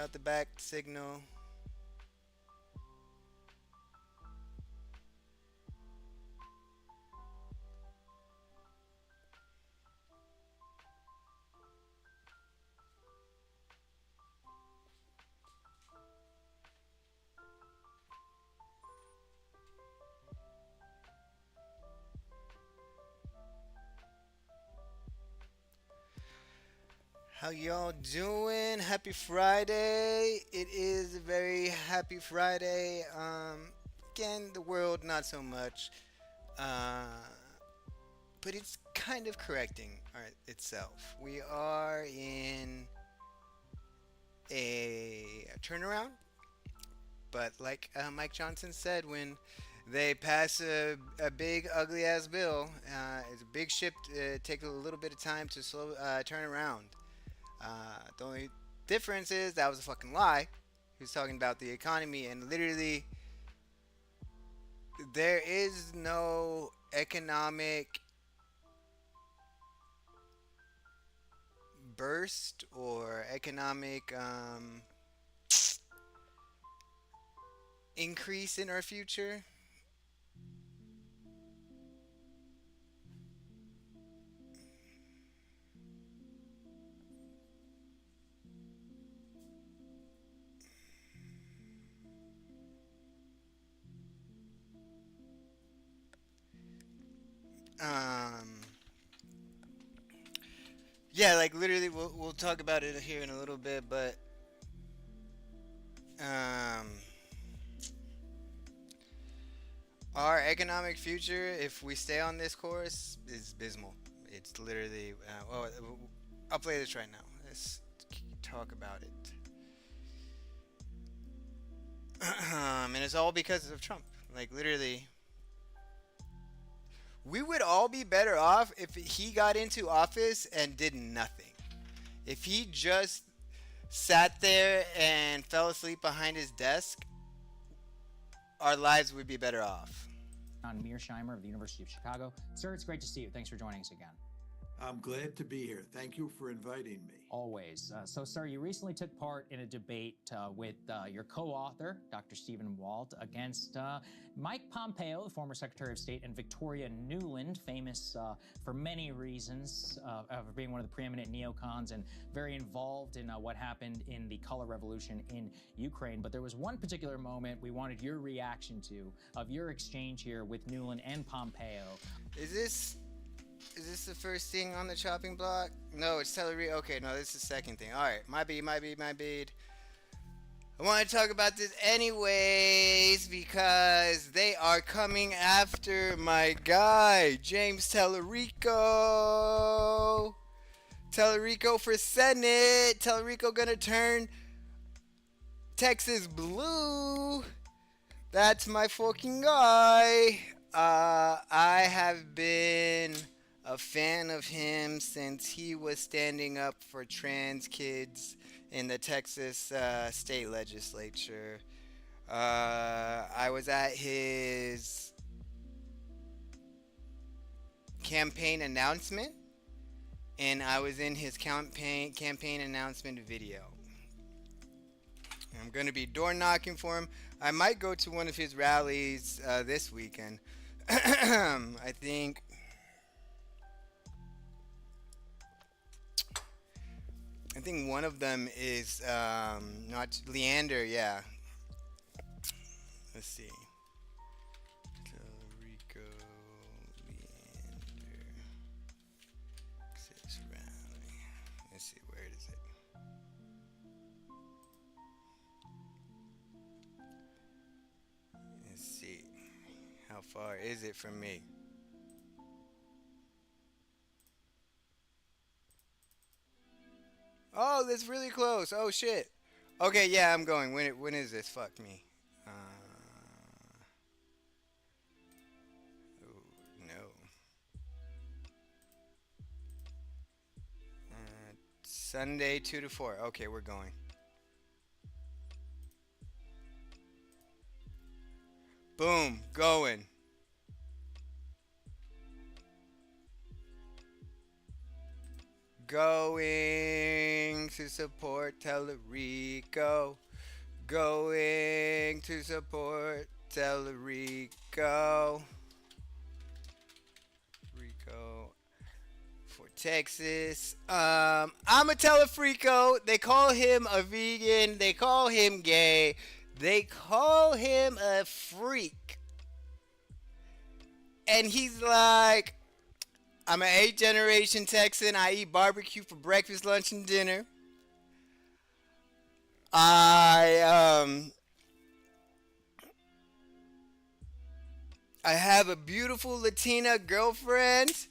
out the back signal. How y'all doing? Happy Friday. It is a very happy Friday. Again, the world not so much. Uh, but it's kind of correcting itself. We are in a turnaround, but like Mike Johnson said, when they pass a big ugly ass bill, it's a big ship. Take a little bit of time to slow turn around. The only difference is that was a fucking lie. He was talking about the economy, and literally, there is no economic burst or economic increase in our future. Um, yeah, like literally, we'll talk about it here in a little bit, but um, our economic future, if we stay on this course, is abysmal. It's literally. I'll play this right now. Let's talk about it. And it's all because of Trump. Like literally, we would all be better off if he got into office and did nothing. If he just sat there and fell asleep behind his desk, our lives would be better off. On Mearsheimer of the University of Chicago. Sir, it's great to see you. Thanks for joining us again. I'm glad to be here. Thank you for inviting me. Always. So, sir, you recently took part in a debate with your co-author, Dr. Stephen Walt, against Mike Pompeo, the former Secretary of State, and Victoria Nuland, famous for many reasons, of being one of the preeminent neocons and very involved in what happened in the color revolution in Ukraine. But there was one particular moment we wanted your reaction to, of your exchange here with Nuland and Pompeo. Is this the first thing on the chopping block? No, it's Talarico. Okay, no, this is the second thing. Alright, my bead. I want to talk about this anyways because they are coming after my guy, James Talarico. Talarico for Senate. Talarico gonna turn Texas blue. That's my fucking guy. I have been a fan of him since he was standing up for trans kids in the Texas state legislature. I was at his campaign announcement, and I was in his campaign announcement video. I'm going to be door knocking for him. I might go to one of his rallies this weekend. I think one of them is not Leander. Yeah. Let's see. Talarico Leander. Texas rally. Let's see. Where is it? Let's see. How far is it from me? Oh, that's really close. Oh shit. Okay, yeah, I'm going. When is this? Fuck me. Oh, no. Sunday 2 to 4. Okay, we're going. Boom, going. Going to support Talarico. Going to support Talarico. Rico for Texas. I'm a Telefrico. They call him a vegan. They call him gay. They call him a freak. And he's like, I'm an 8th generation Texan. I eat barbecue for breakfast, lunch, and dinner. I I have a beautiful Latina girlfriend.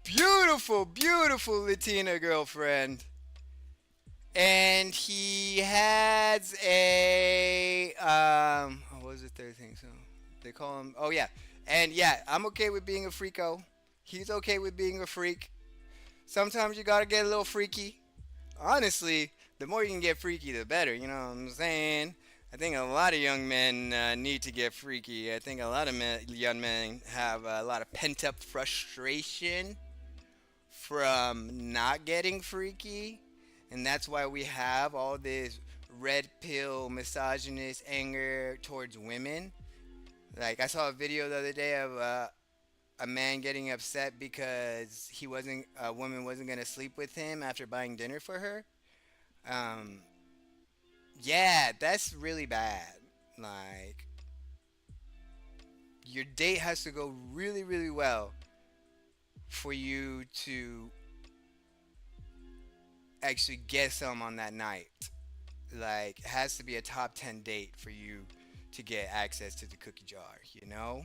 Beautiful, beautiful Latina girlfriend. And he has a what was the third thing? So they call him. Oh yeah, and yeah, I'm okay with being a freako. He's okay with being a freak. Sometimes you gotta get a little freaky. Honestly, the more you can get freaky, the better. You know what I'm saying? I think a lot of young men need to get freaky. I think a lot of young men have a lot of pent up frustration from not getting freaky. And that's why we have all this red pill misogynist anger towards women. Like, I saw a video the other day of a man getting upset because a woman wasn't going to sleep with him after buying dinner for her. Um, yeah, that's really bad. Like, your date has to go really, really well for you to actually get some on that night. Like, it has to be a top 10 date for you to get access to the cookie jar, you know?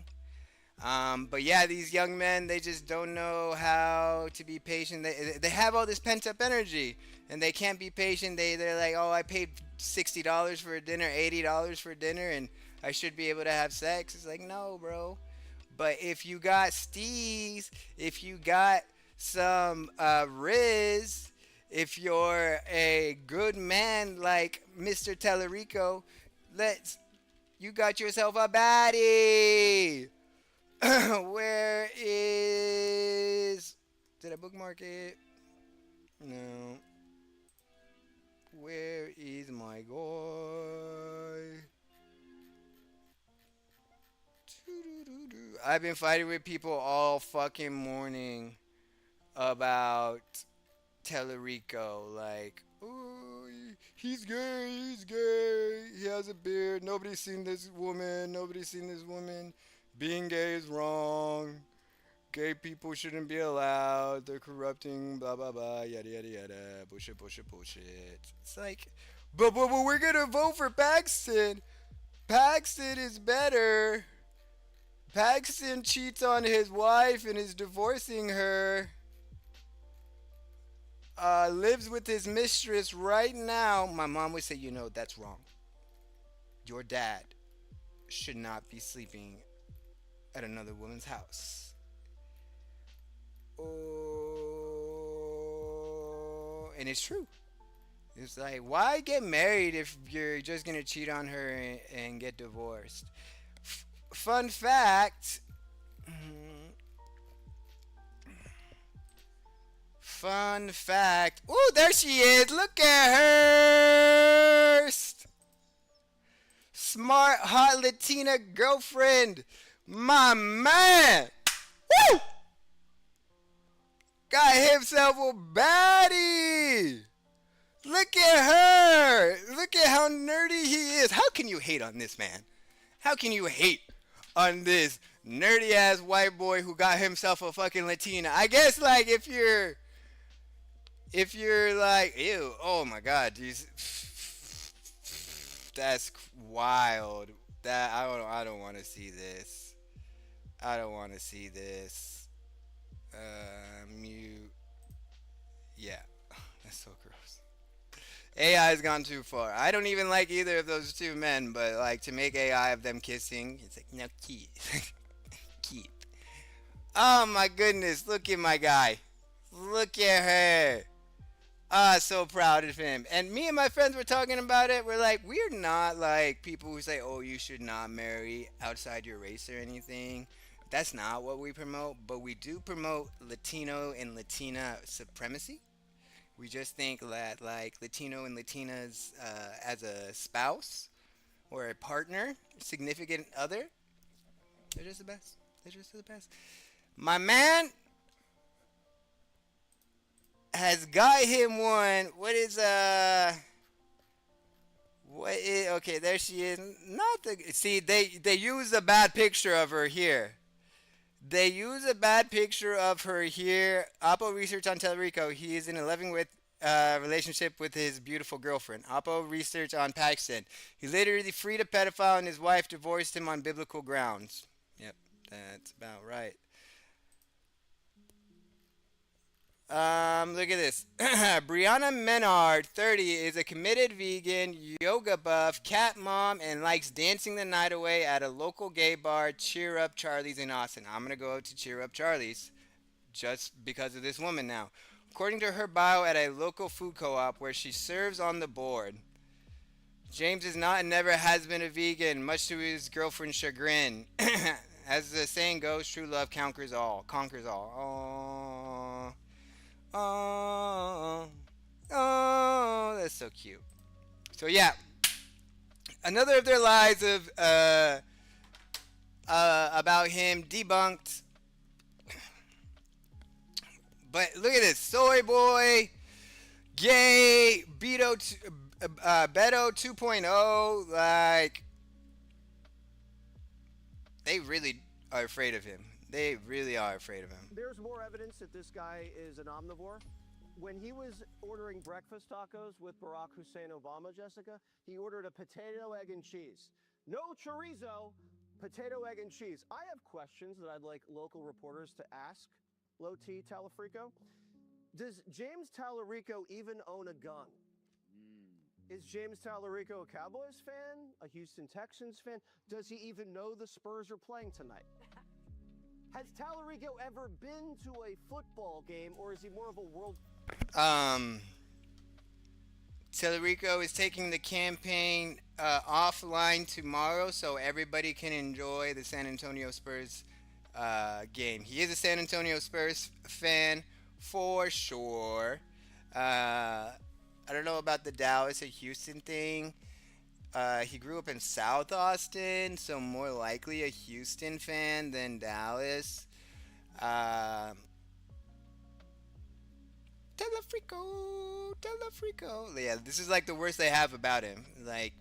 But yeah, these young men, they just don't know how to be patient. They have all this pent up energy and they can't be patient. They're like, oh, I paid $60 for a dinner, $80 for dinner, and I should be able to have sex. It's like, no, bro. But if you got steez, if you got some Riz, if you're a good man like Mr. Talarico, you got yourself a baddie. Where is... Did I bookmark it? No. Where is my guy? I've been fighting with people all fucking morning about Talarico. Like, oh, he's gay, he's gay. He has a beard. Nobody's seen this woman. Nobody's seen this woman. Being gay is wrong. Gay people shouldn't be allowed. They're corrupting. Blah blah blah. Yada yada yada. Bullshit, bullshit, bullshit. It's like, but we're gonna vote for Paxton. Paxton is better. Paxton cheats on his wife and is divorcing her. Lives with his mistress right now. My mom would say, you know, that's wrong. Your dad should not be sleeping at another woman's house. Oh, and it's true. It's like, why get married if you're just gonna cheat on her and get divorced? Fun fact. Fun fact. Ooh, there she is. Look at her. Smart, hot Latina girlfriend. My man. Woo! Got himself a baddie. Look at her. Look at how nerdy he is. How can you hate on this man? How can you hate on this nerdy ass white boy who got himself a fucking Latina? I guess, like, if you're like, ew, oh my god, these, that's wild. That I don't want to see this. I don't want to see this. Mute. Yeah, that's so gross. AI has gone too far. I don't even like either of those two men, but like to make AI of them kissing, it's like, no, keep. Keep. Oh my goodness, look at my guy. Look at her. So proud of him. And me and my friends were talking about it. We're like, we're not like people who say, oh, you should not marry outside your race or anything. That's not what we promote, but we do promote Latino and Latina supremacy. We just think that like Latino and Latinas as a spouse or a partner, significant other, they're just the best. They're just the best. My man has got him one. Okay, there she is. Not the see they use a bad picture of her here. They use a bad picture of her here. Oppo research on Talarico. He is in a loving with relationship with his beautiful girlfriend. Oppo research on Paxton. He literally freed a pedophile and his wife divorced him on biblical grounds. Yep, that's about right. Look at this. Brianna Menard, 30, is a committed vegan, yoga buff, cat mom, and likes dancing the night away at a local gay bar, Cheer Up Charlie's in Austin. I'm gonna go to Cheer Up Charlie's just because of this woman now. According to her bio at a local food co-op where she serves on the board. James is not and never has been a vegan, much to his girlfriend's chagrin. As the saying goes, true love conquers all. Conquers all. Oh, that's so cute. So yeah, another of their lies of about him debunked. But look at this, soy boy, gay, Beto 2.0, like they really are afraid of him. They really are afraid of him. There's more evidence that this guy is an omnivore. When he was ordering breakfast tacos with Barack Hussein Obama, Jessica, he ordered a potato, egg, and cheese. No chorizo, potato, egg, and cheese. I have questions that I'd like local reporters to ask Low T Talarico. Does James Talarico even own a gun? Is James Talarico a Cowboys fan? A Houston Texans fan? Does he even know the Spurs are playing tonight? Has Talarico ever been to a football game, or is he more of a world? Talarico is taking the campaign offline tomorrow, so everybody can enjoy the San Antonio Spurs game. He is a San Antonio Spurs fan for sure. I don't know about the Dallas or Houston thing. He grew up in South Austin, so more likely a Houston fan than Dallas. Talarico. Yeah, this is like the worst they have about him. Like,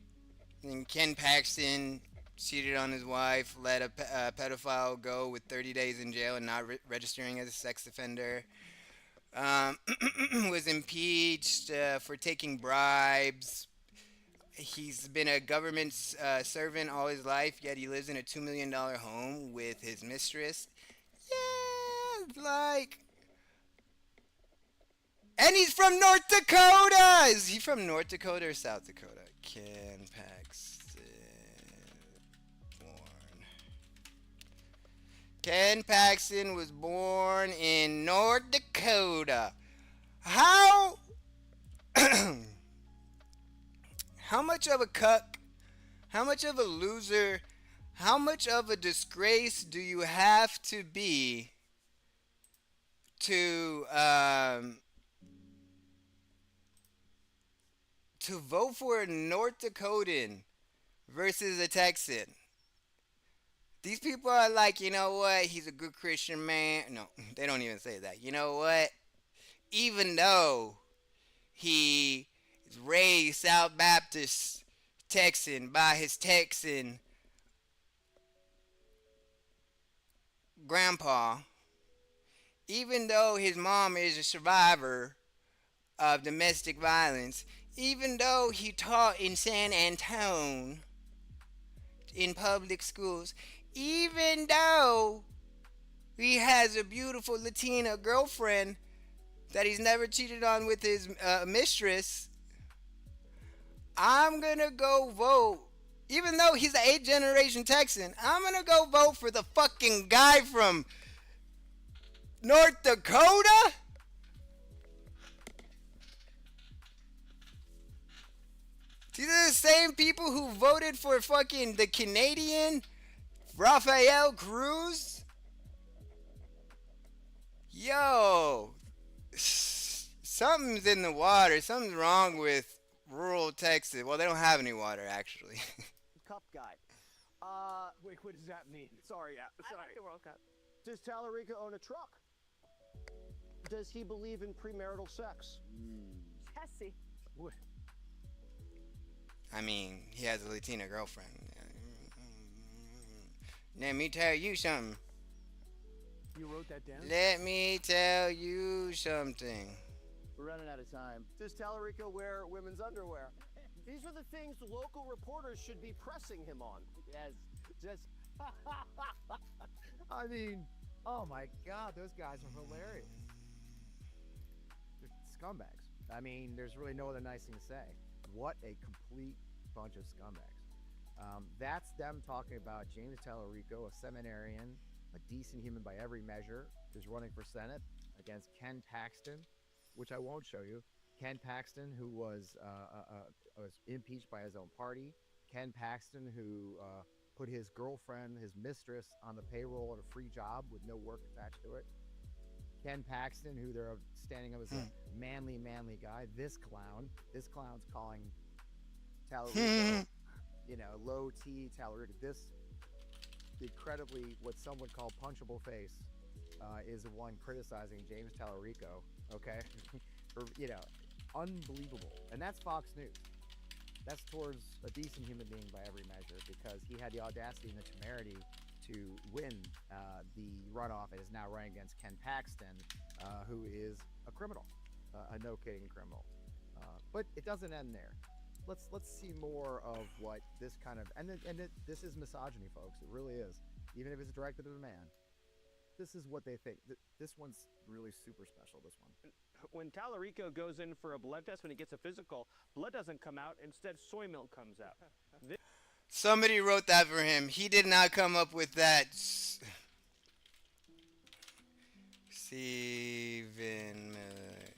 Ken Paxton cheated on his wife, let a pedophile go with 30 days in jail and not registering as a sex offender. Was impeached for taking bribes. He's been a government servant all his life, yet he lives in a $2 million home with his mistress. Yeah, like... And he's from North Dakota! Is he from North Dakota or South Dakota? Ken Paxton. Ken Paxton was born in North Dakota. How... How much of a cuck, how much of a loser, how much of a disgrace do you have to be to vote for a North Dakotan versus a Texan? These people are like, you know what, he's a good Christian man. No, they don't even say that. You know what? Even though he is raised South Baptist Texan by his Texan grandpa, even though his mom is a survivor of domestic violence, even though he taught in San Antone in public schools, even though he has a beautiful Latina girlfriend that he's never cheated on with his mistress, I'm gonna go vote. Even though he's an 8th generation Texan, I'm gonna go vote for the fucking guy from North Dakota? These are the same people who voted for fucking the Canadian Rafael Cruz? Yo. something's in the water. Something's wrong with rural Texas. Well, they don't have any water, actually. Cup guy. Wait, what does that mean? Sorry, yeah. I Sorry. like the World Cup. Does Talarico own a truck? Does he believe in premarital sex? Jesse. What? I mean, he has a Latina girlfriend. Let me tell you something. You wrote that down? Let me tell you something. We're running out of time. Does Talarico wear women's underwear? These are the things local reporters should be pressing him on. Yes, just. I mean, oh my God, those guys are hilarious. They're scumbags. I mean, there's really no other nice thing to say. What a complete bunch of scumbags. That's them talking about James Talarico, a seminarian, a decent human by every measure, who's running for Senate against Ken Paxton, which I won't show you. Ken Paxton, who was impeached by his own party. Ken Paxton, who put his girlfriend, his mistress, on the payroll at a free job with no work attached to it. Ken Paxton, who they're standing up as a manly guy. This clown's calling Talarico, low T Talarico. This incredibly, what some would call punchable face, is the one criticizing James Talarico. Okay, for unbelievable, and that's Fox News. That's towards a decent human being by every measure, because he had the audacity and the temerity to win the runoff and is now running against Ken Paxton, who is a criminal, a no-kidding criminal. But it doesn't end there. Let's see more of what this kind of this is misogyny, folks. It really is. Even if it's directed at a man, this is what they think. This one's really super special. This one. When Talarico goes in for a blood test, when he gets a physical, blood doesn't come out. Instead, soy milk comes out. Somebody wrote that for him. He did not come up with that. Stephen Miller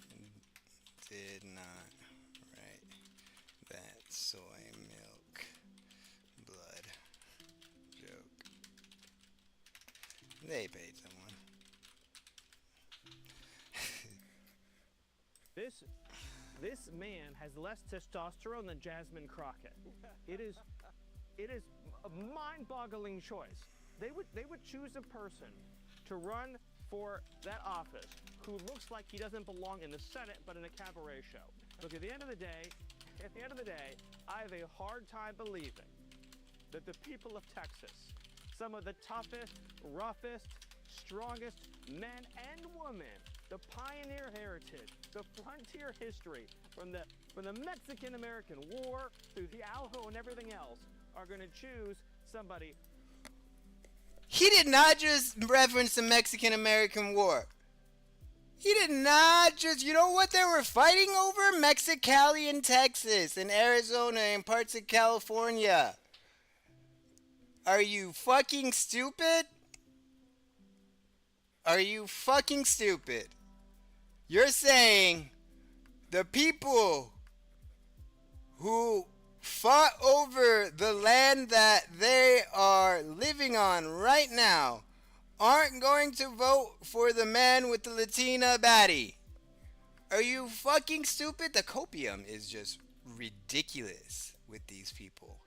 did not write that soy milk blood joke. They paid someone. This man has less testosterone than Jasmine Crockett. It is a mind-boggling choice. They would choose a person to run for that office who looks like he doesn't belong in the Senate but in a cabaret show. Look, at the end of the day, I have a hard time believing that the people of Texas, some of the toughest, roughest, strongest men and women, the pioneer heritage, the frontier history, from the Mexican-American War through the Aljo and everything else, are going to choose somebody. He did not just reference the Mexican-American War. He did not just, you know what they were fighting over? Mexicali in Texas and Arizona and parts of California. Are you fucking stupid? Are you fucking stupid? You're saying the people who fought over the land that they are living on right now aren't going to vote for the man with the Latina baddie. Are you fucking stupid? The copium is just ridiculous with these people.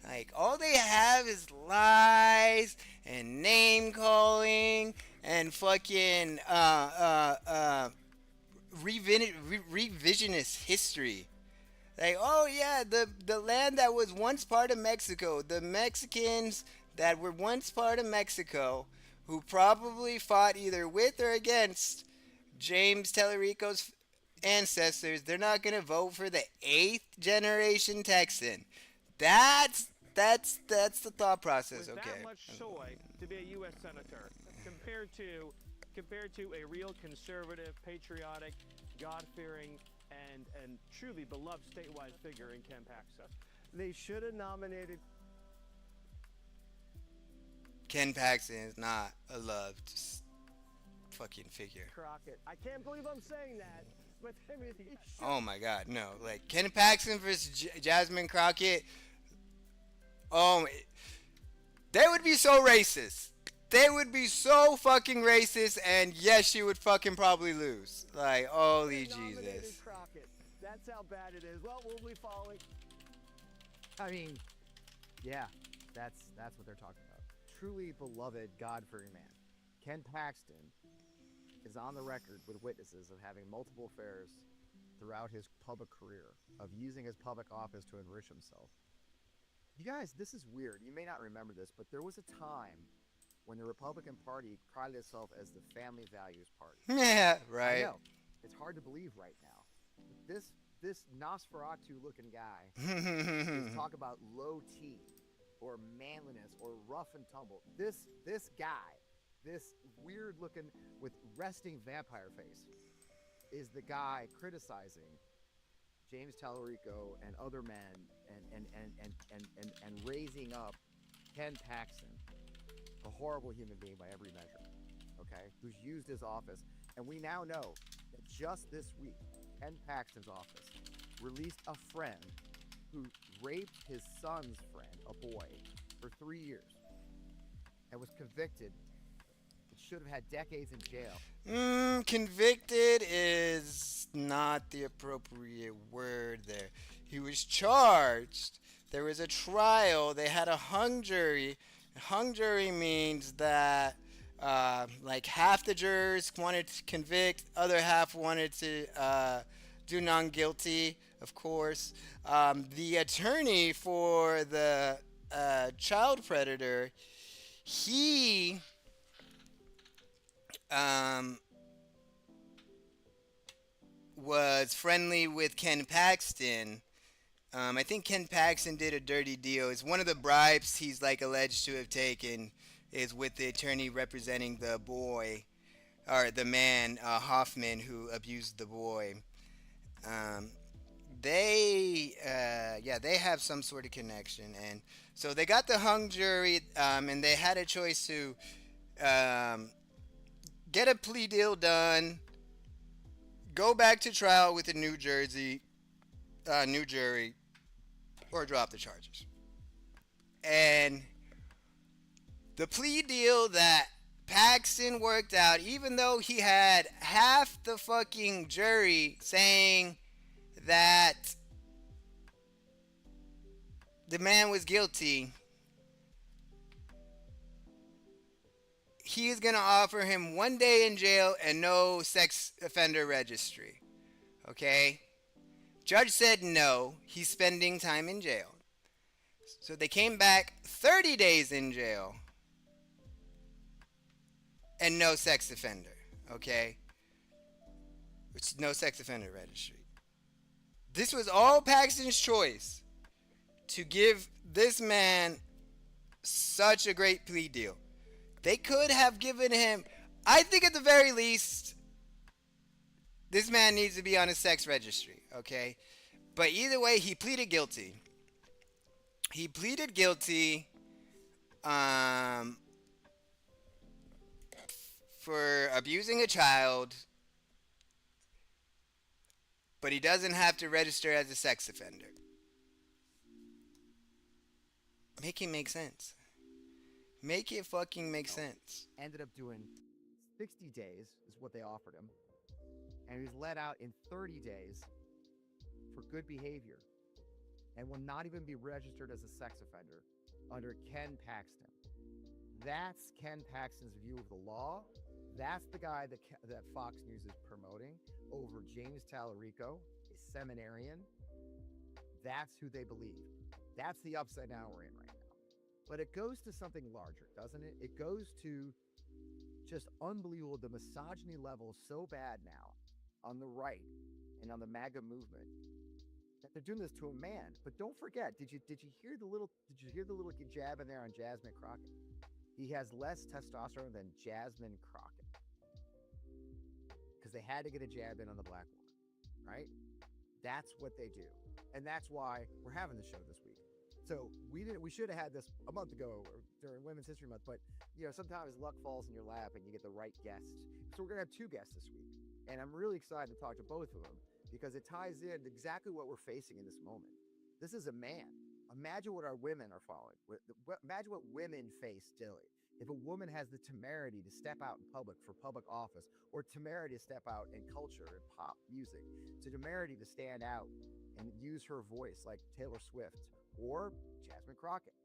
Like, all they have is lies and name calling and fucking revisionist history. Like, oh yeah, the land that was once part of Mexico, the Mexicans that were once part of Mexico, who probably fought either with or against James Talarico's ancestors, they're not going to vote for the 8th generation Texan. That's the thought process. With Okay. that much soy to be a U.S. senator, compared to a real conservative, patriotic, God-fearing, and truly beloved statewide figure in Ken Paxton. They should have nominated. Ken Paxton is not a loved fucking figure. Crockett. I can't believe I'm saying that, but I mean, it should. Oh my God, no! Like Ken Paxton versus Jasmine Crockett. Oh, they would be so racist. they would be so fucking racist, and yes, she would fucking probably lose. Like, holy Nominated Jesus. Crockett. That's how bad it is. Well, we'll be following. I mean, yeah, that's what they're talking about. Truly beloved, God-fearing man. Ken Paxton is on the record with witnesses of having multiple affairs throughout his public career, of using his public office to enrich himself. You guys, this is weird. You may not remember this, but there was a time when the Republican Party prided itself as the family values party. Yeah, I right. know. It's hard to believe right now. This Nosferatu-looking guy is talk about low T or manliness or rough and tumble. This guy, this weird-looking with resting vampire face, is the guy criticizing James Talarico and other men and raising up Ken Paxton, a horrible human being by every measure, okay, who's used his office. And we now know that just this week, Ken Paxton's office released a friend who raped his son's friend, a boy, for 3 years and was convicted. It should have had decades in jail. Convicted is not the appropriate word there. He was charged. There was a trial. They had a hung jury. Hung jury means that like half the jurors wanted to convict, other half wanted to do non-guilty, of course. The attorney for the child predator, he was friendly with Ken Paxton. I think Ken Paxton did a dirty deal. It's one of the bribes he's like alleged to have taken is with the attorney representing the boy, or the man, Hoffman, who abused the boy. They have some sort of connection, and so they got the hung jury, and they had a choice to get a plea deal done, go back to trial with a new jury, or drop the charges. And the plea deal that Paxton worked out, even though he had half the fucking jury saying that the man was guilty, he is going to offer him 1 day in jail and no sex offender registry. Okay? Judge said no, he's spending time in jail. So they came back 30 days in jail and no sex offender. Okay? Which is no sex offender registry. This was all Paxton's choice to give this man such a great plea deal. They could have given him, I think at the very least, this man needs to be on a sex registry, okay? But either way, he pleaded guilty. He pleaded guilty for abusing a child, but he doesn't have to register as a sex offender. Make it make sense. Make it fucking make sense. Ended up doing 60 days is what they offered him. And he was let out in 30 days for good behavior and will not even be registered as a sex offender under Ken Paxton. That's Ken Paxton's view of the law. That's the guy that Fox News is promoting over James Talarico, a seminarian. That's who they believe. That's the upside down we're in right now. But it goes to something larger, doesn't it? It goes to just unbelievable, the misogyny level so bad now on the right and on the MAGA movement that they're doing this to a man. But don't forget, did you hear the little jab in there on Jasmine Crockett? He has less testosterone than Jasmine Crockett because they had to get a jab in on the black woman, right? That's what they do, and that's why we're having the show this week. So we should have had this a month ago during Women's History Month, but sometimes luck falls in your lap and you get the right guests. So we're gonna have two guests this week, and I'm really excited to talk to both of them because it ties in exactly what we're facing in this moment. This is a man. Imagine what our women are following. Imagine what women face daily. If a woman has the temerity to step out in public for public office, or temerity to step out in culture and pop music, to temerity to stand out and use her voice like Taylor Swift or Jasmine Crockett,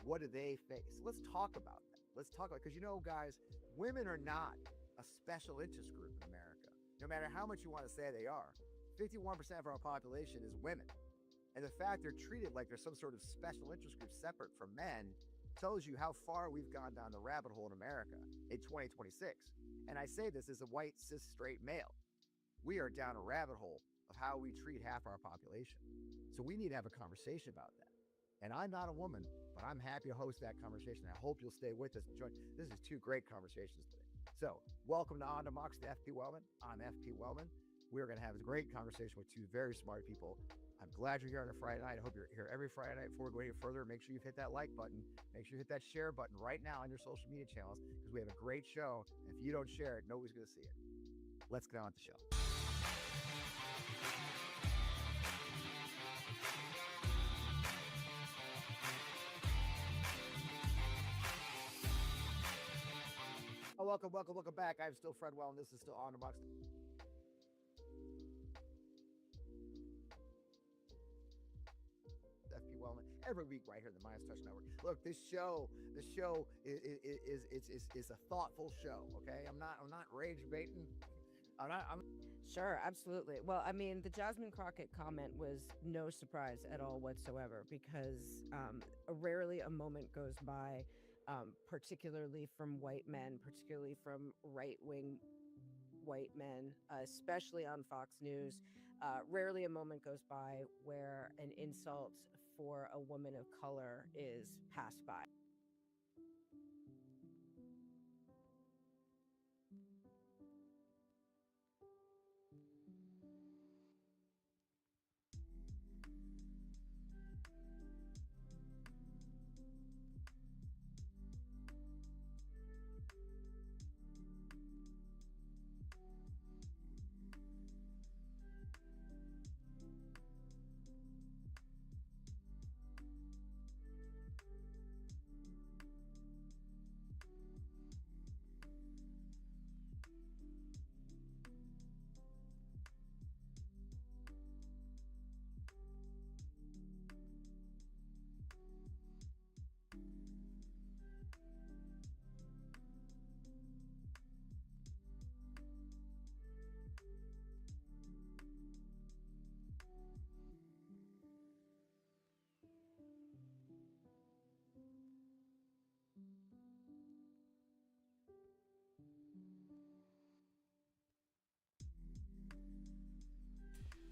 what do they face? Let's talk about that. Let's talk about, because guys, women are not a special interest group in America. No matter how much you want to say they are, 51% of our population is women. And the fact they're treated like there's some sort of special interest group separate from men tells you how far we've gone down the rabbit hole in America in 2026. And I say this as a white, cis, straight male. We are down a rabbit hole of how we treat half our population. So we need to have a conversation about that. And I'm not a woman, but I'm happy to host that conversation. I hope you'll stay with us and join. This is two great conversations today. So welcome to On Democracy, FP Wellman. I'm FP Wellman. We're going to have a great conversation with two very smart people. I'm glad you're here on a Friday night. I hope you're here every Friday night. Before we go any further, make sure you hit that like button. Make sure you hit that share button right now on your social media channels, because we have a great show. And if you don't share it, nobody's going to see it. Let's get on with the show. Oh, welcome back. I'm still Fred Well, and this is still On Democracy. FP Wellman every week right here in the Minus Touch Network. Look, this show is a thoughtful show. Okay, I'm not rage baiting. Sure, absolutely. Well, I mean, the Jasmine Crockett comment was no surprise at all whatsoever, because rarely a moment goes by, particularly from white men, particularly from right-wing white men, especially on Fox News. Rarely a moment goes by where an insult for a woman of color is passed by.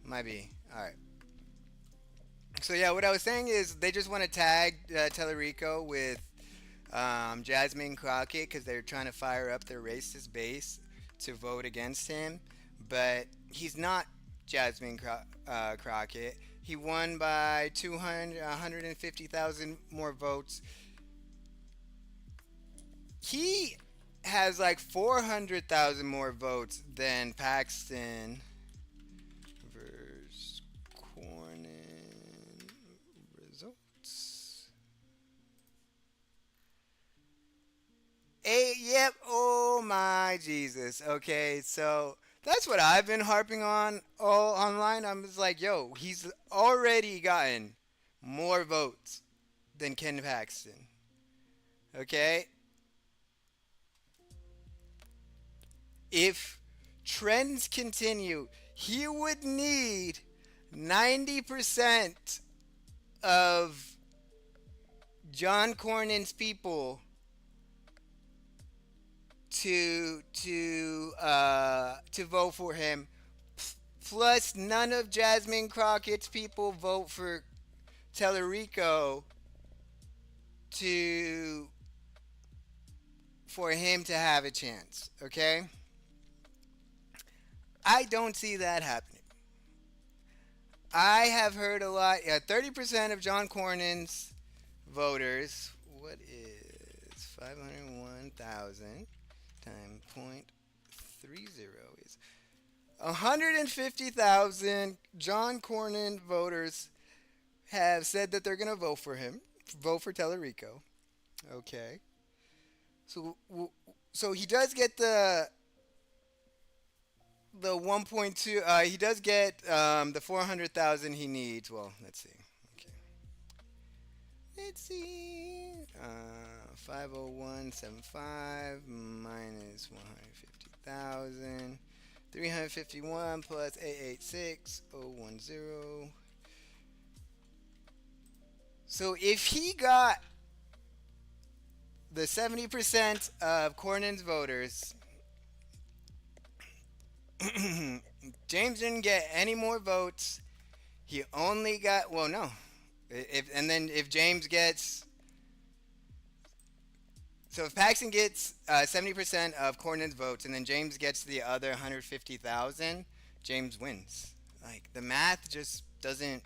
Might be. All right. So yeah, what I was saying is they just want to tag Talarico with Jasmine Crockett because they're trying to fire up their racist base to vote against him. But he's not Jasmine Crockett. He won by 150,000 more votes. He has like 400,000 more votes than Paxton versus Cornyn results. Yep. Oh my Jesus. Okay, so that's what I've been harping on all online. I'm just like, yo, he's already gotten more votes than Ken Paxton. Okay? If trends continue, he would need 90% of John Cornyn's people to vote for him. Plus, none of Jasmine Crockett's people vote for Talarico for him to have a chance. Okay? I don't see that happening. I have heard a lot. 30% of John Cornyn's voters. What is 501,000 times 0.30 is 150,000 John Cornyn voters have said that they're going to vote for him, vote for Talarico. Okay. So so he does get the 1.2. He does get the 400,000 he needs. Well, let's see. Okay. Let's see. 50175 minus 150,000. 351 plus 886,010. So if he got the 70% of Cornyn's voters, James didn't get any more votes. He only got, well, no. And then if James gets, so if Paxton gets 70% of Cornyn's votes, and then James gets the other 150,000, James wins. Like the math just doesn't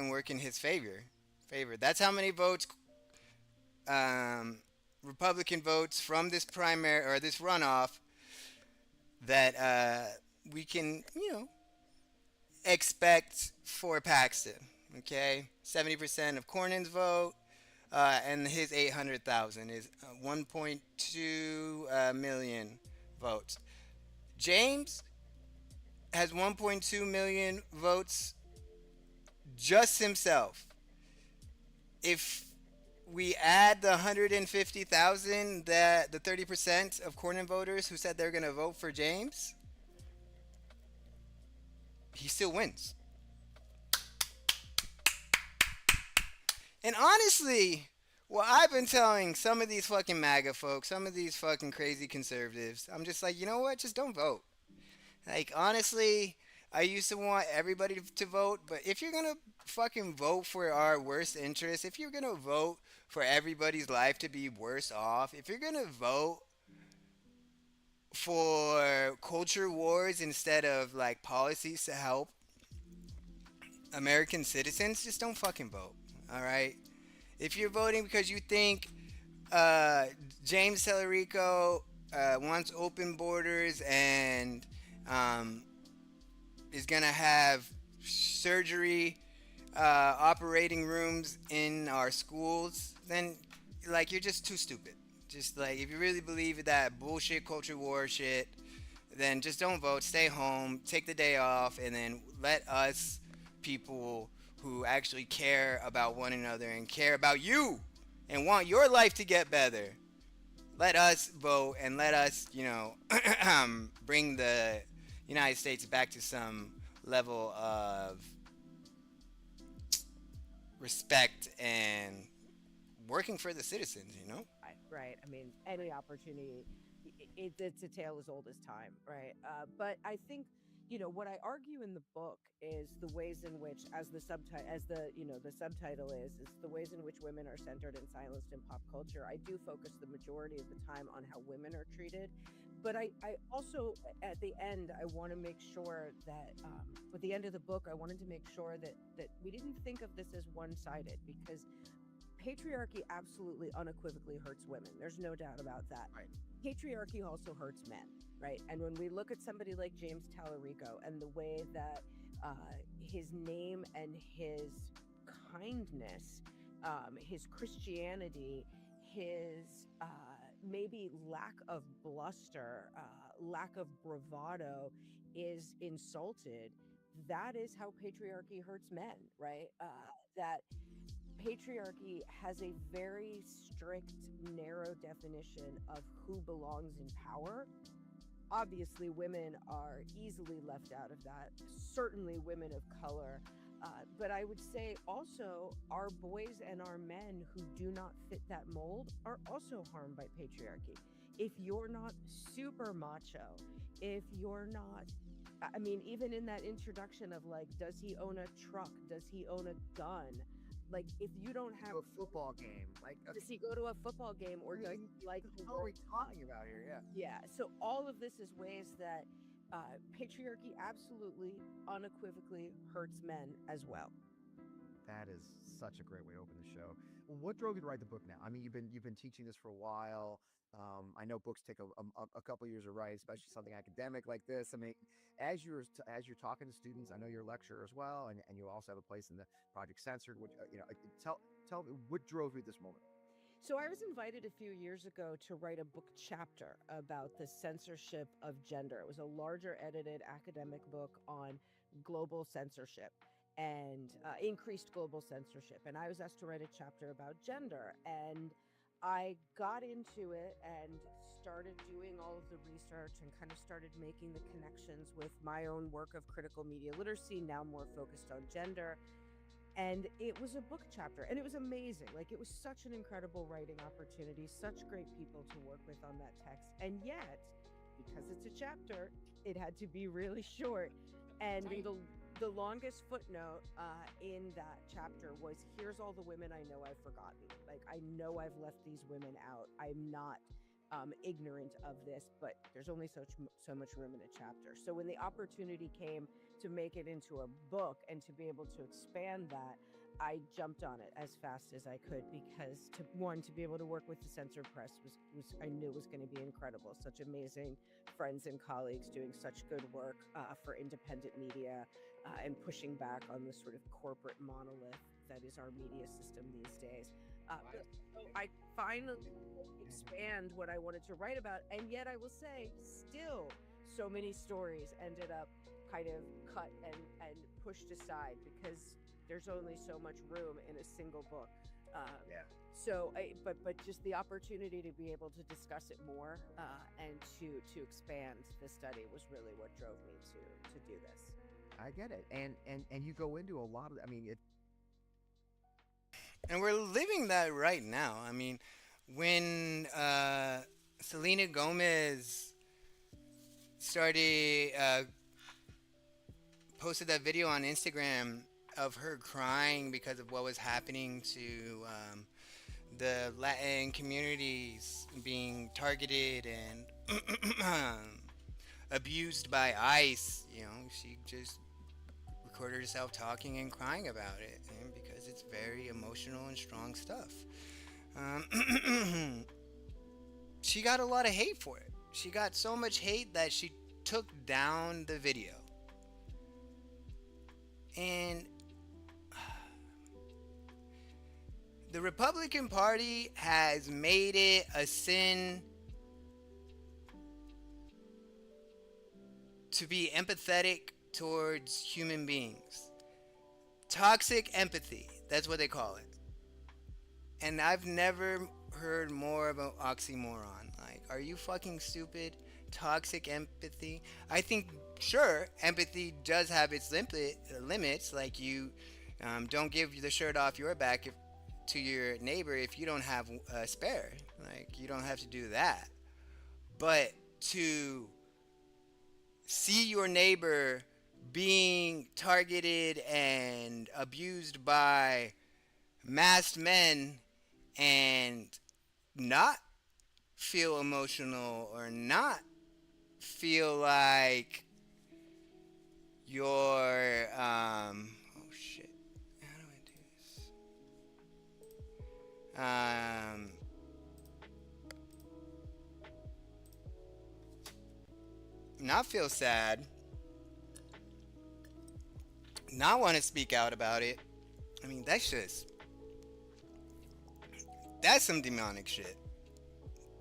work in his favor. That's how many votes, um, Republican votes from this primary or this runoff that we can, expect for Paxton. Okay, 70% of Cornyn's vote, and his 800,000 is 1.2 million votes. James has 1.2 million votes just himself. If we add the 150,000, that the 30% of Cornyn voters who said they're going to vote for James, he still wins. And honestly, well, I've been telling some of these fucking MAGA folks, some of these fucking crazy conservatives, I'm just like, you know what? Just don't vote. Like, honestly, I used to want everybody to vote, but if you're gonna fucking vote for our worst interests, if you're gonna vote for everybody's life to be worse off, if you're gonna vote for culture wars instead of like policies to help American citizens, just don't fucking vote. All right. If you're voting because you think uh, James Talarico wants open borders and um, is gonna have surgery operating rooms in our schools, then like you're just too stupid. Just like if you really believe that bullshit culture war shit, then just don't vote. Stay home, take the day off, and then let us people who actually care about one another and care about you and want your life to get better. Let us vote and let us, bring the United States back to some level of respect and working for the citizens, you know? Right. I mean, any opportunity, it's a tale as old as time, right? But I think, what I argue in the book is the ways in which, as the subtitle, the subtitle is the ways in which women are centered and silenced in pop culture. I do focus the majority of the time on how women are treated, but I also, at the end, I want to make sure that, at the end of the book, I wanted to make sure that we didn't think of this as one-sided, because patriarchy absolutely unequivocally hurts women. There's no doubt about that. Right. Patriarchy also hurts men, right? And when we look at somebody like James Talarico and the way that his name and his kindness, his Christianity, his maybe lack of bluster, lack of bravado is insulted, that is how patriarchy hurts men, right? That patriarchy has a very strict, narrow definition of who belongs in power. Obviously, women are easily left out of that, certainly women of color. But I would say also our boys and our men who do not fit that mold are also harmed by patriarchy. If you're not super macho, if you're not, I mean, even in that introduction of like, does he own a truck? Does he own a gun? Like, if you don't have To a football game, like, does he go to a football game, or does he like to what are we work? talking about here? Yeah. Yeah. So all of this is ways that patriarchy absolutely, unequivocally hurts men as well. That is such a great way to open the show. Well, what drove you to write the book now? I mean, you've been teaching this for a while. I know books take a couple years to write, especially something academic like this. I mean, as you're talking to students, I know you're a lecturer as well, and you also have a place in the Project Censored. Which tell me what drove you at this moment. So I was invited a few years ago to write a book chapter about the censorship of gender. It was a larger edited academic book on global censorship and increased global censorship. And I was asked to write a chapter about gender. And I got into it and started doing all of the research and kind of started making the connections with my own work of critical media literacy, now more focused on gender. And it was a book chapter and it was amazing. Like, it was such an incredible writing opportunity, such great people to work with on that text. And yet, because it's a chapter, it had to be really short. And the longest footnote in that chapter was, here's all the women I know I've forgotten. Like, I know I've left these women out. I'm not ignorant of this, but there's only so much room in a chapter. So when the opportunity came to make it into a book and to be able to expand that, I jumped on it as fast as I could, because to be able to work with the censored press was I knew was going to be incredible. Such amazing friends and colleagues doing such good work for independent media and pushing back on the sort of corporate monolith that is our media system these days. So I finally expand what I wanted to write about, and yet I will say, still, so many stories ended up kind of cut and pushed aside because there's only so much room in a single book. So, but just the opportunity to be able to discuss it more and to expand the study was really what drove me to do this. I get it, and you go into a lot of. I mean, it. And we're living that right now. I mean, when Selena Gomez started posted that video on Instagram of her crying because of what was happening to the Latin communities being targeted and abused by ICE, she just recorded herself talking and crying about it, and because it's very emotional and strong stuff. She got a lot of hate for it. She got so much hate that she took down the video. And the Republican Party has made it a sin to be empathetic towards human beings. Toxic empathy, that's what they call it. And I've never heard more of an oxymoron. Like, are you fucking stupid? Toxic empathy? I think, sure, empathy does have its limits. Like, you don't give the shirt off your back to your neighbor if you don't have a spare. Like, you don't have to do that. But to see your neighbor being targeted and abused by masked men and not feel emotional or not feel like you're oh shit, how do I do this? Not feel sad, not want to speak out about it. I mean, that's some demonic shit.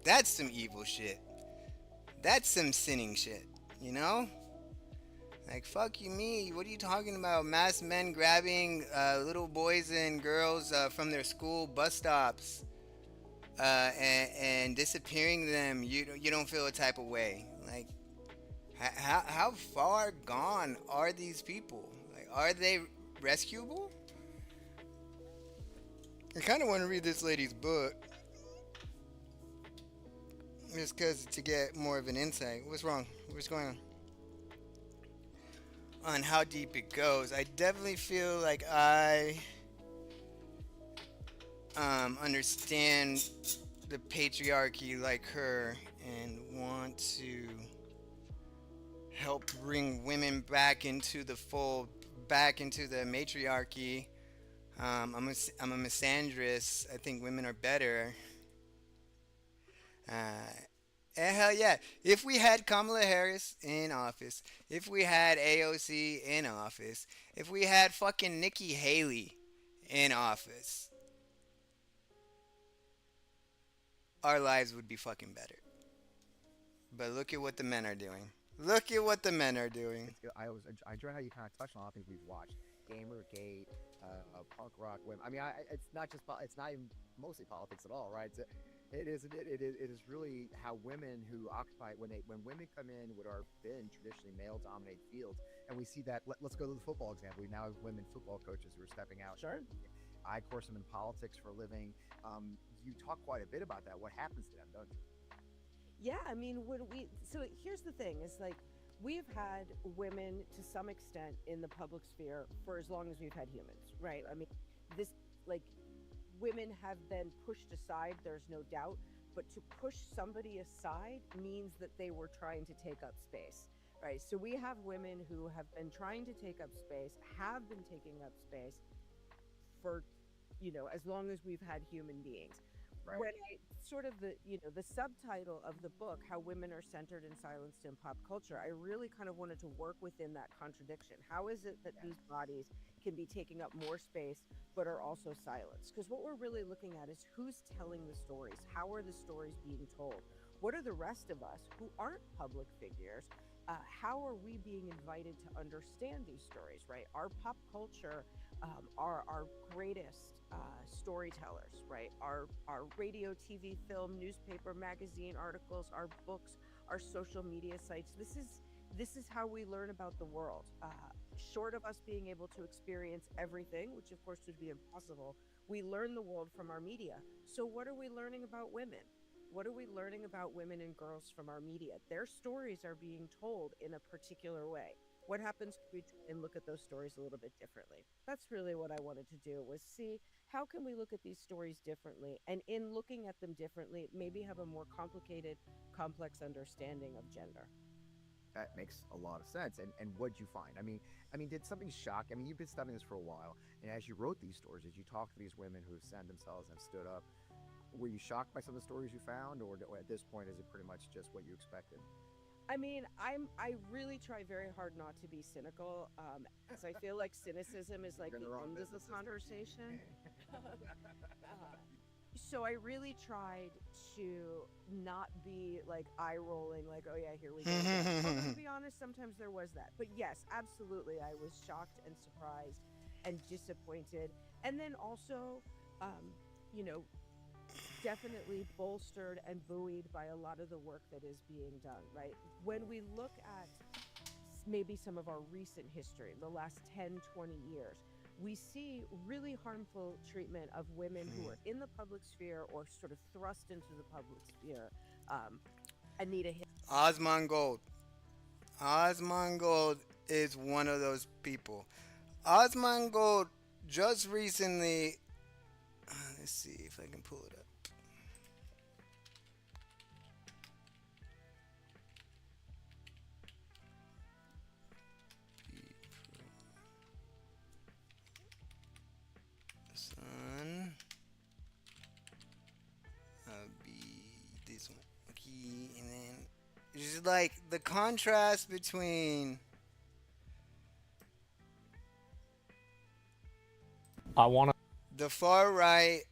That's some evil shit. That's some sinning shit, Like, fuck you, me. What are you talking about? Masked men grabbing little boys and girls from their school bus stops and disappearing them. You don't feel a type of way. Like, how far gone are these people? Like, are they rescuable? I kind of want to read this lady's book. Just because to get more of an insight. What's wrong? What's going on how deep it goes. I definitely feel like I understand the patriarchy like her and want to help bring women back into the fold, back into the matriarchy. I'm a misandrist. I think women are better. And hell yeah, if we had Kamala Harris in office, if we had AOC in office, if we had fucking Nikki Haley in office, our lives would be fucking better. But look at what the men are doing. Look at what the men are doing. I enjoy how you kind of touched on all the things we've watched. Gamergate, punk rock women. I mean, it's not just it's not even mostly politics at all, right? It is really how women who occupy when women come in what are been traditionally male dominated fields, and we see that. Let's go to the football example. We now have women football coaches who are stepping out. Sure. I course them in politics for a living. You talk quite a bit about that. What happens to them, don't you? Yeah, I mean, so here's the thing, is like we've had women to some extent in the public sphere for as long as we've had humans, right? I mean, this, like, women have been pushed aside, there's no doubt, but to push somebody aside means that they were trying to take up space, right? So we have women who have been trying to take up space, have been taking up space for, as long as we've had human beings. Right. When sort of the subtitle of the book, How Women Are Centered and Silenced in Pop Culture, I really kind of wanted to work within that contradiction. How is it that these bodies can be taking up more space but are also silenced? Because what we're really looking at is who's telling the stories. How are the stories being told? What are the rest of us who aren't public figures? How are we being invited to understand these stories, right? Our pop culture are our greatest storytellers, right? Our radio, TV, film, newspaper, magazine articles, our books, our social media sites. This is how we learn about the world. Short of us being able to experience everything, which of course would be impossible, we learn the world from our media. So what are we learning about women? What are we learning about women and girls from our media? Their stories are being told in a particular way. What happens if we try and look at those stories a little bit differently? That's really what I wanted to do, was see how can we look at these stories differently, and in looking at them differently, maybe have a more complicated, complex understanding of gender. That makes a lot of sense. And what'd you find? I mean, did something shock? I mean, you've been studying this for a while, and as you wrote these stories, as you talked to these women who stand themselves and have stood up, were you shocked by some of the stories you found, or at this point, is it pretty much just what you expected? I mean, I really try very hard not to be cynical, because I feel like cynicism is like You're in the the wrong end of the business. conversation. So I really tried to not be like eye rolling, like, oh yeah, here we go. Although, to be honest, sometimes there was that. But yes, absolutely, I was shocked and surprised and disappointed, and then also, you know, definitely bolstered and buoyed by a lot of the work that is being done, right? When we look at maybe some of our recent history, the last 10, 20 years, we see really harmful treatment of women who are in the public sphere or sort of thrust into the public sphere. Anita Hill. Osmond Gold. Osmond Gold is one of those people. Osmond Gold just recently. Let's see if I can pull it up. Son. Be this one. Okay, and then it's just like the contrast between. I want to. The far right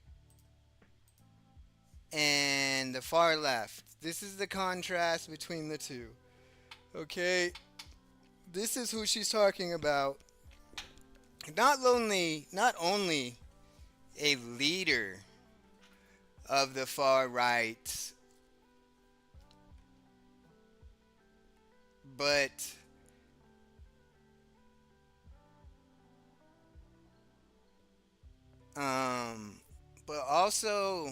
and the far left. This is the contrast between the two. Okay? This is who she's talking about. Not only a leader of the far right, but also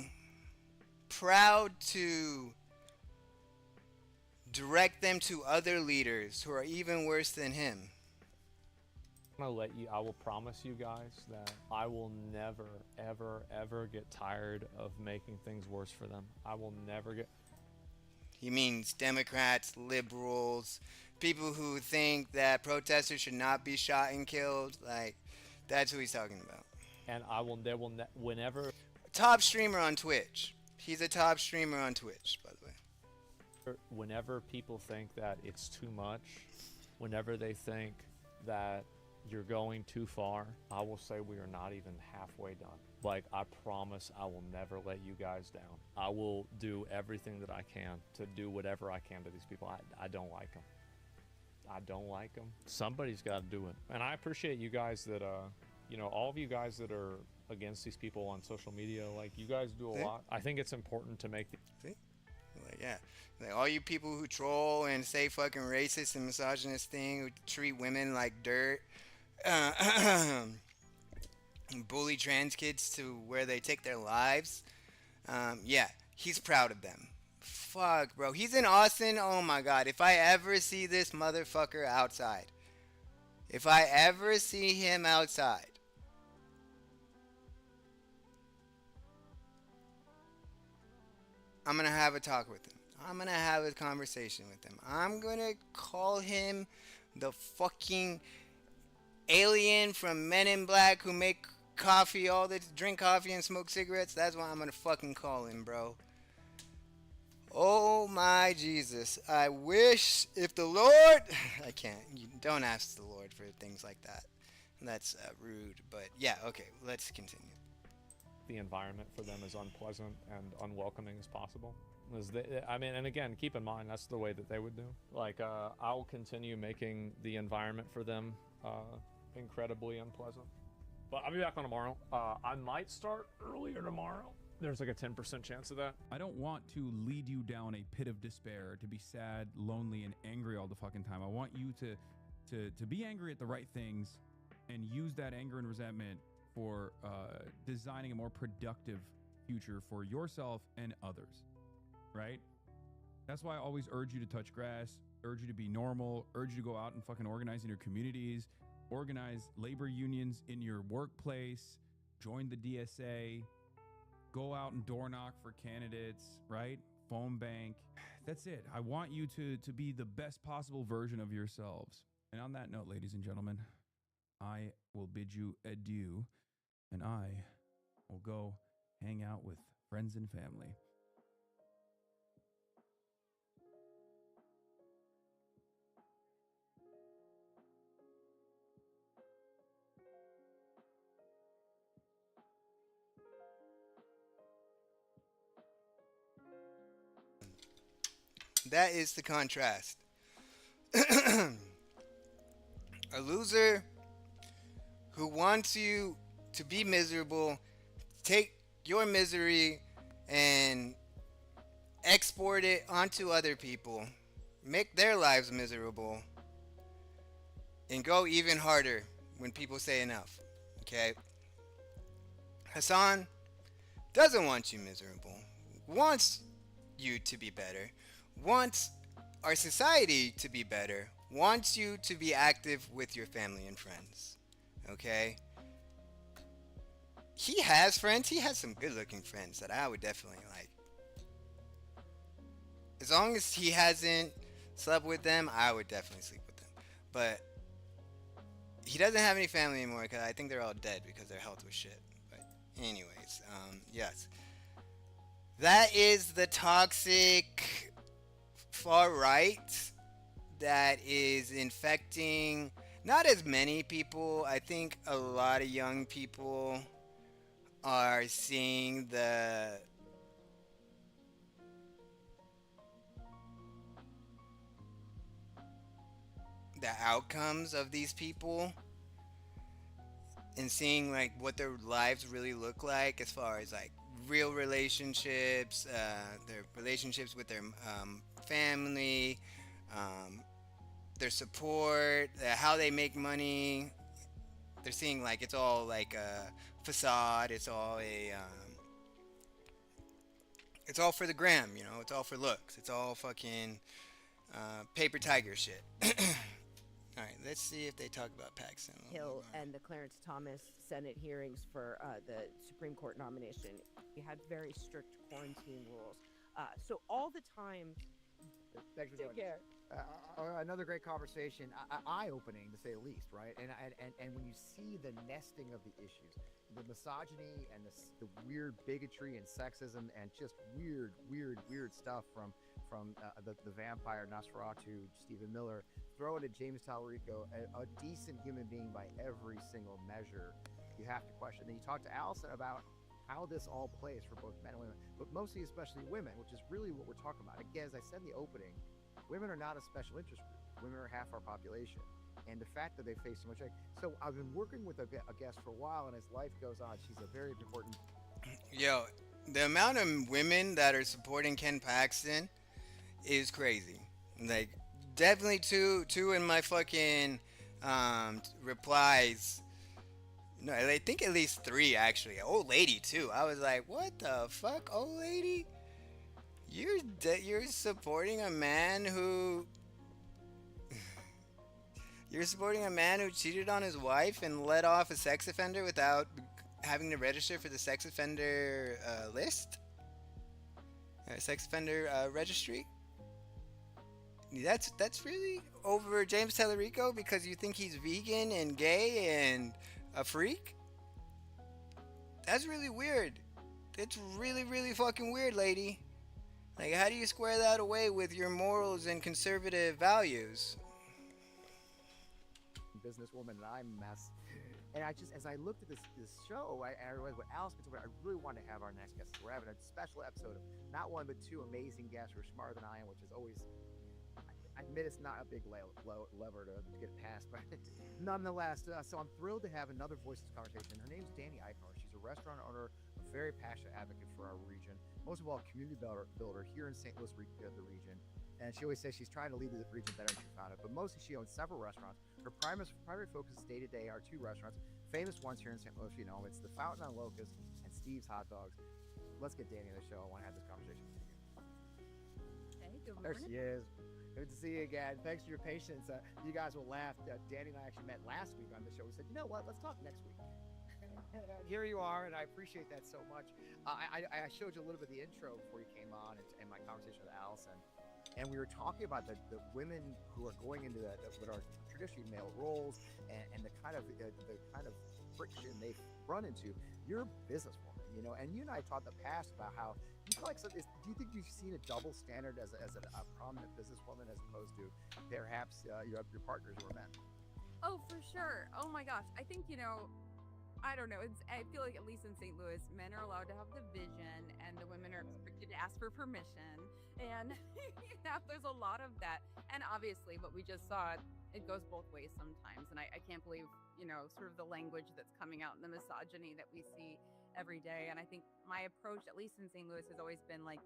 proud to direct them to other leaders who are even worse than him. I will promise you guys that I will never, ever, ever get tired of making things worse for them. I will never get. He means Democrats, liberals, people who think that protesters should not be shot and killed. Like, that's who he's talking about. And whenever. Top streamer on Twitch. He's a top streamer on Twitch, by the way. Whenever people think that it's too much, whenever they think that you're going too far. I will say we are not even halfway done. Like, I promise I will never let you guys down. I will do everything that I can to do whatever I can to these people. I don't like them. I don't like them. Somebody's got to do it. And I appreciate you guys that, you know, all of you guys that are against these people on social media. Like, you guys do a lot. I think it's important to make See? Like, yeah. Like, all you people who troll and say fucking racist and misogynist thing, who treat women like dirt, bully trans kids to where they take their lives. Yeah, he's proud of them. Fuck, bro. He's in Austin. Oh my god. If I ever see this motherfucker outside, if I ever see him outside, I'm gonna have a talk with him. I'm gonna have a conversation with him. I'm gonna call him the fucking alien from Men in Black who make coffee all the drink coffee and smoke cigarettes. That's what I'm gonna fucking call him, bro. Oh my Jesus. I wish if the Lord I can't. You don't ask the Lord for things like that. That's rude. But yeah, okay, let's continue. the environment for them as unpleasant and unwelcoming as possible. I mean, and again, keep in mind, that's the way that they would do. Like, I'll continue making the environment for them incredibly unpleasant. But I'll be back on tomorrow. I might start earlier tomorrow. There's like a 10% chance of that. I don't want to lead you down a pit of despair, to be sad, lonely, and angry all the fucking time. I want you to be angry at the right things and use that anger and resentment for designing a more productive future for yourself and others, right? That's why I always urge you to touch grass, urge you to be normal, urge you to go out and fucking organize in your communities, organize labor unions in your workplace, join the DSA, go out and door knock for candidates, right? Phone bank. That's it. I want you to be the best possible version of yourselves. And on that note, ladies and gentlemen, I will bid you adieu, and I will go hang out with friends and family. That is the contrast. A loser who wants you to be miserable, take your misery and export it onto other people, make their lives miserable, and go even harder when people say enough. Okay? Hassan doesn't want you miserable, wants you to be better, wants our society to be better, wants you to be active with your family and friends. Okay? He has friends. He has some good looking friends that I would definitely like. As long as he hasn't slept with them, I would definitely sleep with them. But he doesn't have any family anymore because I think they're all dead because their health was shit. But anyways, yes. That is the toxic far right that is infecting not as many people. I think a lot of young people are seeing the outcomes of these people and seeing like what their lives really look like as far as like real relationships, their relationships with their family, their support, how they make money. They're seeing like it's all like a facade. It's all it's all for the gram, you know. It's all for looks. It's all fucking paper tiger shit. All right, let's see if they talk about Paxton. Hill and the Clarence Thomas Senate hearings for the Supreme Court nomination. We had very strict quarantine rules. So all the time. Thanks for Take joining care. Another great conversation, eye-opening to say the least, right? And when you see the nesting of the issues, the misogyny and the weird bigotry and sexism and just weird stuff from from the vampire Nosferatu, Stephen Miller, throw it at James Talarico, a decent human being by every single measure. You have to question. Then you talk to Allison about how this all plays for both men and women, but mostly especially women, which is really what we're talking about. Again, as I said in the opening, women are not a special interest group. Women are half our population. And the fact that they face so much. So I've been working with a guest for a while, and as life goes on, she's a very important. Yo, the amount of women that are supporting Ken Paxton is crazy. Like, definitely two in my fucking replies. No, I think at least three actually. Old lady too. I was like, what the fuck, old lady? You're supporting a man who. You're supporting a man who cheated on his wife and let off a sex offender without having to register for the sex offender list? Sex offender registry? That's really over James Talarico because you think he's vegan and gay and a freak? That's really weird. It's really, really fucking weird, lady. Like, how do you square that away with your morals and conservative values? Businesswoman, and I'm a mess. And I just, as I looked at this show, I realized what Alice gets over. I really want to have our next guest. We're having a special episode of not one but two amazing guests who are smarter than I am, which is always. I admit it's not a big lever to get past, but nonetheless, so I'm thrilled to have another voice in this conversation. Her name's Danny Eichhorn. She's a restaurant owner, a very passionate advocate for our region, most of all, a community builder here in St. Louis, the region. And she always says she's trying to lead the region better than she found it. But mostly she owns several restaurants. Her primary focus day-to-day are two restaurants, famous ones here in St. Louis. You know, it's the Fountain on Locust and Steve's Hot Dogs. Let's get Danny on the show. I want to have this conversation with you. Hey, good There morning. she is. Good to see you again. Thanks for your patience. You guys will laugh. Danny and I actually met last week on the show. We said, you know what? Let's talk next week. Here you are, and I appreciate that so much. I showed you a little bit of the intro before you came on and my conversation with Allison. And we were talking about the women who are going into that are traditionally male roles and the kind of friction they've run into. You're a businesswoman, you know, and you and I talked in the past about how you feel like do you think you've seen a double standard as a prominent businesswoman as opposed to perhaps your partners who are men? Oh, for sure. Oh my gosh. I think, you know, I don't know. I feel like at least in St. Louis, men are allowed to have the vision and the women are expected to ask for permission. And you know, there's a lot of that. And obviously what we just saw, it goes both ways sometimes. And I can't believe, you know, sort of the language that's coming out and the misogyny that we see every day. And I think my approach, at least in St. Louis, has always been like,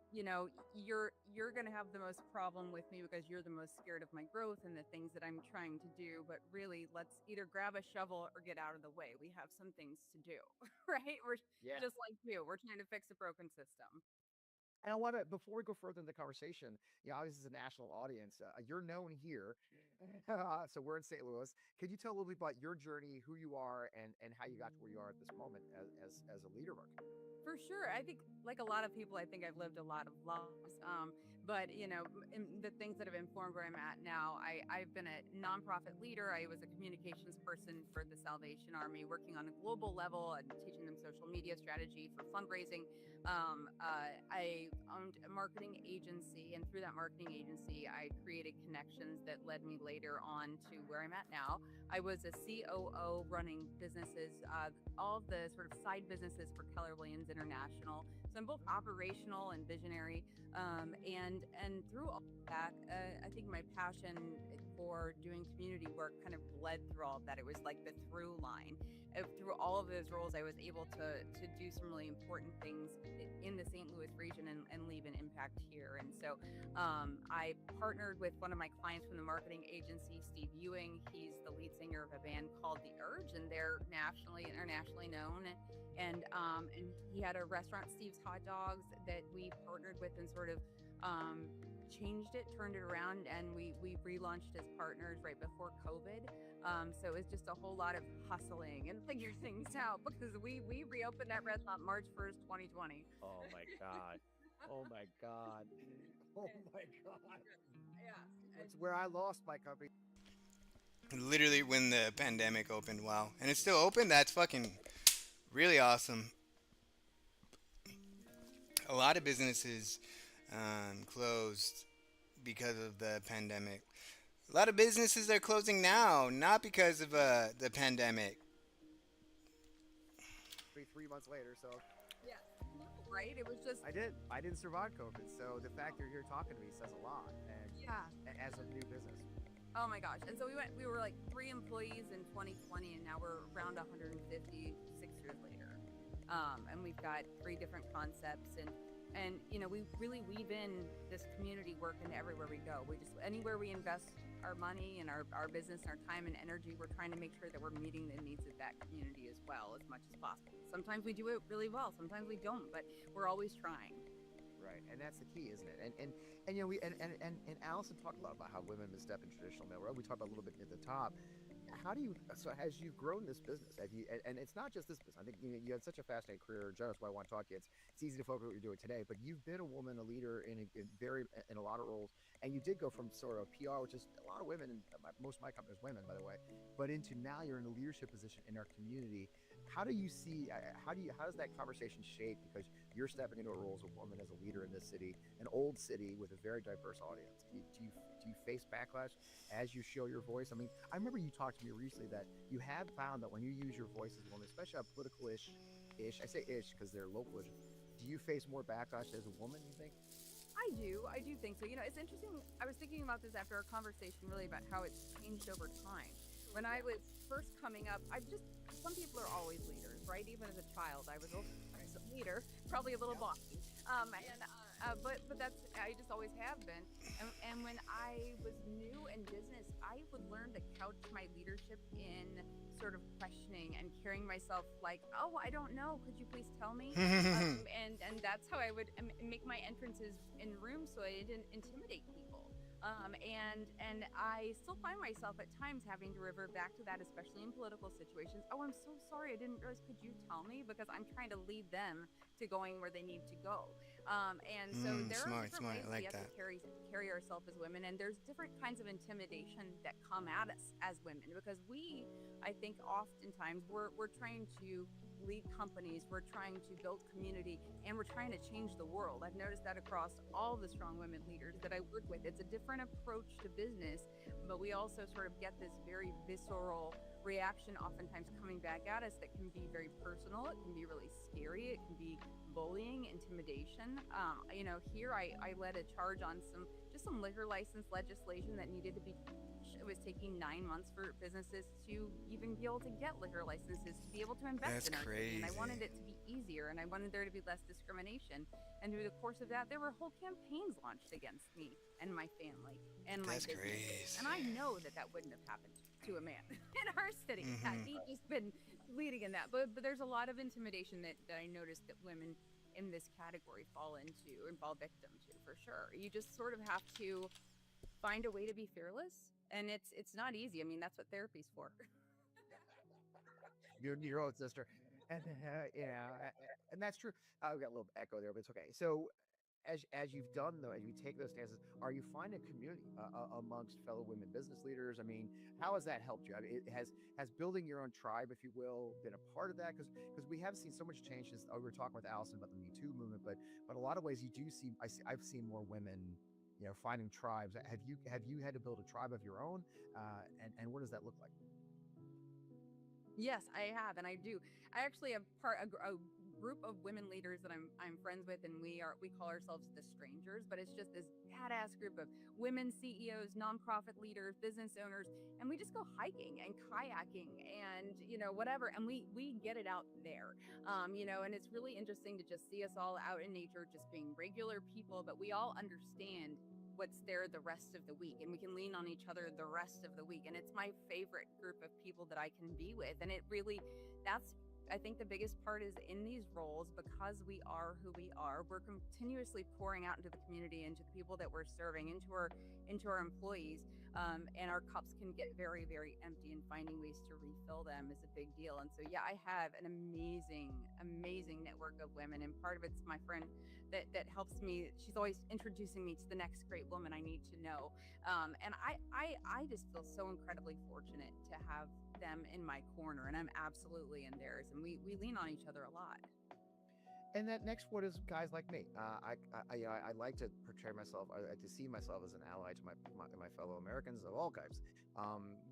you know, you're going to have the most problem with me because you're the most scared of my growth and the things that I'm trying to do. But really, let's either grab a shovel or get out of the way. We have some things to do, right? We're just like you. We're trying to fix a broken system. And I want to, before we go further in the conversation, you know, obviously, this is a national audience. You're known here. So we're in St. Louis. Could you tell a little bit about your journey, who you are, and how you got to where you are at this moment as a leader of our community? For sure. I think, like a lot of people, I think I've lived a lot of lives. But, you know, the things that have informed where I'm at now, I've been a nonprofit leader. I was a communications person for the Salvation Army, working on a global level and teaching them social media strategy for fundraising. I owned a marketing agency, and through that marketing agency, I created connections that led me later on to where I'm at now. I was a COO running businesses, all of the sort of side businesses for Keller Williams International. So I'm both operational and visionary. And through all of that, I think my passion for doing community work kind of bled through all of that. It was like the through line. Through all of those roles, I was able to do some really important things in the St. Louis region and leave an impact here. And so I partnered with one of my clients from the marketing agency, Steve Ewing. He's the lead singer of a band called The Urge, and they're internationally known. And he had a restaurant, Steve's Hot Dogs, that we partnered with and sort of changed it, turned it around, and we relaunched as partners right before COVID. So it's just a whole lot of hustling and figuring things out because we reopened that restaurant March 1st, 2020. Oh my God. Oh my God. Oh my God. Yeah. That's where I lost my company. Literally when the pandemic opened, wow. And it's still open? That's fucking really awesome. A lot of businesses closed because of the pandemic. A lot of businesses are closing now, not because of the pandemic. 3 months later, so Yeah. Right? It was just I did. I didn't survive COVID, so the fact you're here talking to me says a lot. And yeah. as a new business, Oh my gosh. And so we were like 3 employees in 2020 and now we're around 150 6 years later. And we've got 3 different concepts and you know, we really weave in this community work into everywhere we go. We just anywhere we invest our money and our business and our time and energy, we're trying to make sure that we're meeting the needs of that community as well as much as possible. Sometimes we do it really well, sometimes we don't, but we're always trying. right? And that's the key, isn't it? And you know, and Allison talked a lot about how women misstep in traditional male role. We talked about a little bit at the top. How do you, so as you've grown this business, have you, and it's not just this business, I think you had such a fascinating career in general, that's why I want to talk to you. It's easy to focus on what you're doing today, but you've been a woman, a leader in a lot of roles, and you did go from sort of PR, which is a lot of women, and most of my company is women, by the way, but into now you're in a leadership position in our community. How do you see, how does that conversation shape, because you're stepping into a role as a woman, as a leader in this city, an old city with a very diverse audience? Do you face backlash as you show your voice? I mean, I remember you talked to me recently that you have found that when you use your voice as a woman, especially on political-ish, I say ish because they're local-ish, do you face more backlash as a woman, you think? I do think so. You know, it's interesting. I was thinking about this after our conversation, really about how it's changed over time. When I was first coming up, some people are always leaders, right? Even as a child, I was a leader, probably a little bossy. But that's, I just always have been. And when I was new in business, I would learn to couch my leadership in sort of questioning and carrying myself like, oh, I don't know, could you please tell me? And that's how I would make my entrances in rooms so I didn't intimidate people. And I still find myself at times having to revert back to that, especially in political situations. Oh, I'm so sorry, I didn't realize, could you tell me? Because I'm trying to lead them to going where they need to go. And so there are different ways like we have to carry ourselves as women, and there's different kinds of intimidation that come at us as women, because I think oftentimes we're trying to lead companies, we're trying to build community, and we're trying to change the world. I've noticed that across all the strong women leaders that I work with. It's a different approach to business, but we also sort of get this very visceral reaction oftentimes coming back at us that can be very personal. It can be really scary. It can be bullying, intimidation. You know, here I led a charge on some liquor license legislation that needed to be. It was taking 9 months for businesses to even be able to get liquor licenses, to be able to invest in our city. And I wanted it to be easier, and I wanted there to be less discrimination. And through the course of that, there were whole campaigns launched against me and my family and my business. And I know that wouldn't have happened to a man in our city. Had he just been leading in that. But there's a lot of intimidation that I noticed that women in this category fall victim to, for sure. You just sort of have to find a way to be fearless. And it's not easy. I mean, that's what therapy's for. Your own sister, and and that's true. We got a little echo there, but it's okay. So, as you've done though, as you take those stances, are you finding a community amongst fellow women business leaders? I mean, how has that helped you? I mean, has building your own tribe, if you will, been a part of that? Because we have seen so much change since we were talking with Allison about the Me Too movement, but a lot of ways you do see. I've seen more women, you know, finding tribes. Have you had to build a tribe of your own? And what does that look like? Yes, I have, and I do. I actually have a group of women leaders that I'm friends with, and we call ourselves the Strangers, but it's just this badass group of women CEOs, nonprofit leaders, business owners, and we just go hiking and kayaking and whatever, and we get it out there, and it's really interesting to just see us all out in nature, just being regular people, but we all understand what's there the rest of the week, and we can lean on each other the rest of the week. And it's my favorite group of people that I can be with. And I think the biggest part is in these roles, because we are who we are, we're continuously pouring out into the community, into the people that we're serving, into our employees, and our cups can get very, very empty, and finding ways to refill them is a big deal. And so, yeah, I have an amazing network of women, and part of it's my friend that helps me. She's always introducing me to the next great woman I need to know, and I just feel so incredibly fortunate to have them in my corner, and I'm absolutely in theirs, and we lean on each other a lot. And that next one is guys like me. I like to portray myself, I like to see myself as an ally to my fellow Americans of all types.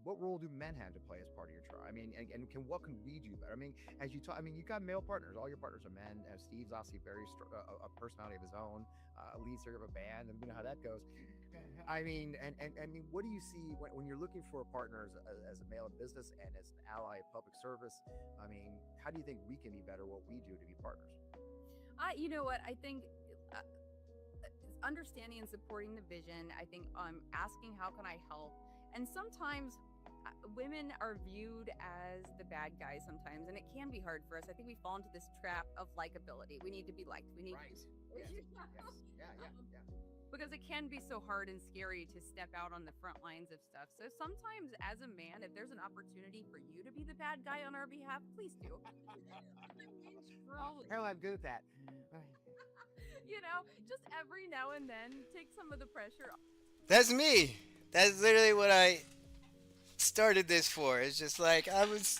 What role do men have to play as part of your tribe? I mean, and what can we do better? I mean, as you talk, I mean, you got male partners. All your partners are men. Steve's obviously very a personality of his own, lead singer of a band, and we know how that goes. I mean, and I mean, what do you see when you're looking for a partner as a male in business and as an ally of public service? I mean, how do you think we can be better what we do to be partners? You know what? I think understanding and supporting the vision. I think asking how can I help, and sometimes women are viewed as the bad guy sometimes, and it can be hard for us. I think we fall into this trap of likability. We need to be liked. We need Right. to. Yeah. Because it can be so hard and scary to step out on the front lines of stuff. So sometimes as a man, if there's an opportunity for you to be the bad guy on our behalf, please do. Hell, I'm good at that. You know, just every now and then take some of the pressure off. That's me. That's literally what I started this for. It's just like I was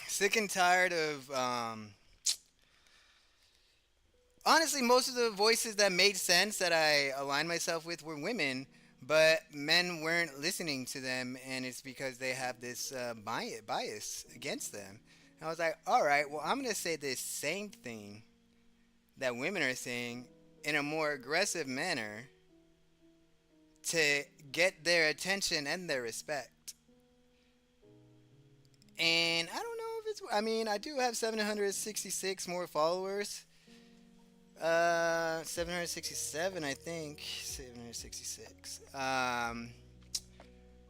sick and tired of honestly, most of the voices that made sense that I aligned myself with were women, but men weren't listening to them, and it's because they have this bias against them. And I was like, all right, well, I'm going to say this same thing that women are saying in a more aggressive manner to get their attention and their respect. And I don't know if it's, I mean, I do have 766 more followers. 767, I think. 766.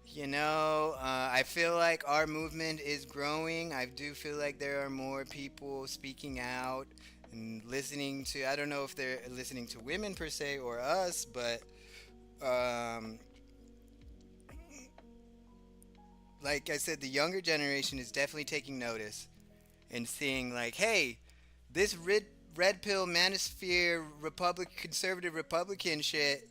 You know, I feel like our movement is growing. I do feel like there are more people speaking out and listening to, I don't know if they're listening to women per se or us, but like I said, the younger generation is definitely taking notice and seeing like, hey, this red pill manosphere conservative Republican shit,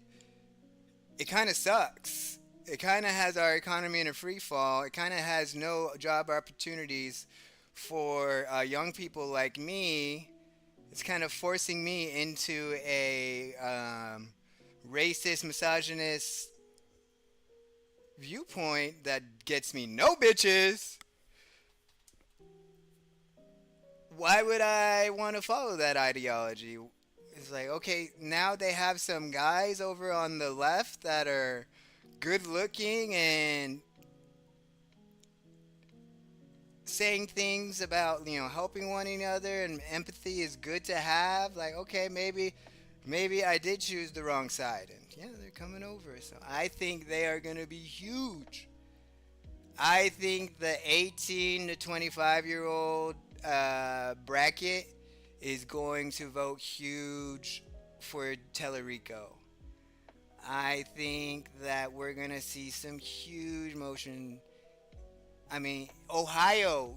it kind of sucks. It kind of has our economy in a free fall. It kind of has no job opportunities for young people like me. It's kind of forcing me into a racist, misogynist viewpoint that gets me no bitches. Why would I want to follow that ideology? It's like, okay, now they have some guys over on the left that are good looking and saying things about, you know, helping one another and empathy is good to have. Like, okay, maybe I did choose the wrong side. And yeah, they're coming over. So I think they are going to be huge. I think the 18 to 25-year-old bracket is going to vote huge for Talarico. I think that we're going to see some huge motion. I mean, Ohio,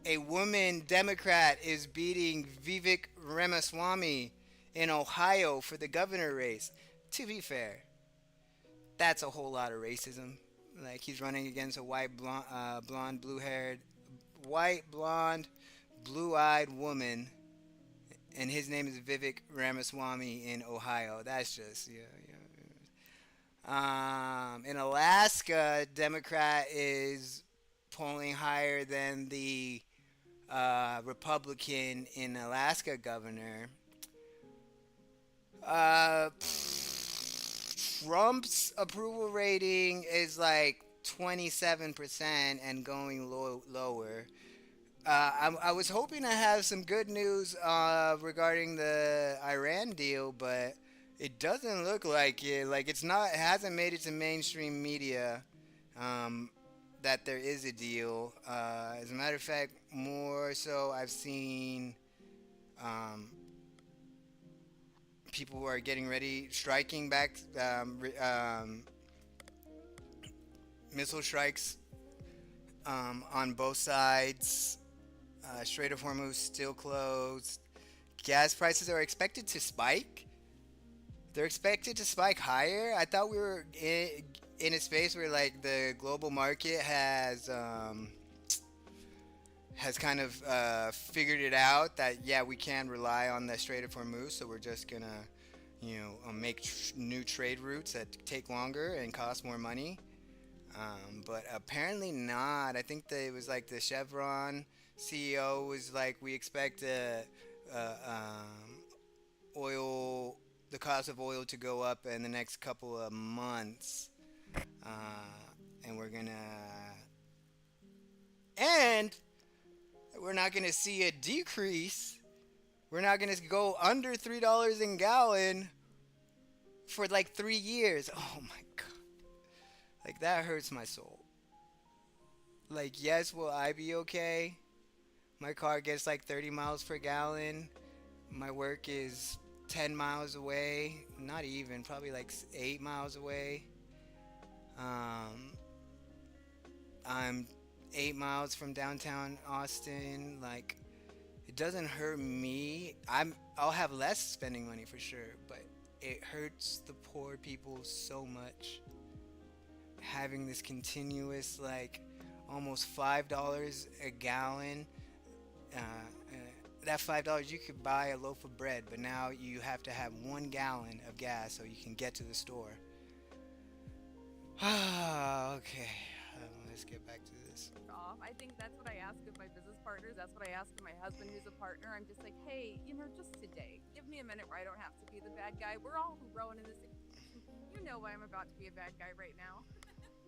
a woman Democrat is beating Vivek Ramaswamy in Ohio for the governor race. To be fair, that's a whole lot of racism. Like, he's running against a white, blonde, blue-eyed woman, and his name is Vivek Ramaswamy in Ohio. That's just, yeah. In Alaska, Democrat is polling higher than the Republican in Alaska governor. Trump's approval rating is like 27% and going lower. I was hoping to have some good news regarding the Iran deal, but it doesn't look like it. Like, it hasn't made it to mainstream media that there is a deal. As a matter of fact, more so I've seen people who are getting ready, striking back missile strikes on both sides. Strait of Hormuz still closed. Gas prices are expected to spike. They're expected to spike higher. I thought we were in a space where, like, the global market has kind of figured it out that yeah, we can rely on the Strait of Hormuz, so we're just gonna, make new trade routes that take longer and cost more money. But apparently not. I think that it was like the Chevron CEO was like, we expect oil, the cost of oil to go up in the next couple of months, and and we're not gonna see a decrease. We're not gonna go under $3 a gallon for like 3 years. Oh my god, like that hurts my soul. Like, yes, will I be okay? My car gets like 30 miles per gallon. My work is 10 miles away. Not even, probably like 8 miles away. I'm 8 miles from downtown Austin. Like, it doesn't hurt me. I'll have less spending money for sure, but it hurts the poor people so much. Having this continuous, like, almost $5 a gallon. That $5 you could buy a loaf of bread, but now you have to have 1 gallon of gas so you can get to the store. Okay, let's get back to this. Off. I think that's what I ask of my business partners. That's what I ask of my husband, who's a partner. I'm just like, hey, just today, give me a minute where I don't have to be the bad guy. We're all rowing in the same. You know why I'm about to be a bad guy right now.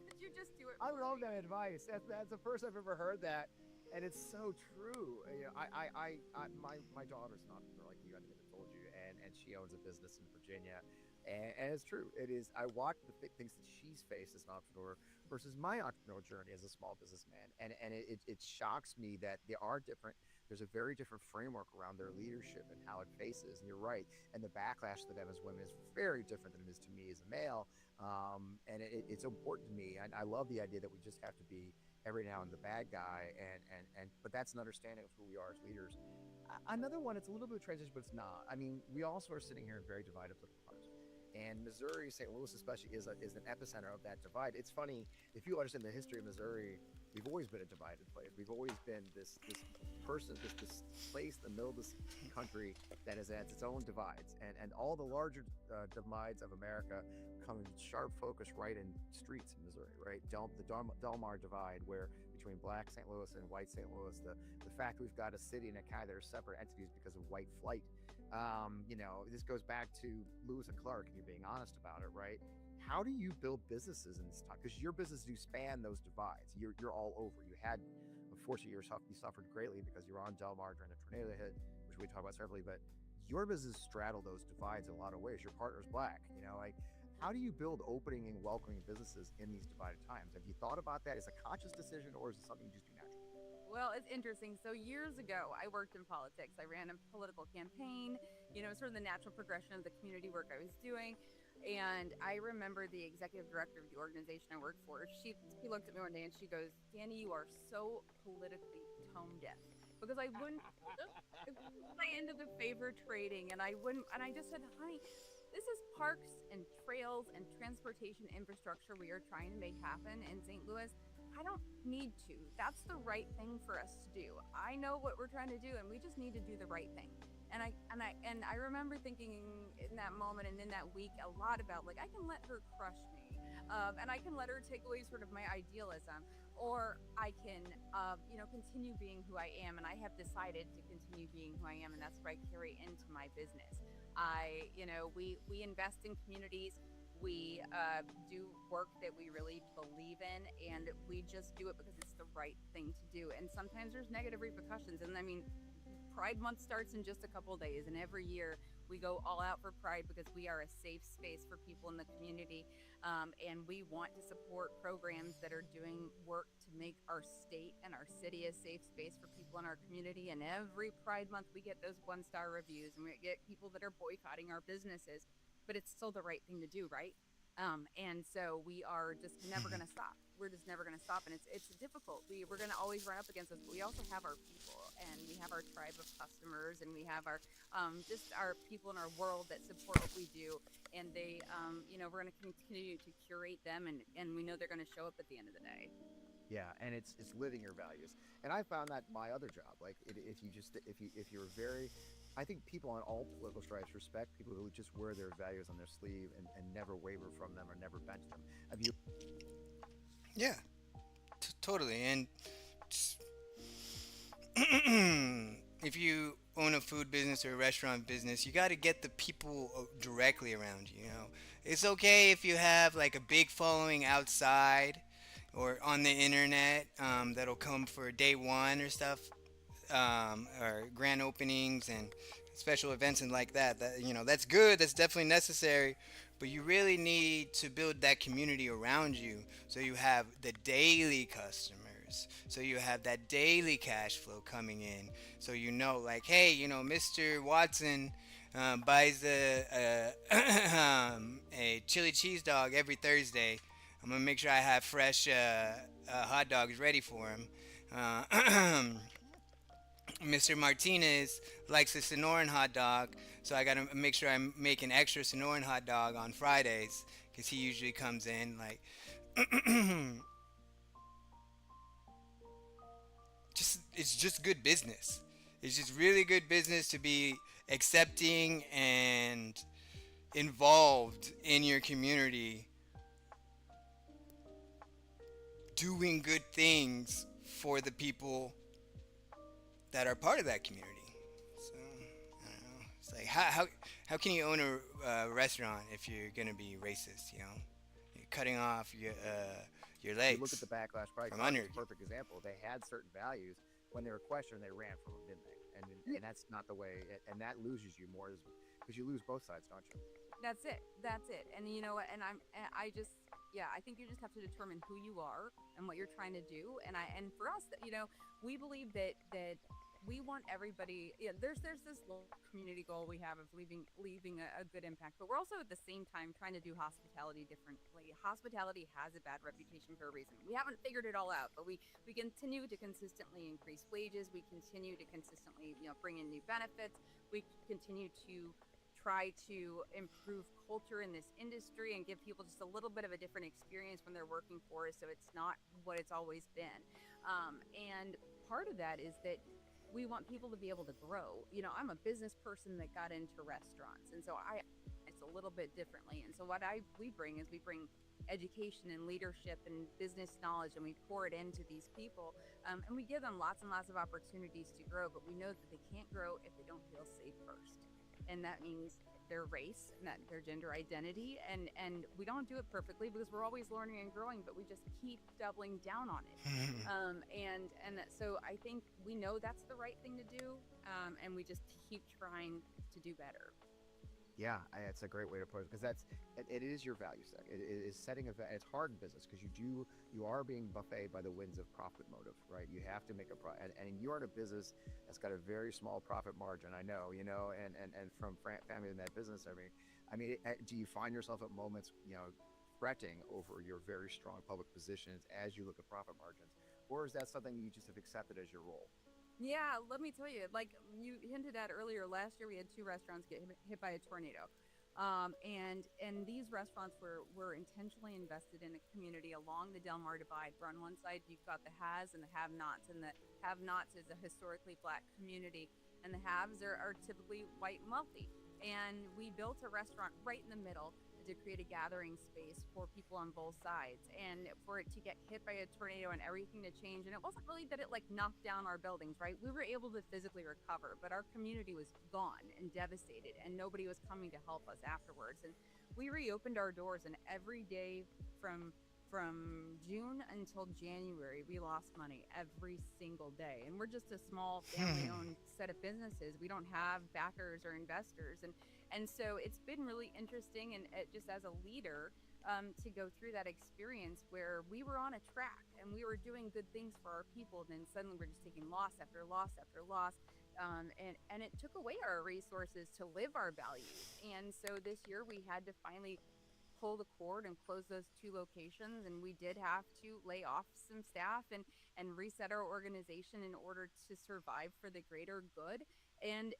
Could you just do it? I love that advice. That's the first I've ever heard that, and it's so true. My daughter's an entrepreneur, like I told you, and she owns a business in Virginia, and it's true. It is. I watch the things that she's faced as an entrepreneur versus my entrepreneurial journey as a small businessman, and it shocks me that they are different. There's a very different framework around their leadership and how it faces. And you're right. And the backlash to them as women is very different than it is to me as a male. And it's important to me. And I love the idea that we just have to be every now and the bad guy. But that's an understanding of who we are as leaders. Another one, it's a little bit of transition, but it's not. I mean, we also are sitting here in very divided political parties. And Missouri, St. Louis especially, is an epicenter of that divide. It's funny, if you understand the history of Missouri, we've always been a divided place. We've always been this place in the middle of this country that has its own divides. And all the larger divides of America come in sharp focus right in streets in Missouri, right? The Delmar divide, where between black St. Louis and white St. Louis, the fact that we've got a city and a county that are separate entities because of white flight. This goes back to Lewis and Clark, and you're being honest about it, right? How do you build businesses in this time? Because your business do span those divides. You're all over. You had, unfortunately, you suffered greatly because you were on Delmar during a tornado hit, which we talk about separately. But your business straddle those divides in a lot of ways. Your partner's black. How do you build opening and welcoming businesses in these divided times? Have you thought about that? Is it a conscious decision, or is it something you just do naturally? Well, it's interesting. So years ago, I worked in politics. I ran a political campaign, sort of the natural progression of the community work I was doing. And I remember the executive director of the organization I worked for. She looked at me one day and she goes, "Danny, you are so politically tone deaf." Because I wouldn't buy into the favor trading, and I just said, "Honey, this is parks and trails and transportation infrastructure we are trying to make happen in St. Louis. I don't need to. That's the right thing for us to do. I know what we're trying to do, and we just need to do the right thing." And I remember thinking in that moment and in that week a lot about, like, I can let her crush me, and I can let her take away sort of my idealism, or I can continue being who I am. And I have decided to continue being who I am, and that's what I carry into my business. We invest in communities. We do work that we really believe in, and we just do it because it's the right thing to do. And sometimes there's negative repercussions. And I mean, Pride Month starts in just a couple of days, and every year we go all out for Pride because we are a safe space for people in the community, and we want to support programs that are doing work to make our state and our city a safe space for people in our community. And every Pride Month we get those 1-star reviews, and we get people that are boycotting our businesses, but it's still the right thing to do, right? And so we are just never going to stop. We're just never going to stop. And it's difficult. We're going to always run up against this, but we also have our people, and we have our tribe of customers, and we have our just our people in our world that support what we do. And they, we're going to continue to curate them, and we know they're going to show up at the end of the day. Yeah, and it's living your values. And I found that my other job, like if you're very, I think people on all political stripes respect people who just wear their values on their sleeve and never waver from them or never bench them. Have you? Yeah, totally. And if you own a food business or a restaurant business, you got to get the people directly around you. You know, it's okay if you have like a big following outside or on the internet that'll come for day one or stuff, or grand openings and special events and like that. That that's good. That's definitely necessary. But you really need to build that community around you, so you have the daily customers, so you have that daily cash flow coming in, so like, hey, Mr. Watson buys a chili cheese dog every Thursday. I'm gonna make sure I have fresh hot dogs ready for him. Mr. Martinez likes a Sonoran hot dog, so I gotta make sure I make an extra Sonoran hot dog on Fridays, because he usually comes in like. It's just good business. It's just really good business to be accepting and involved in your community, doing good things for the people that are part of that community. So I don't know. It's like how can you own a restaurant if you're gonna be racist? You're cutting off your legs. You look at the backlash. Probably from under a perfect example. They had certain values. When they were questioned, they ran from them, didn't they? And that's not the way. And that loses you more, because you lose both sides, don't you? That's it. And you know what? And I just, yeah, I think you just have to determine who you are and what you're trying to do. And for us, we believe that we want everybody. Yeah, there's this little community goal we have of leaving a good impact, but we're also at the same time trying to do hospitality differently. Hospitality has a bad reputation for a reason. We haven't figured it all out, but we continue to consistently increase wages. We continue to consistently bring in new benefits. We continue to try to improve culture in this industry and give people just a little bit of a different experience when they're working for us, so it's not what it's always been. And part of that is that we want people to be able to grow. I'm a business person that got into restaurants, and so it's a little bit differently. And so what we bring education and leadership and business knowledge, and we pour it into these people, and we give them lots and lots of opportunities to grow. But we know that they can't grow if they don't feel safe first, and that means their race and that their gender identity, and we don't do it perfectly because we're always learning and growing, but we just keep doubling down on it. And so I think we know that's the right thing to do, and we just keep trying to do better. Yeah, it's a great way to put it, because it is your value set. It is setting it's hard in business because you are being buffeted by the winds of profit motive, right? You have to make a profit, and you're in a business that's got a very small profit margin. I know, and from family in that business, I mean, do you find yourself at moments, fretting over your very strong public positions as you look at profit margins, or is that something you just have accepted as your role? Yeah, let me tell you, like you hinted at earlier, last year we had 2 restaurants get hit by a tornado. And these restaurants were intentionally invested in a community along the Del Mar Divide, where on one side you've got the haves and the have-nots, and the have-nots is a historically black community, and the haves are typically white and wealthy. And we built a restaurant right in the middle to create a gathering space for people on both sides, and for it to get hit by a tornado and everything to change. And it wasn't really that it knocked down our buildings, right? We were able to physically recover, but our community was gone and devastated, and nobody was coming to help us afterwards. And we reopened our doors, and every day from June until January, we lost money every single day. And we're just a small family-owned set of businesses. We don't have backers or investors, and so it's been really interesting, and just as a leader, to go through that experience where we were on a track and we were doing good things for our people, and then suddenly we're just taking loss after loss after loss. And it took away our resources to live our values. And so this year we had to finally pull the cord and close those 2 locations, and we did have to lay off some staff and reset our organization in order to survive for the greater good. And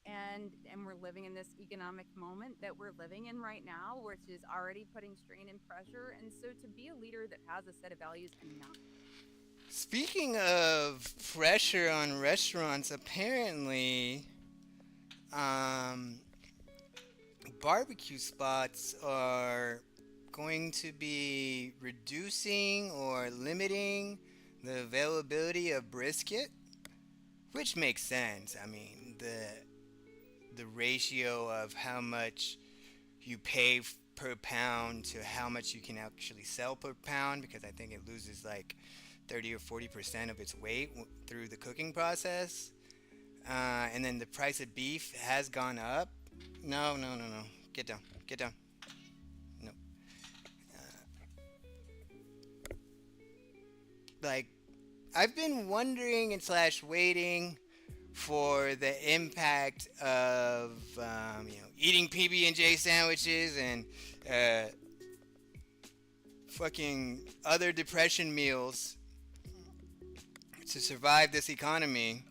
we're living in this economic moment that we're living in right now, which is already putting strain and pressure. And so to be a leader that has a set of values and not Speaking of pressure on restaurants, apparently, um, barbecue spots are going to be reducing or limiting the availability of brisket, which makes sense. I mean, the ratio of how much you pay per pound to how much you can actually sell per pound, because I think it loses like 30 or 40% of its weight through the cooking process. And then the price of beef has gone up. No, no, no, no. Get down. Get down. No. Like, I've been wondering and slash waiting for the impact of eating PB&J sandwiches and fucking other depression meals to survive this economy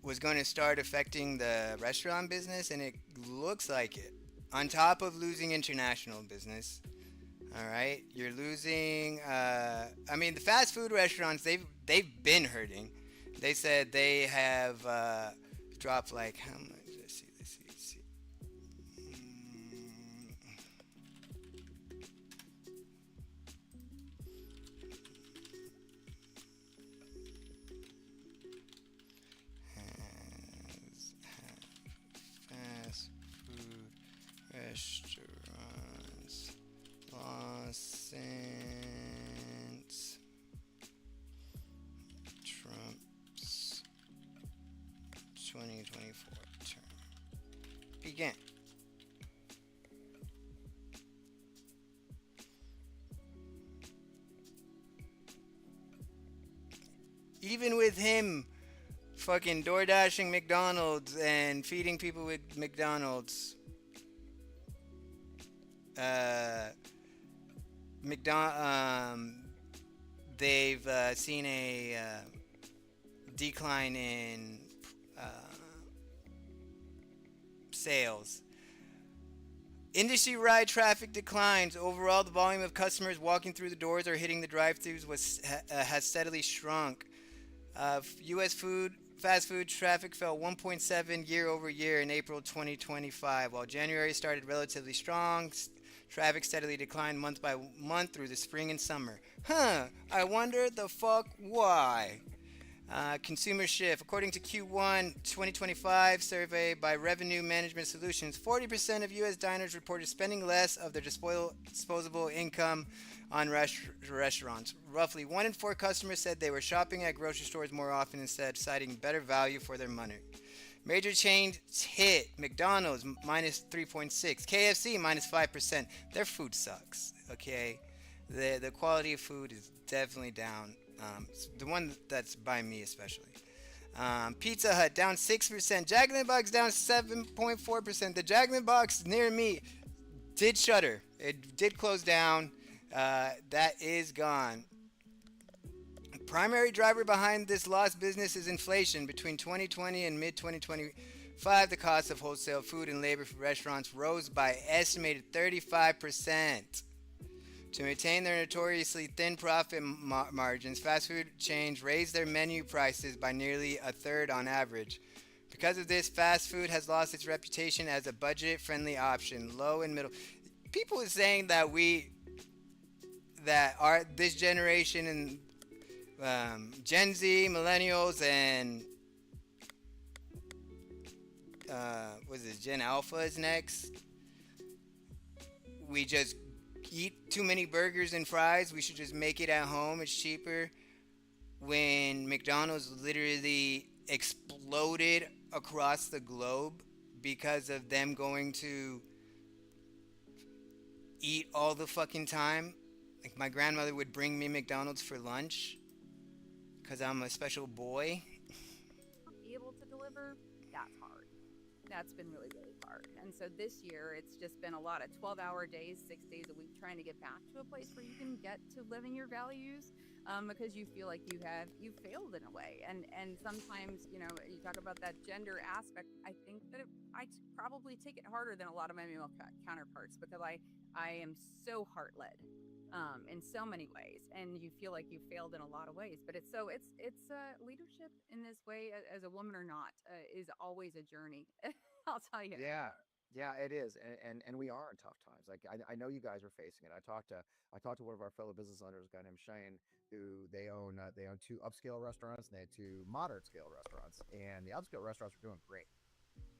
was going to start affecting the restaurant business, and it looks like it. On top of losing international business, all right, you're losing. I mean, the fast food restaurants, they've been hurting. They said they have dropped like how much? Let's see. Fast food restaurants lost since Trump's 2024 term began. Even with him fucking door dashing McDonald's and feeding people with McDonald's, they've seen a decline in sales. Industry-wide traffic declines. Overall, the volume of customers walking through the doors or hitting the drive-thrus has steadily shrunk. U.S. fast food traffic fell 1.7 year over year in April 2025. While January started relatively strong, traffic steadily declined month by month through the spring and summer. I wonder the fuck why. Consumer shift. According to Q1 2025 survey by Revenue Management Solutions, 40% of U.S. diners reported spending less of their disposable income on restaurants. Roughly 1 in 4 customers said they were shopping at grocery stores more often instead, citing better value for their money. Major chains hit. McDonald's minus 3.6, KFC minus 5%. Their food sucks. Okay, the quality of food is definitely down. The one that's by me especially. Pizza Hut down 6%. Jack in the Box down 7.4%. The Jack in the Box near me did shutter. It did close down. That is gone. Primary driver behind this lost business is inflation. Between 2020 and mid-2025, the cost of wholesale food and labor for restaurants rose by estimated 35%. To maintain their notoriously thin profit margins, fast food chains raised their menu prices by nearly a third on average. Because of this, fast food has lost its reputation as a budget-friendly option. Low and middle people are saying that this generation and Gen Z, millennials, and Gen Alpha is next. We just eat too many burgers and fries. We should just make it at home. It's cheaper. When McDonald's literally exploded across the globe because of them going to eat all the fucking time. Like, my grandmother would bring me McDonald's for lunch because I'm a special boy. Be able to deliver, that's hard. That's been really, really hard. And so this year, it's just been a lot of 12-hour days, 6 days a week, trying to get back to a place where you can get to living your values, because you feel like you failed in a way. And sometimes, you know, you talk about that gender aspect. I think that probably take it harder than a lot of my male counterparts, because I am so heart led, in so many ways, and you feel like you failed in a lot of ways. But it's leadership in this way, as a woman or not, is always a journey. I'll tell you. Yeah, yeah, it is, and we are in tough times. Like I know you guys are facing it. I talked to one of our fellow business owners, a guy named Shane, who they own two upscale restaurants and they had two moderate scale restaurants, and the upscale restaurants are doing great,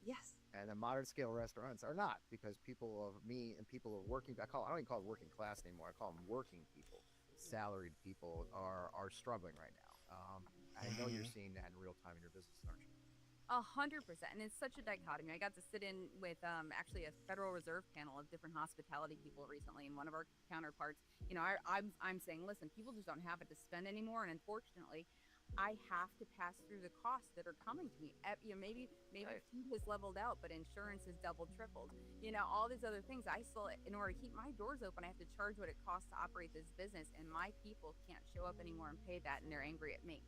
Yes. and the moderate scale restaurants are not, because people of me and people of working, I don't even call it working class anymore. I call them working people, salaried people are struggling right now. I know you're seeing that in real time in your business, aren't you? 100%, and it's such a dichotomy. I got to sit in with actually a Federal Reserve panel of different hospitality people recently, and one of our counterparts, you know, I'm saying, listen, people just don't have it to spend anymore, and unfortunately, I have to pass through the costs that are coming to me. You know, maybe Right. food has leveled out, but insurance has doubled, tripled. You know, all these other things. I still, in order to keep my doors open, I have to charge what it costs to operate this business, and my people can't show up anymore and pay that, and they're angry at me.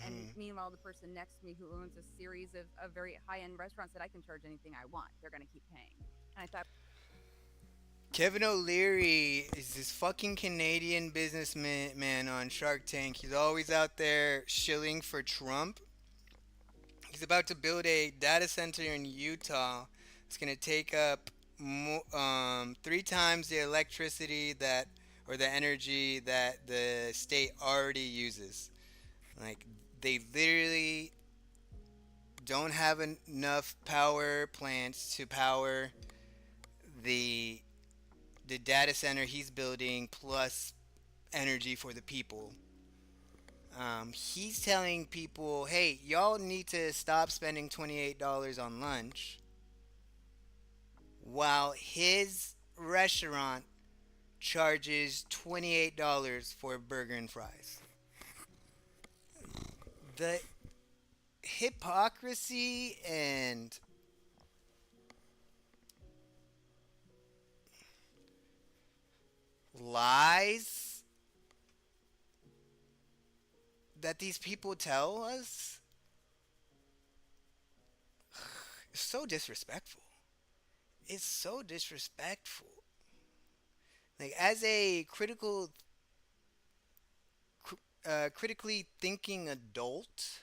And meanwhile, the person next to me who owns a series of very high-end restaurants said I can charge anything I want. They're going to keep paying. And I thought, Kevin O'Leary is this fucking Canadian businessman man on Shark Tank. He's always out there shilling for Trump. He's about to build a data center in Utah. It's gonna take up 3 times the electricity that, or the energy that the state already uses. Like, they literally don't have enough power plants to power the the data center he's building, plus energy for the people. He's telling people, hey, y'all need to stop spending $28 on lunch, while his restaurant charges $28 for a burger and fries. The hypocrisy and lies that these people tell us is so disrespectful. It's so disrespectful. Like, as a critically thinking adult,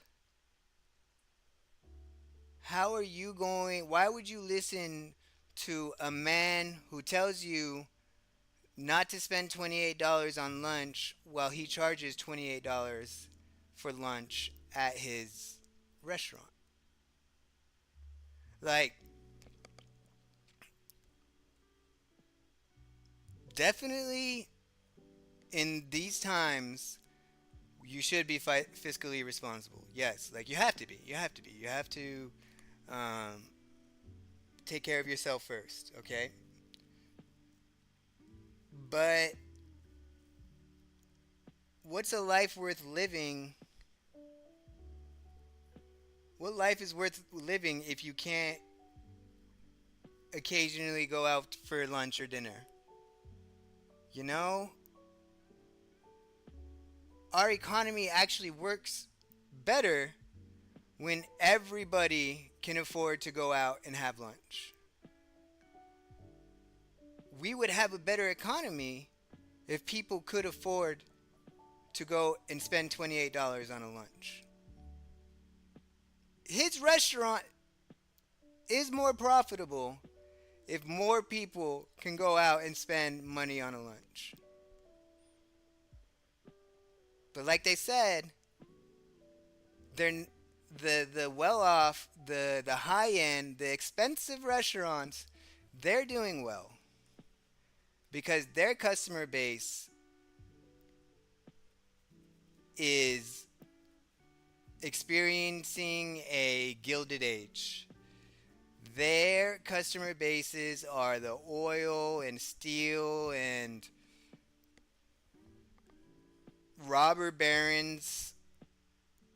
how are you going? Why would you listen to a man who tells you not to spend $28 on lunch while he charges $28 for lunch at his restaurant? Like, definitely in these times, you should be fiscally responsible. Yes, like, you have to be. You have to be. You have to um, take care of yourself first, okay? But what's a life worth living? What life is worth living if you can't occasionally go out for lunch or dinner? You know? Our economy actually works better when everybody can afford to go out and have lunch. We would have a better economy if people could afford to go and spend $28 on a lunch. His restaurant is more profitable if more people can go out and spend money on a lunch. But like they said, they're the well off, the high end, the expensive restaurants, they're doing well because their customer base is experiencing a gilded age. Their customer bases are the oil and steel and robber barons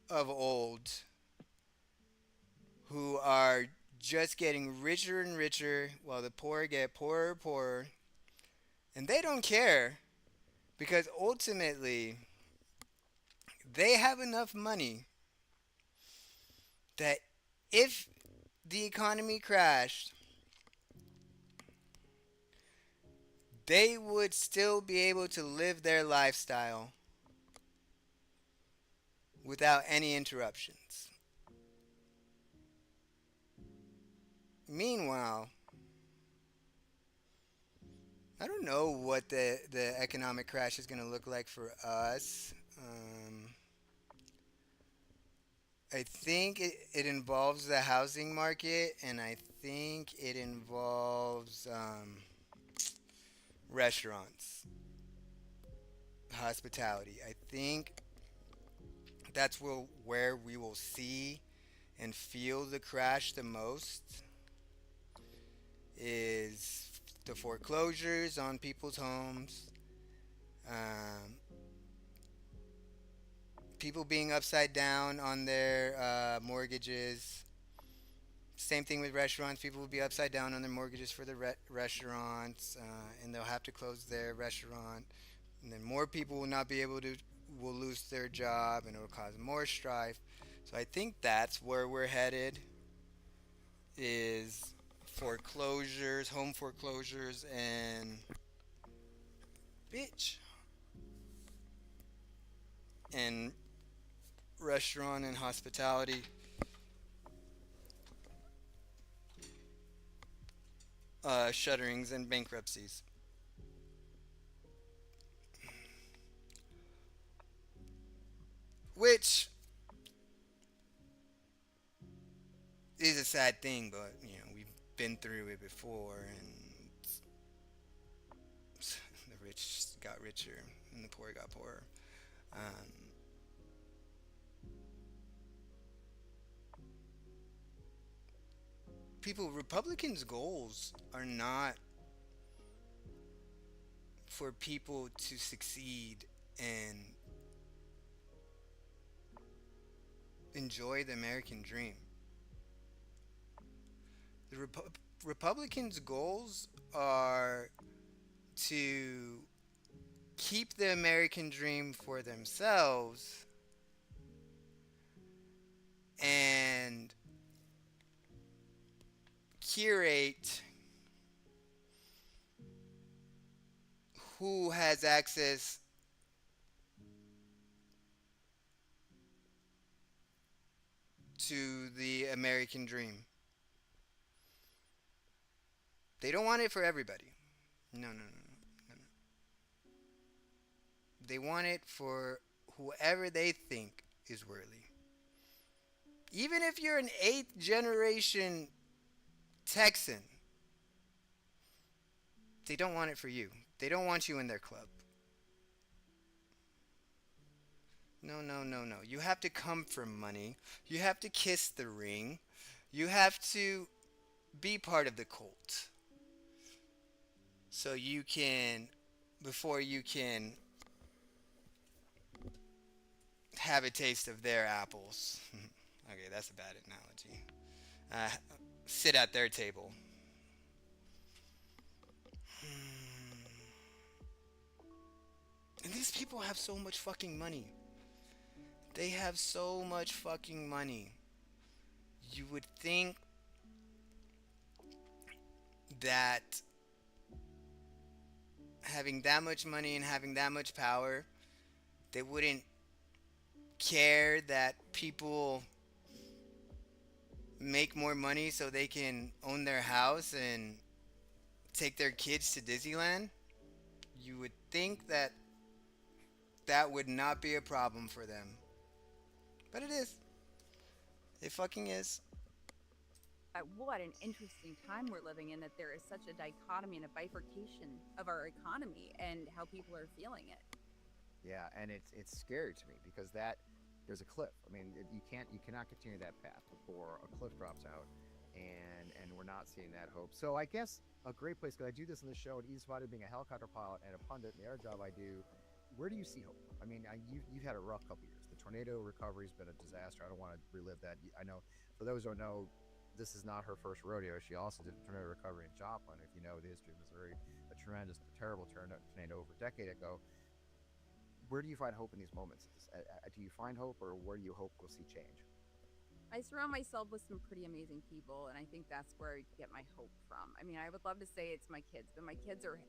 of old who are just getting richer and richer while the poor get poorer and poorer. And they don't care because ultimately they have enough money that if the economy crashed, they would still be able to live their lifestyle without any interruptions. Meanwhile, I don't know what the economic crash is going to look like for us. I think it involves the housing market, and I think it involves restaurants, hospitality. I think that's where we will see and feel the crash the most is the foreclosures on people's homes, people being upside down on their mortgages. Same thing with restaurants. People will be upside down on their mortgages for the restaurants, and they'll have to close their restaurant. And then more people will not be able to, will lose their job, and it will cause more strife. So I think that's where we're headed, is foreclosures, home foreclosures, and bitch, and restaurant and hospitality shutterings and bankruptcies. Which is a sad thing, but you know, we've been through it before, and the rich got richer and the poor got poorer. Republicans' goals are not for people to succeed and enjoy the American dream. The Republicans' goals are to keep the American dream for themselves and curate who has access to the American dream. They don't want it for everybody. No. They want it for whoever they think is worthy. Even if you're an 8th generation Texan, they don't want it for you. They don't want you in their club. No. You have to come from money. You have to kiss the ring. You have to be part of the cult. So you can, before you can have a taste of their apples. Okay, that's a bad analogy. Sit at their table. And these people have so much fucking money. They have so much fucking money. You would think that having that much money and having that much power, they wouldn't care that people make more money so they can own their house and take their kids to Disneyland. You would think that that would not be a problem for them. But it is. It fucking is. What an interesting time we're living in, that there is such a dichotomy and a bifurcation of our economy and how people are feeling it. Yeah, and it's scary to me because there's a cliff. I mean, you cannot continue that path before a cliff drops out, and we're not seeing that hope. So I guess a great place, because I do this in the show, and each spotted being a helicopter pilot and a pundit in the air job I do. Where do you see hope? I mean, you've had a rough couple years. The tornado recovery has been a disaster. I don't want to relive that. I know, for those who don't know, this is not her first rodeo. She also did a tornado recovery in Joplin. If you know the history of Missouri, a tremendous, terrible tornado over a decade ago. Where do you find hope in these moments? Do you find hope, or where do you hope we'll see change? I surround myself with some pretty amazing people, and I think that's where I get my hope from. I mean, I would love to say it's my kids, but my kids are,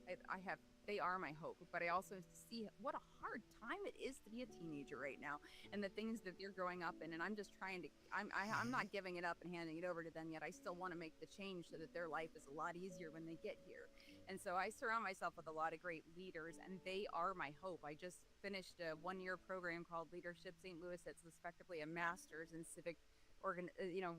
they are my hope. But I also see what a hard time it is to be a teenager right now, and the things that they're growing up in. And I'm just trying to, I'm not giving it up and handing it over to them yet. I still want to make the change so that their life is a lot easier when they get here. And so I surround myself with a lot of great leaders, and they are my hope. I just finished a 1-year program called Leadership St. Louis. It's effectively a master's in civic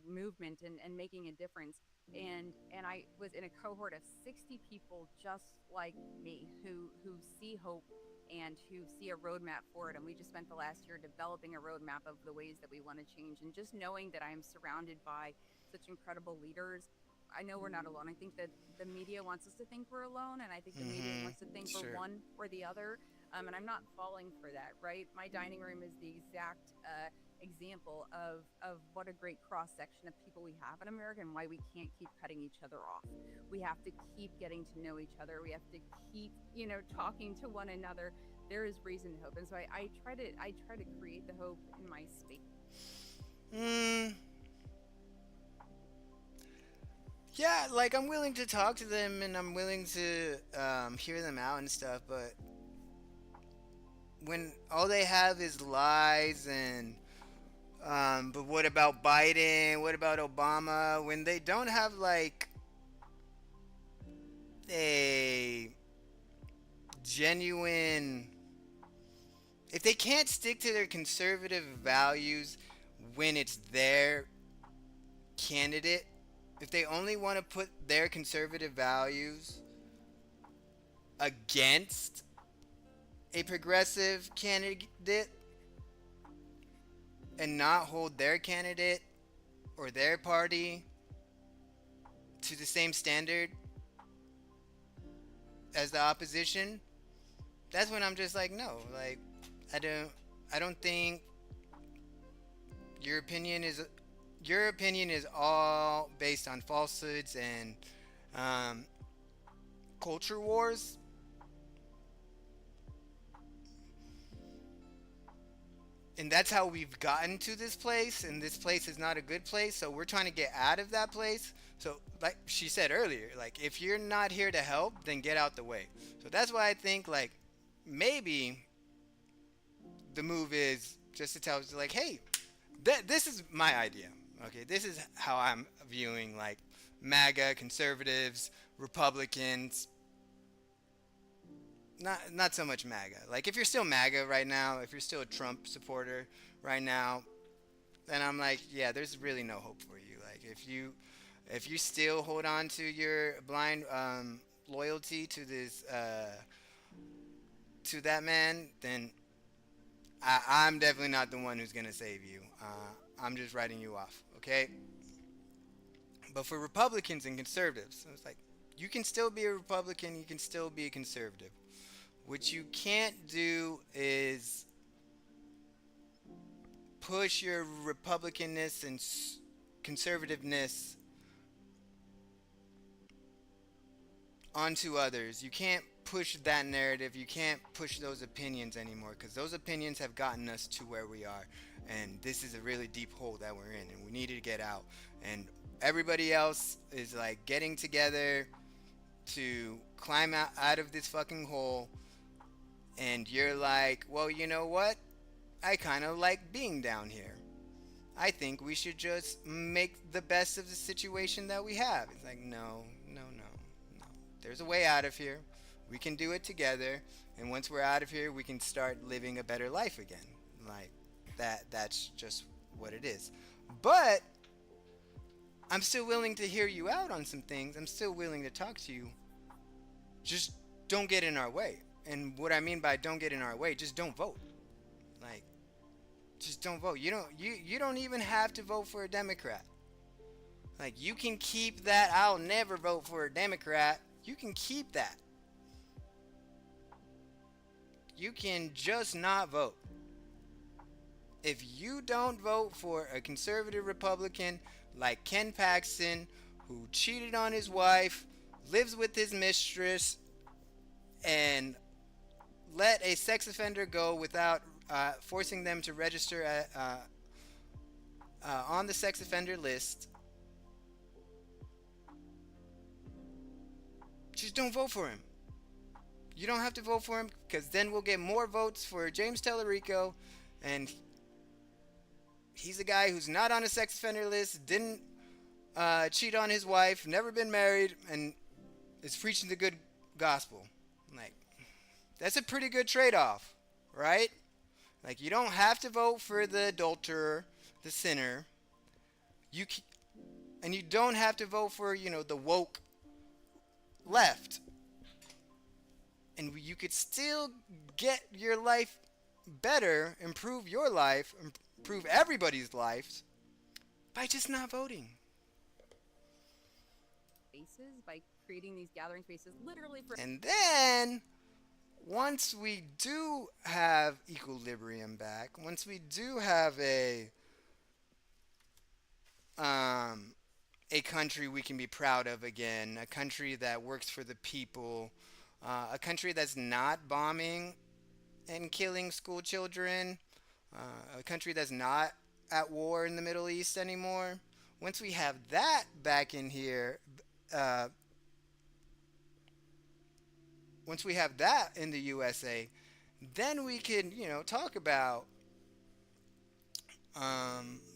movement and making a difference. And I was in a cohort of 60 people just like me who see hope and who see a roadmap for it. And we just spent the last year developing a roadmap of the ways that we want to change. And just knowing that I am surrounded by such incredible leaders, I know we're not alone. I think that the media wants us to think we're alone, and I think the media wants to think we're one or the other. And I'm not falling for that, right? My dining room is the exact example of what a great cross section of people we have in America, and why we can't keep cutting each other off. We have to keep getting to know each other. We have to keep, talking to one another. There is reason to hope, and so I try to create the hope in my space. Yeah, like I'm willing to talk to them and I'm willing to hear them out and stuff, but when all they have is lies and but what about Biden? What about Obama? When they don't have like a genuine, if they can't stick to their conservative values when it's their candidate, if they only want to put their conservative values against a progressive candidate and not hold their candidate or their party to the same standard as the opposition, that's when I'm just like, no, like I don't think your opinion is all based on falsehoods and culture wars. And that's how we've gotten to this place, and this place is not a good place, so we're trying to get out of that place. So like she said earlier, like if you're not here to help, then get out the way. So that's why I think like maybe the move is just to tell us like, hey, this is my idea. Okay, this is how I'm viewing like MAGA, conservatives, Republicans. Not so much MAGA. Like if you're still MAGA right now, if you're still a Trump supporter right now, then I'm like, yeah, there's really no hope for you. Like if you still hold on to your blind loyalty to this to that man, then I'm definitely not the one who's gonna save you. I'm just writing you off, okay? But for Republicans and conservatives, it's like you can still be a Republican, you can still be a conservative. What you can't do is push your Republicanness and conservativeness onto others. You can't push that narrative. You can't push those opinions anymore, because those opinions have gotten us to where we are. And this is a really deep hole that we're in, and we need to get out. And everybody else is like getting together to climb out of this fucking hole. And you're like, well, you know what? I kind of like being down here. I think we should just make the best of the situation that we have. It's like, no. There's a way out of here. We can do it together. And once we're out of here, we can start living a better life again. Like, that's just what it is. But I'm still willing to hear you out on some things. I'm still willing to talk to you. Just don't get in our way. And what I mean by don't get in our way, just don't vote. Like, just don't vote. You don't even have to vote for a Democrat. Like, you can keep that I'll never vote for a Democrat. You can keep that. You can just not vote. If you don't vote for a conservative Republican, like Ken Paxton, who cheated on his wife, lives with his mistress, and let a sex offender go without forcing them to register on the sex offender list. Just don't vote for him. You don't have to vote for him, because then we'll get more votes for James Talarico, and he's a guy who's not on a sex offender list, didn't cheat on his wife, never been married, and is preaching the good gospel. Like, that's a pretty good trade-off, right? Like, you don't have to vote for the adulterer, the sinner. And you don't have to vote for, the woke left. And you could still get your life better, improve your life, improve everybody's lives by just not voting. Spaces by creating these gathering spaces literally for. And then once we do have equilibrium back, once we do have a country we can be proud of again, a country that works for the people, a country that's not bombing and killing school children, a country that's not at war in the Middle East anymore. Once we have that back in here, once we have that in the USA, then we can, talk about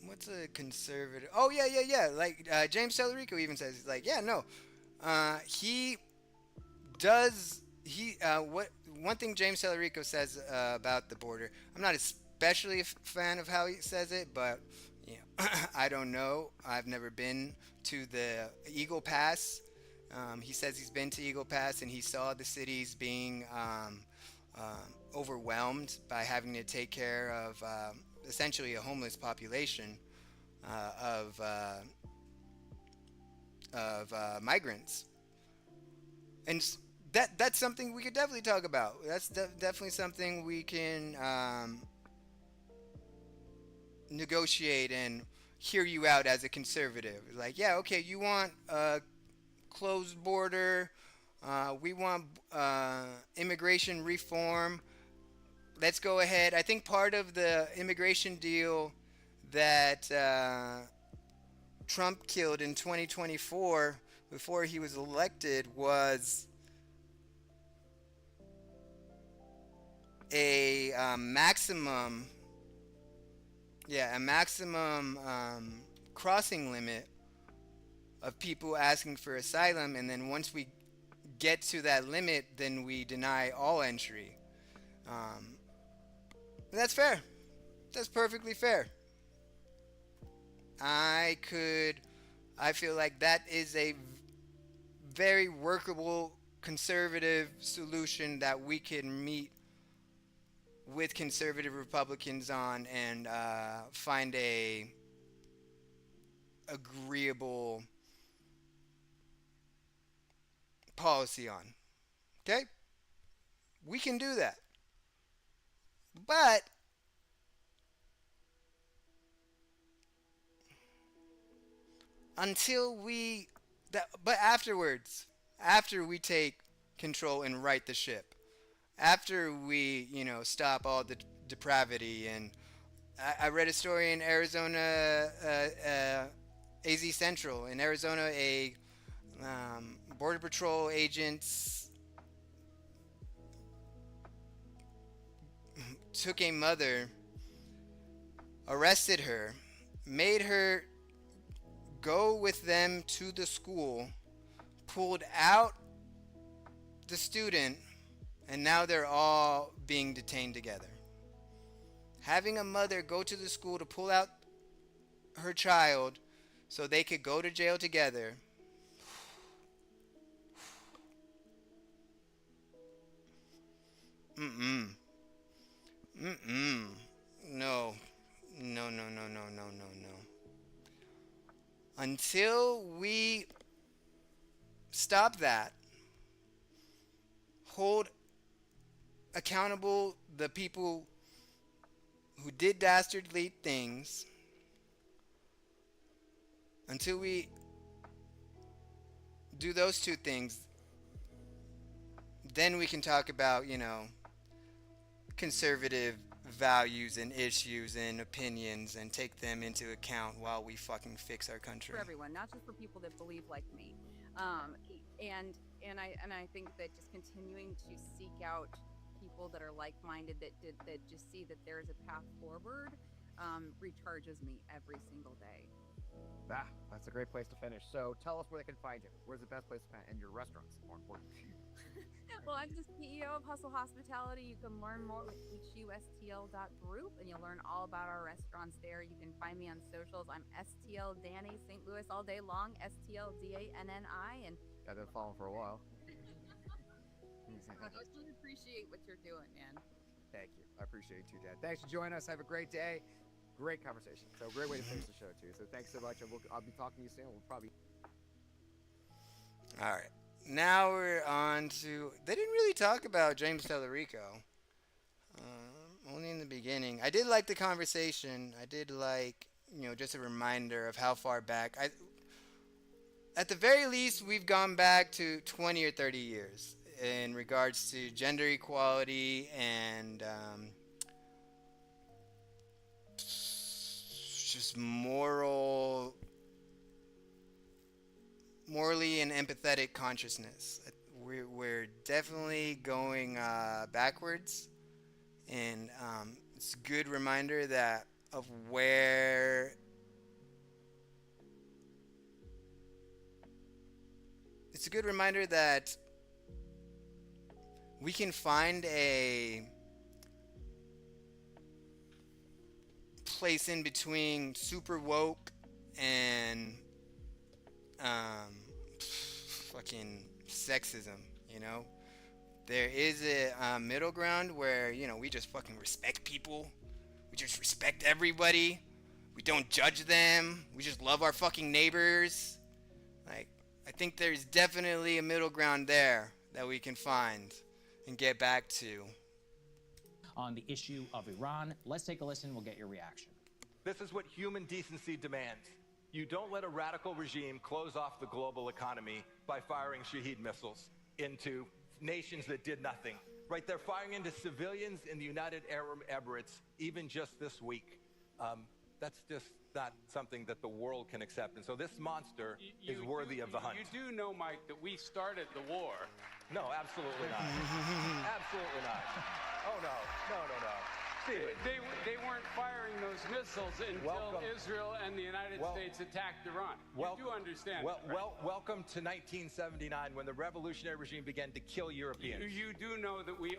what's a conservative? Oh yeah. Like James Talarico even says, he's like, yeah, no, he does. What one thing James Talarico says about the border, I'm not especially a fan of how he says it, but I don't know. I've never been to the Eagle Pass. He says he's been to Eagle Pass and he saw the cities being overwhelmed by having to take care of essentially a homeless population of migrants, and that's something we could definitely talk about. That's definitely something we can negotiate and hear you out as a conservative. Like, yeah, okay, you want a closed border, we want immigration reform. Let's go ahead. I think part of the immigration deal that Trump killed in 2024 before he was elected was a maximum crossing limit of people asking for asylum, and then once we get to that limit, then we deny all entry. That's fair. That's perfectly fair. I feel like that is a very workable conservative solution that we can meet with conservative Republicans on and find a agreeable policy on. Okay? We can do that. But afterwards, after we take control and right the ship, after we, stop all the depravity, and I read a story in Arizona, AZ Central in Arizona, a Border Patrol agents took a mother, arrested her, made her go with them to the school, pulled out the student, and now they're all being detained together. Having a mother go to the school to pull out her child so they could go to jail together. No. Until we stop that, hold accountable the people who did dastardly things, Until we do those two things, then we can talk about, conservative values and issues and opinions and take them into account while we fucking fix our country. For everyone, not just for people that believe like me. And I think that just continuing to seek out people that are like-minded, that just see that there is a path forward, recharges me every single day. That's a great place to finish. So tell us where they can find you. Where's the best place to find you? And your restaurants, more important. Well, I'm the CEO of Hustle Hospitality. You can learn more with hustl.group, and you'll learn all about our restaurants there. You can find me on socials. I'm STL Danny, St. Louis all day long, STLDANNI. And I've been following for a while. I really appreciate what you're doing, man. Thank you. I appreciate you too, Dad. Thanks for joining us. Have a great day. Great conversation. So great way to finish the show too. So thanks so much. I'll be talking to you soon. We'll probably. All right. Now we're on to. They didn't really talk about James Talarico. Only in the beginning. I did like the conversation. I did like, just a reminder of how far back. At the very least, we've gone back to 20 or 30 years in regards to gender equality and just morally and empathetic consciousness. We're definitely going backwards, and it's a good reminder of where it's a good reminder that we can find a place in between super woke and fucking sexism. There is a middle ground where we just fucking respect people. We just respect everybody. We don't judge them. We just love our fucking neighbors. Like, I think there's definitely a middle ground there that we can find and get back to. On the issue of Iran, let's take a listen. We'll get your reaction. This is what human decency demands. You don't let a radical regime close off the global economy by firing Shaheed missiles into nations that did nothing. Right, they're firing into civilians in the United Arab Emirates even just this week. That's just not something that the world can accept. And so this monster is worthy of the hunt. You do know, Mike, that we started the war. No, absolutely not. Absolutely not. Oh, no. Steven. They weren't firing those missiles until Israel and the United States attacked Iran. You do understand. Welcome to 1979, when the revolutionary regime began to kill Europeans. You do know that we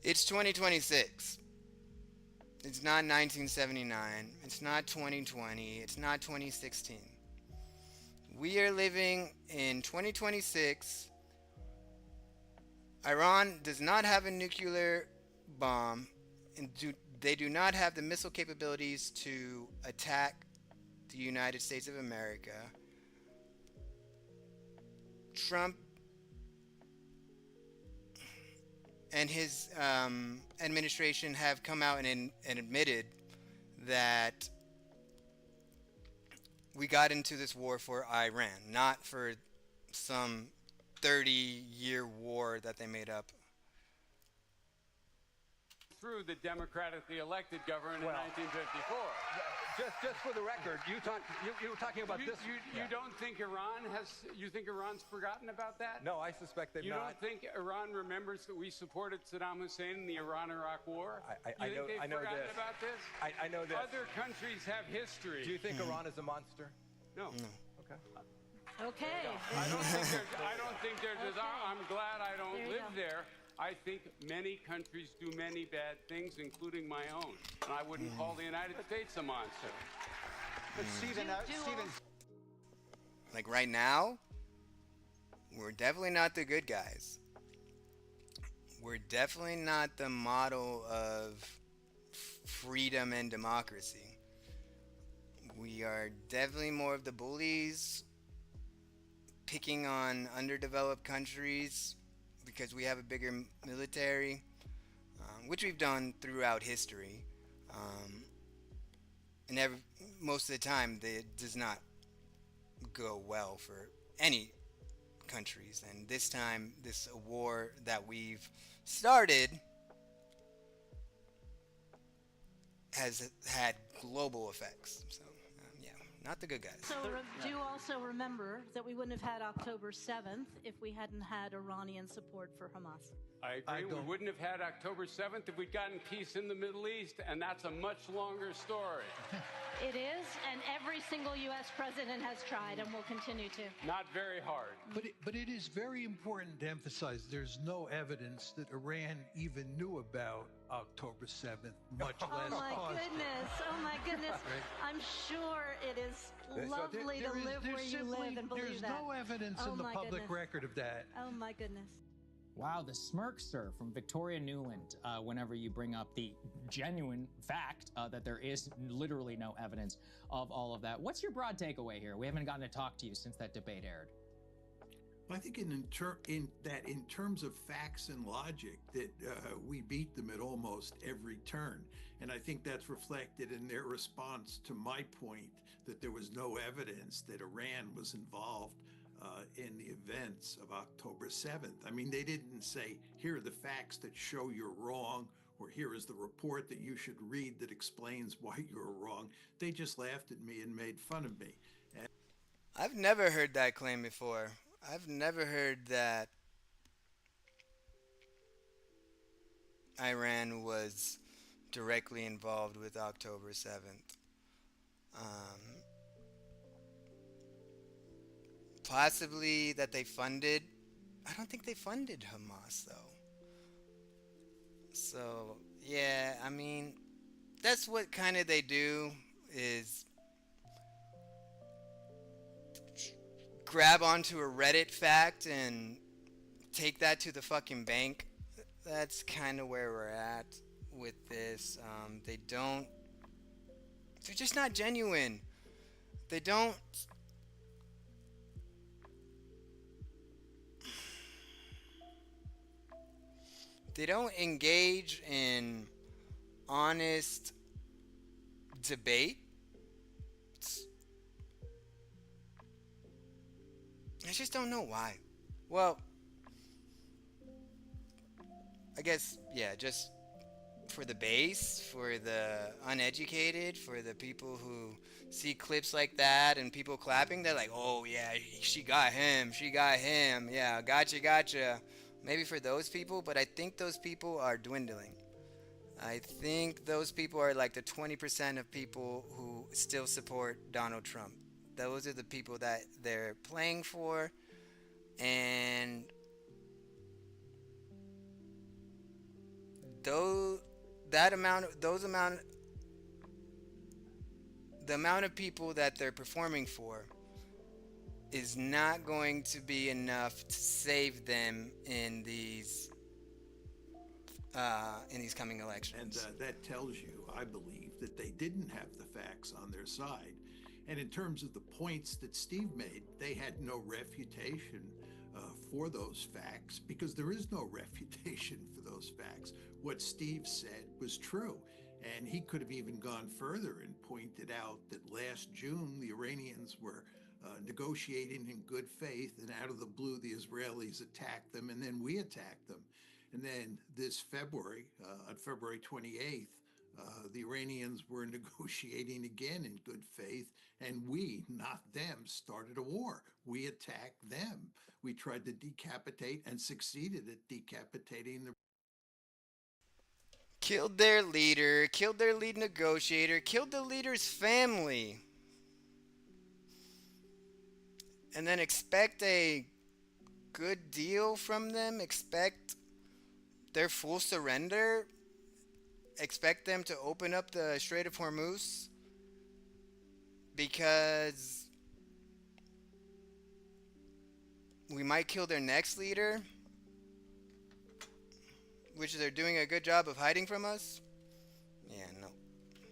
It's 2026. It's not 1979. It's not 2020. It's not 2016. We are living in 2026. Iran does not have a nuclear bomb, and they do not have the missile capabilities to attack the United States of America. Trump and his administration have come out and admitted that we got into this war for Iran, not for some 30-year war that they made up. through the democratically elected government in 1954. Just for the record, you were talking about this. You don't think you think Iran's forgotten about that? No, I suspect they've not. You don't think Iran remembers that we supported Saddam Hussein in the Iran-Iraq war? I know forgotten this. about this? I know this. Other countries have history. Do you think Iran is a monster? No. Okay. Okay. I don't think there's. I'm glad I don't live there. I think many countries do many bad things, including my own. And I wouldn't call the United States a monster. But Stephen, like right now, we're definitely not the good guys. We're definitely not the model of freedom and democracy. We are definitely more of the bullies, picking on underdeveloped countries because we have a bigger military, which we've done throughout history. And most of the time, it does not go well for any countries. And this time, this war that we've started has had global effects. So, yeah, not the good guys. So do also remember that we wouldn't have had October 7th if we hadn't had Iranian support for Hamas. I agree. We wouldn't have had October 7th if we'd gotten peace in the Middle East, and that's a much longer story. It is, and every single U.S. president has tried and will continue to. Not very hard. But it is very important to emphasize there's no evidence that Iran even knew about October 7th, much less Oh my caused it. goodness! Oh my goodness! I'm sure it is lovely to live where you live and believe There's that. no evidence Oh in the my public goodness. record of that. Oh my goodness! Wow, the smirk, sir, from Victoria Newland, whenever you bring up the genuine fact that there is literally no evidence of all of that. What's your broad takeaway here? We haven't gotten to talk to you since that debate aired. I think in terms of facts and logic that we beat them at almost every turn. And I think that's reflected in their response to my point that there was no evidence that Iran was involved in the events of October 7th. I mean, they didn't say, here are the facts that show you're wrong, or here is the report that you should read that explains why you're wrong. They just laughed at me and made fun of me. And I've never heard that claim before. I've never heard that Iran was directly involved with October 7th. Possibly that they funded. I don't think they funded Hamas, though. So, yeah, I mean, that's what kind of they do is grab onto a Reddit fact and take that to the fucking bank. That's kind of where we're at with this. They're just not genuine. They don't engage in honest debate. I just don't know why. Well, I guess, yeah, just for the base, for the uneducated, for the people who see clips like that and people clapping, they're like, oh, yeah, she got him, yeah, gotcha. Maybe for those people, but I think those people are dwindling. I think those people are like the 20% of people who still support Donald Trump. Those are the people that they're playing for, and the amount of people that they're performing for is not going to be enough to save them in these coming elections. And that tells you, I believe, that they didn't have the facts on their side. And in terms of the points that Steve made, they had no refutation for those facts, because there is no refutation for those facts. What Steve said was true. And he could have even gone further and pointed out that last June, the Iranians were negotiating in good faith, and out of the blue, the Israelis attacked them, and then we attacked them. And then this February, on February 28th, the Iranians were negotiating again in good faith, and we, not them, started a war. We attacked them. We tried to decapitate and succeeded at decapitating the Killed their leader, killed their lead negotiator, killed the leader's family. And then expect a good deal from them? Expect their full surrender? Expect them to open up the Strait of Hormuz? Because we might kill their next leader, which they're doing a good job of hiding from us? Yeah, no.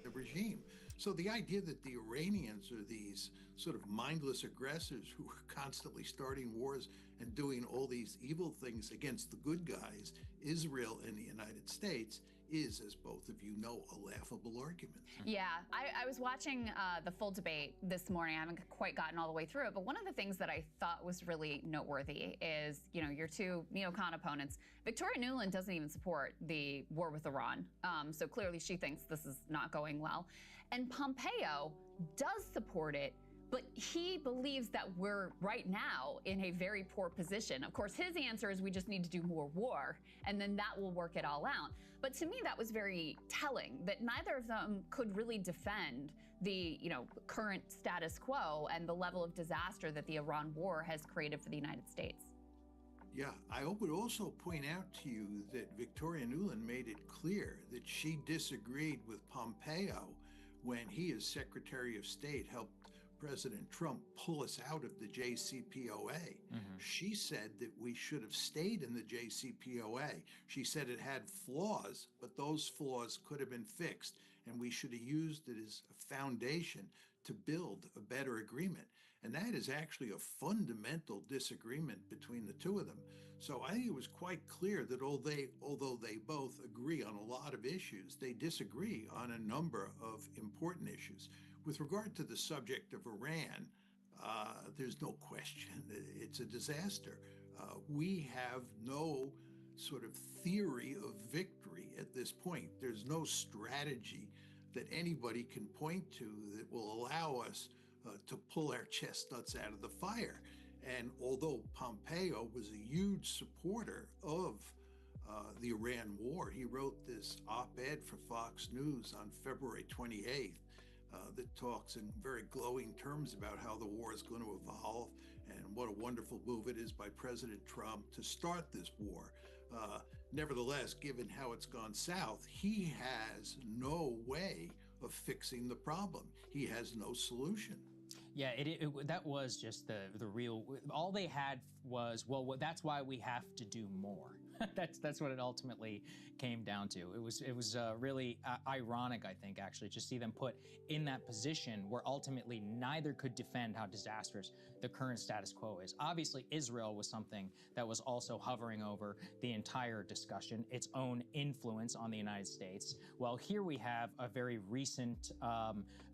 The regime. So the idea that the Iranians are these sort of mindless aggressors who are constantly starting wars and doing all these evil things against the good guys, Israel and the United States, is, as both of you know, a laughable argument. Yeah, I was watching the full debate this morning. I haven't quite gotten all the way through it, but one of the things that I thought was really noteworthy is, your two neocon opponents. Victoria Nuland doesn't even support the war with Iran, so clearly she thinks this is not going well. And Pompeo does support it, but he believes that we're right now in a very poor position. Of course, his answer is we just need to do more war, and then that will work it all out. But to me, that was very telling that neither of them could really defend the current status quo and the level of disaster that the Iran war has created for the United States. Yeah, I would also point out to you that Victoria Nuland made it clear that she disagreed with Pompeo when he, as Secretary of State, helped President Trump pull us out of the JCPOA. She said that we should have stayed in the JCPOA. She said it had flaws, but those flaws could have been fixed, and we should have used it as a foundation to build a better agreement. And that is actually a fundamental disagreement between the two of them. So I think it was quite clear that although they both agree on a lot of issues, they disagree on a number of important issues. With regard to the subject of Iran, there's no question that it's a disaster. We have no sort of theory of victory at this point. There's no strategy that anybody can point to that will allow us to pull our chestnuts out of the fire. And although Pompeo was a huge supporter of the Iran war, he wrote this op-ed for Fox News on February 28th that talks in very glowing terms about how the war is going to evolve and what a wonderful move it is by President Trump to start this war. Nevertheless, given how it's gone south, he has no way of fixing the problem. He has no solution. Yeah, that was just the real. All they had was, well, that's why we have to do more. That's what it ultimately came down to. It was really ironic, I think, actually, to see them put in that position where ultimately neither could defend how disastrous the current status quo is. Obviously, Israel was something that was also hovering over the entire discussion, its own influence on the United States. Well, here we have a very recent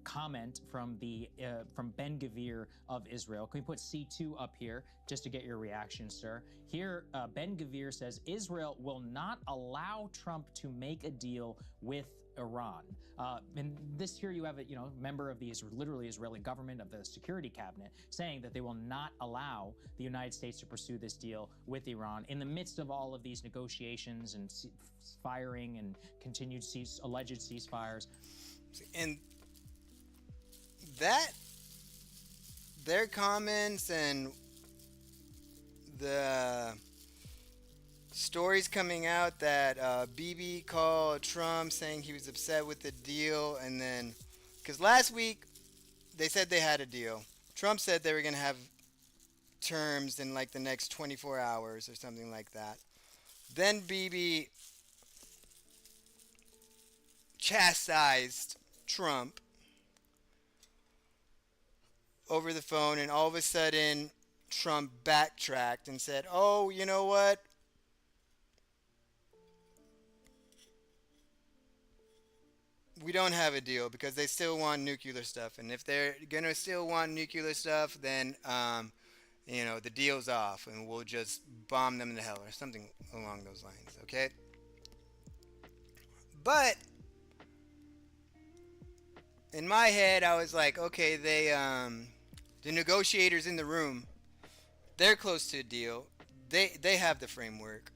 comment from Ben Gvir of Israel. Can we put C2 up here just to get your reaction, sir? Here, Ben Gvir says Israel will not allow Trump to make a deal with Iran. And this here you have a member of the literally Israeli government, of the security cabinet, saying that they will not allow the United States to pursue this deal with Iran in the midst of all of these negotiations and firing and continued alleged ceasefires. And their comments and the stories coming out that Bibi called Trump saying he was upset with the deal, and then because last week they said they had a deal, Trump said they were going to have terms in like the next 24 hours or something like that. Then Bibi chastised Trump over the phone, and all of a sudden Trump backtracked and said, oh, you know what? We don't have a deal because they still want nuclear stuff. And if they're going to still want nuclear stuff, then, the deal's off and we'll just bomb them to hell or something along those lines, okay? But in my head, I was like, okay, the negotiators in the room, they're close to a deal. They have the framework.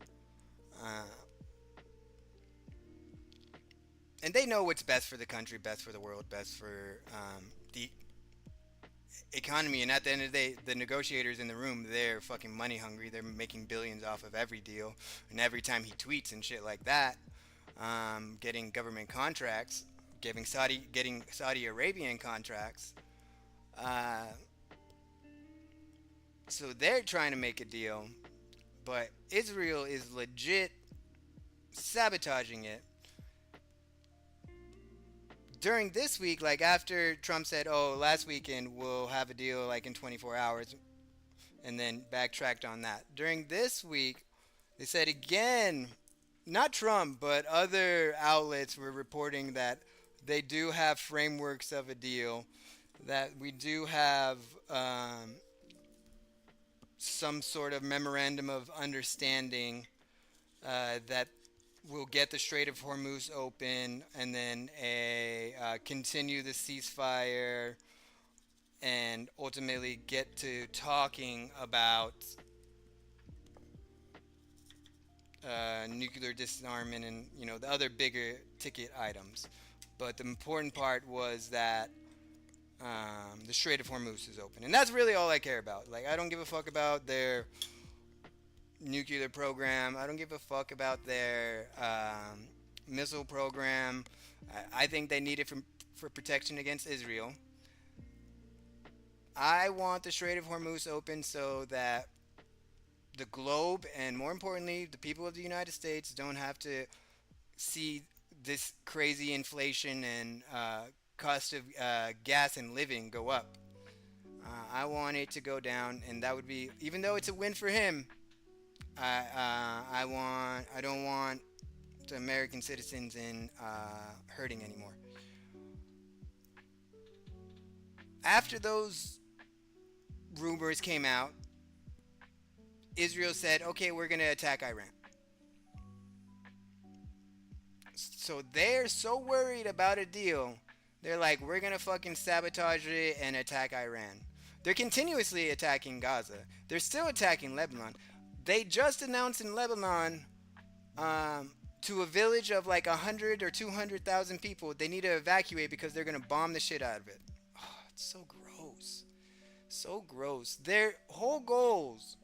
And they know what's best for the country, best for the world, best for the economy. And at the end of the day, the negotiators in the room, they're fucking money hungry. They're making billions off of every deal. And every time he tweets and shit like that, getting government contracts, getting Saudi Arabian contracts. So they're trying to make a deal. But Israel is legit sabotaging it. During this week, like after Trump said, oh, last weekend we'll have a deal like in 24 hours, and then backtracked on that. During this week, they said again, not Trump, but other outlets were reporting that they do have frameworks of a deal, that we do have some sort of memorandum of understanding that will get the Strait of Hormuz open, and then continue the ceasefire, and ultimately get to talking about nuclear disarmament and the other bigger ticket items. But the important part was that the Strait of Hormuz is open, and that's really all I care about. Like, I don't give a fuck about their nuclear program. I don't give a fuck about their missile program. I think they need it for protection against Israel. I want the Strait of Hormuz open so that the globe, and more importantly, the people of the United States, don't have to see this crazy inflation and cost of gas and living go up. I want it to go down, and that would be, even though it's a win for him, I don't want the American citizens in hurting anymore. After those rumors came out, Israel said, okay, we're going to attack Iran. So they're so worried about a deal, they're like, we're going to fucking sabotage it and attack Iran. They're continuously attacking Gaza. They're still attacking Lebanon. They just announced in Lebanon to a village of like 100 or 200,000 people, they need to evacuate because they're going to bomb the shit out of it. Oh, it's so gross. So gross. Their whole goals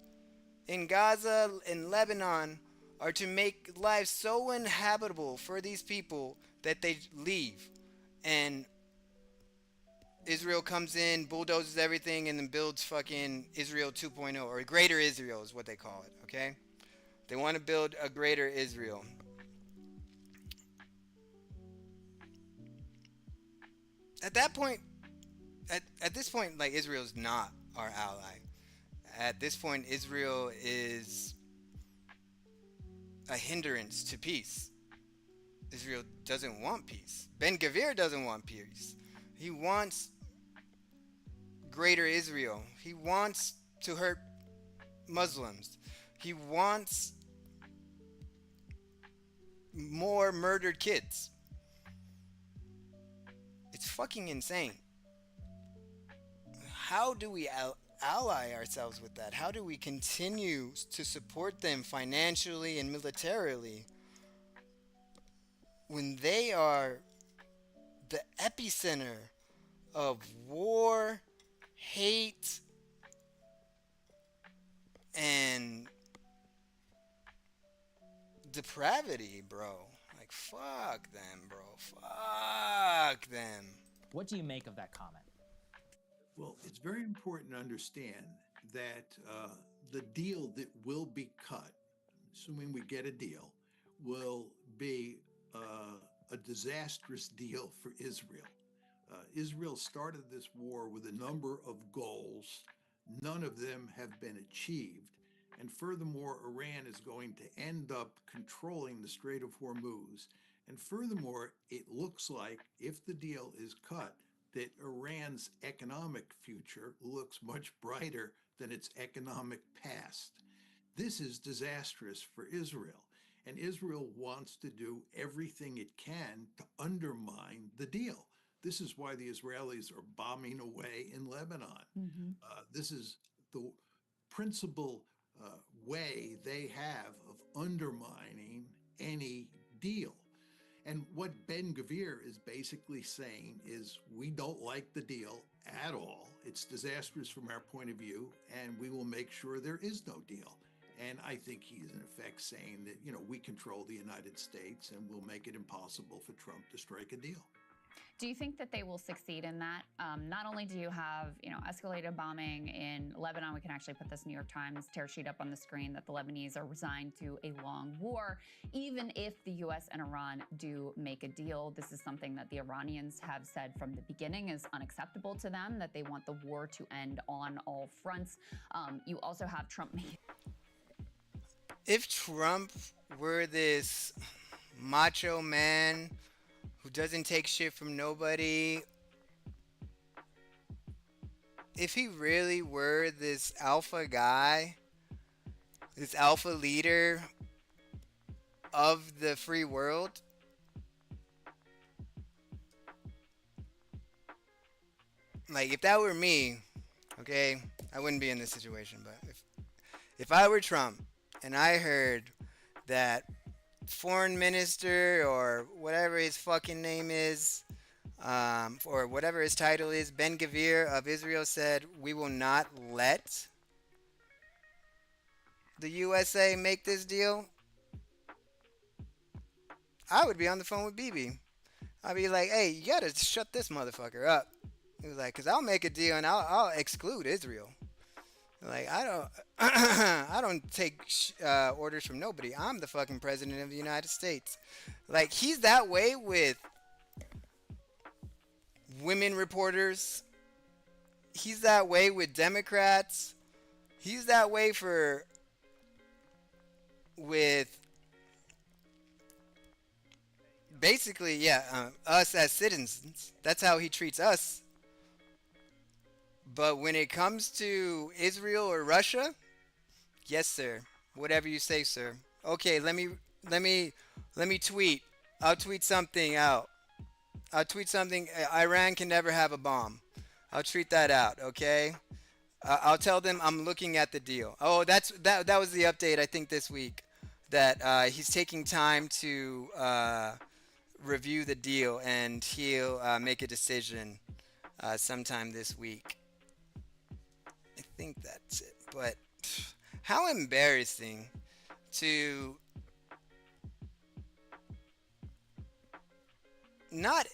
in Gaza and Lebanon are to make life so uninhabitable for these people that they leave. And Israel comes in, bulldozes everything, and then builds fucking Israel 2.0, or Greater Israel is what they call it, okay? They want to build a Greater Israel. At that point, at this point, like, Israel's not our ally. At this point, Israel is a hindrance to peace. Israel doesn't want peace. Ben-Gvir doesn't want peace. He wants Greater Israel. He wants to hurt Muslims. He wants more murdered kids. It's fucking insane. How do we ally ourselves with that? How do we continue to support them financially and militarily when they are the epicenter of war, hate, and depravity, bro? Like, fuck them, bro. Fuck them. What do you make of that comment? Well, it's very important to understand that the deal that will be cut, assuming we get a deal, will be a disastrous deal for Israel. Israel started this war with a number of goals. None of them have been achieved. And furthermore, Iran is going to end up controlling the Strait of Hormuz. And furthermore, it looks like, if the deal is cut, that Iran's economic future looks much brighter than its economic past. This is disastrous for Israel. And Israel wants to do everything it can to undermine the deal. This is why the Israelis are bombing away in Lebanon. Mm-hmm. This is the principal way they have of undermining any deal. And what Ben-Gvir is basically saying is, we don't like the deal at all. It's disastrous from our point of view, and we will make sure there is no deal. And I think he's in effect saying that, we control the United States and we'll make it impossible for Trump to strike a deal. Do you think that they will succeed in that? Not only do you have, escalated bombing in Lebanon, we can actually put this New York Times tear sheet up on the screen that the Lebanese are resigned to a long war. Even if the U.S. and Iran do make a deal, this is something that the Iranians have said from the beginning is unacceptable to them, that they want the war to end on all fronts. You also have Trump. If Trump were this macho man who doesn't take shit from nobody, if he really were this alpha guy, this alpha leader of the free world, like if that were me, okay, I wouldn't be in this situation. But if I were Trump and I heard that foreign minister or whatever his fucking name is, or whatever his title is, Ben Gavir of Israel said, we will not let the USA make this deal, I would be on the phone with BB. I'd be like, hey, you gotta shut this motherfucker up. He was like, cause I'll make a deal and I'll exclude Israel. Like I don't, I don't take orders from nobody. I'm the fucking president of the United States. Like he's that way with women reporters. He's that way with Democrats. He's that way with basically, us as citizens. That's how he treats us. But when it comes to Israel or Russia, yes, sir. Whatever you say, sir. Okay, let me tweet. I'll tweet something out. I'll tweet something. Iran can never have a bomb. I'll tweet that out. Okay. I'll tell them I'm looking at the deal. Oh, that was the update I think this week. That he's taking time to review the deal and he'll make a decision sometime this week. I think that's it. But how embarrassing to not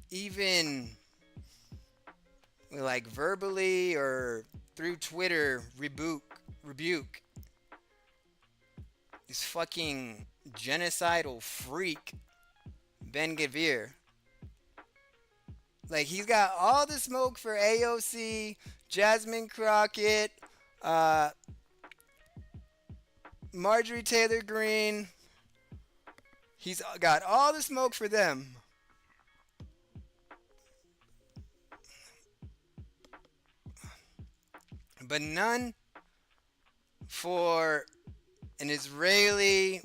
even like verbally or through Twitter rebuke this fucking genocidal freak Ben Gavir. Like he's got all the smoke for AOC, Jasmine Crockett, Marjorie Taylor Greene. He's got all the smoke for them. But none for an Israeli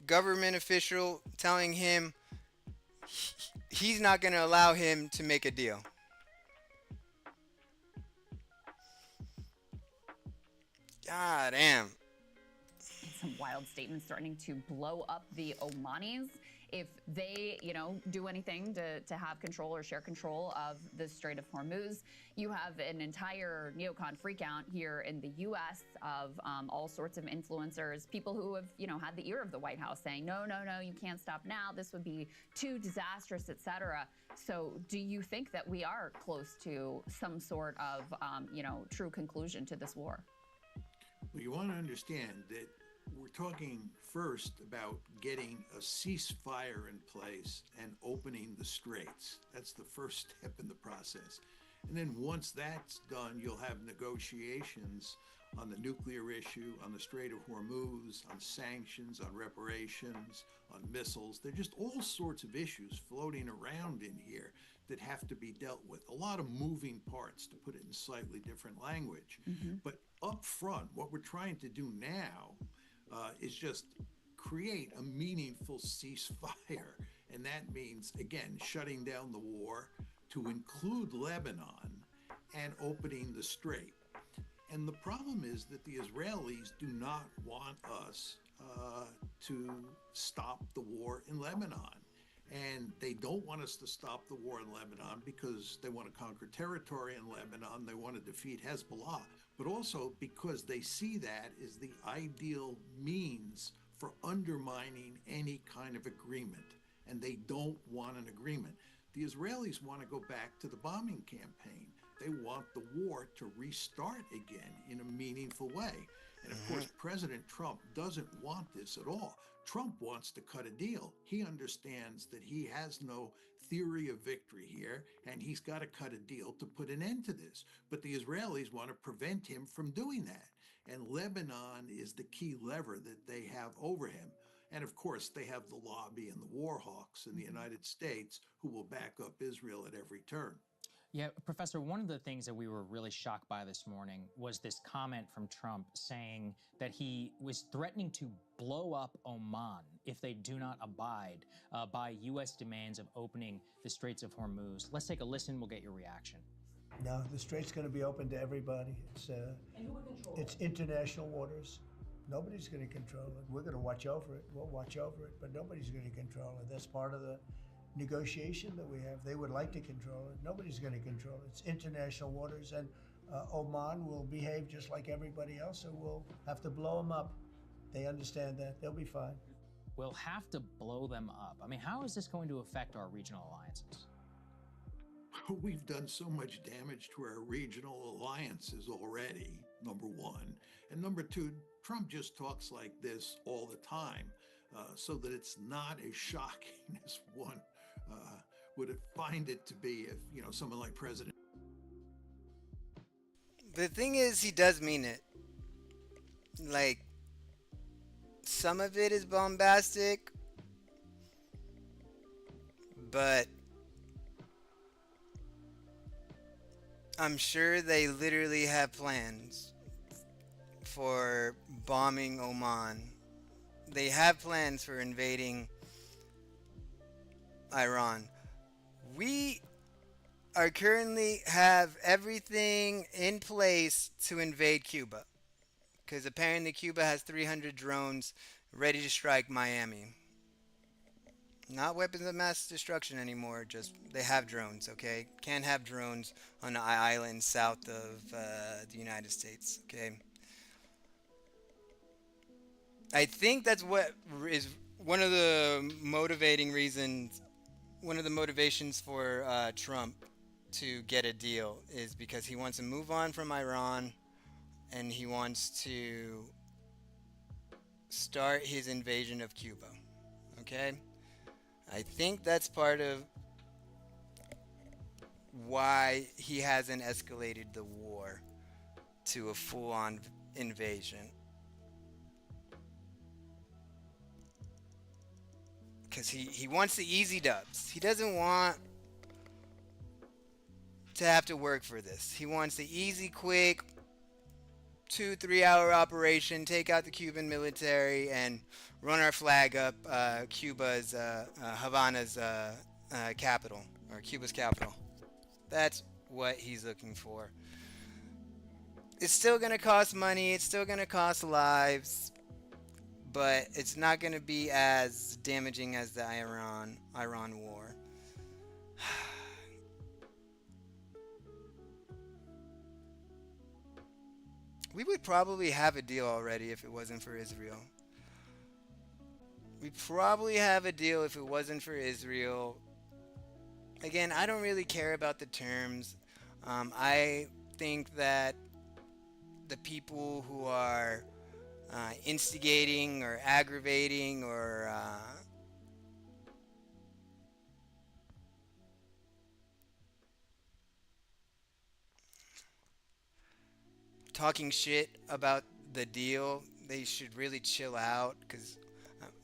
government official telling him he's not going to allow him to make a deal. God damn. Some wild statements threatening to blow up the Omanis if they, do anything to have control or share control of the Strait of Hormuz. You have an entire neocon freakout here in the U.S. of all sorts of influencers, people who have, had the ear of the White House saying, no, you can't stop now. This would be too disastrous, etc. So do you think that we are close to some sort of, true conclusion to this war? Well, you want to understand that we're talking first about getting a ceasefire in place and opening the straits. That's the first step in the process. And then once that's done, you'll have negotiations on the nuclear issue, on the Strait of Hormuz, on sanctions, on reparations, on missiles. There are just all sorts of issues floating around in here that have to be dealt with. A lot of moving parts, to put it in slightly different language. Mm-hmm. But up front, what we're trying to do now is just create a meaningful ceasefire. And that means, again, shutting down the war to include Lebanon and opening the strait. And the problem is that the Israelis do not want us to stop the war in Lebanon. And they don't want us to stop the war in Lebanon because they want to conquer territory in Lebanon. They want to defeat Hezbollah, but also because they see that as the ideal means for undermining any kind of agreement. And they don't want an agreement. The Israelis want to go back to the bombing campaign. They want the war to restart again in a meaningful way. And of course, President Trump doesn't want this at all. Trump wants to cut a deal. He understands that he has no theory of victory here, and he's got to cut a deal to put an end to this. But the Israelis want to prevent him from doing that. And Lebanon is the key lever that they have over him. And of course, they have the lobby and the war hawks in the United States who will back up Israel at every turn. Yeah, Professor, one of the things that we were really shocked by this morning was this comment from Trump saying that he was threatening to blow up Oman if they do not abide by U.S. demands of opening the Straits of Hormuz. Let's take a listen. We'll get your reaction. No, the strait's going to be open to everybody. It's international waters. Nobody's going to control it. We're going to watch over it. We'll watch over it, but nobody's going to control it. That's part of the negotiation that we have. They would like to control it. Nobody's going to control it. It's international waters, and Oman will behave just like everybody else, and we'll have to blow them up. They understand that. They'll be fine. We'll have to blow them up. I mean, how is this going to affect our regional alliances? We've done so much damage to our regional alliances already, number one. And number two, Trump just talks like this all the time, so that it's not as shocking as one would find it to be if, someone like President. The thing is, he does mean it. Like, some of it is bombastic, but I'm sure they literally have plans for bombing Oman. They have plans for invading Iran. We are currently have everything in place to invade Cuba, because apparently Cuba has 300 drones ready to strike Miami. Not weapons of mass destruction anymore, just they have drones, okay? Can't have drones on an island south of the United States, okay? I think that's what is one of the motivating reasons, one of the motivations for Trump to get a deal is because he wants to move on from Iran and he wants to start his invasion of Cuba, okay? I think that's part of why he hasn't escalated the war to a full-on invasion. Because he wants the easy dubs. He doesn't want to have to work for this. He wants the easy, quick, 2-3 hour operation, take out the Cuban military and run our flag up Cuba's, Havana's capital, or Cuba's capital. That's what he's looking for. It's still going to cost money, it's still going to cost lives, but it's not going to be as damaging as the Iran war. We would probably have a deal already if it wasn't for Israel. We'd probably have a deal if it wasn't for Israel. Again, I don't really care about the terms. I think that the people who are instigating or aggravating or talking shit about the deal, they should really chill out, because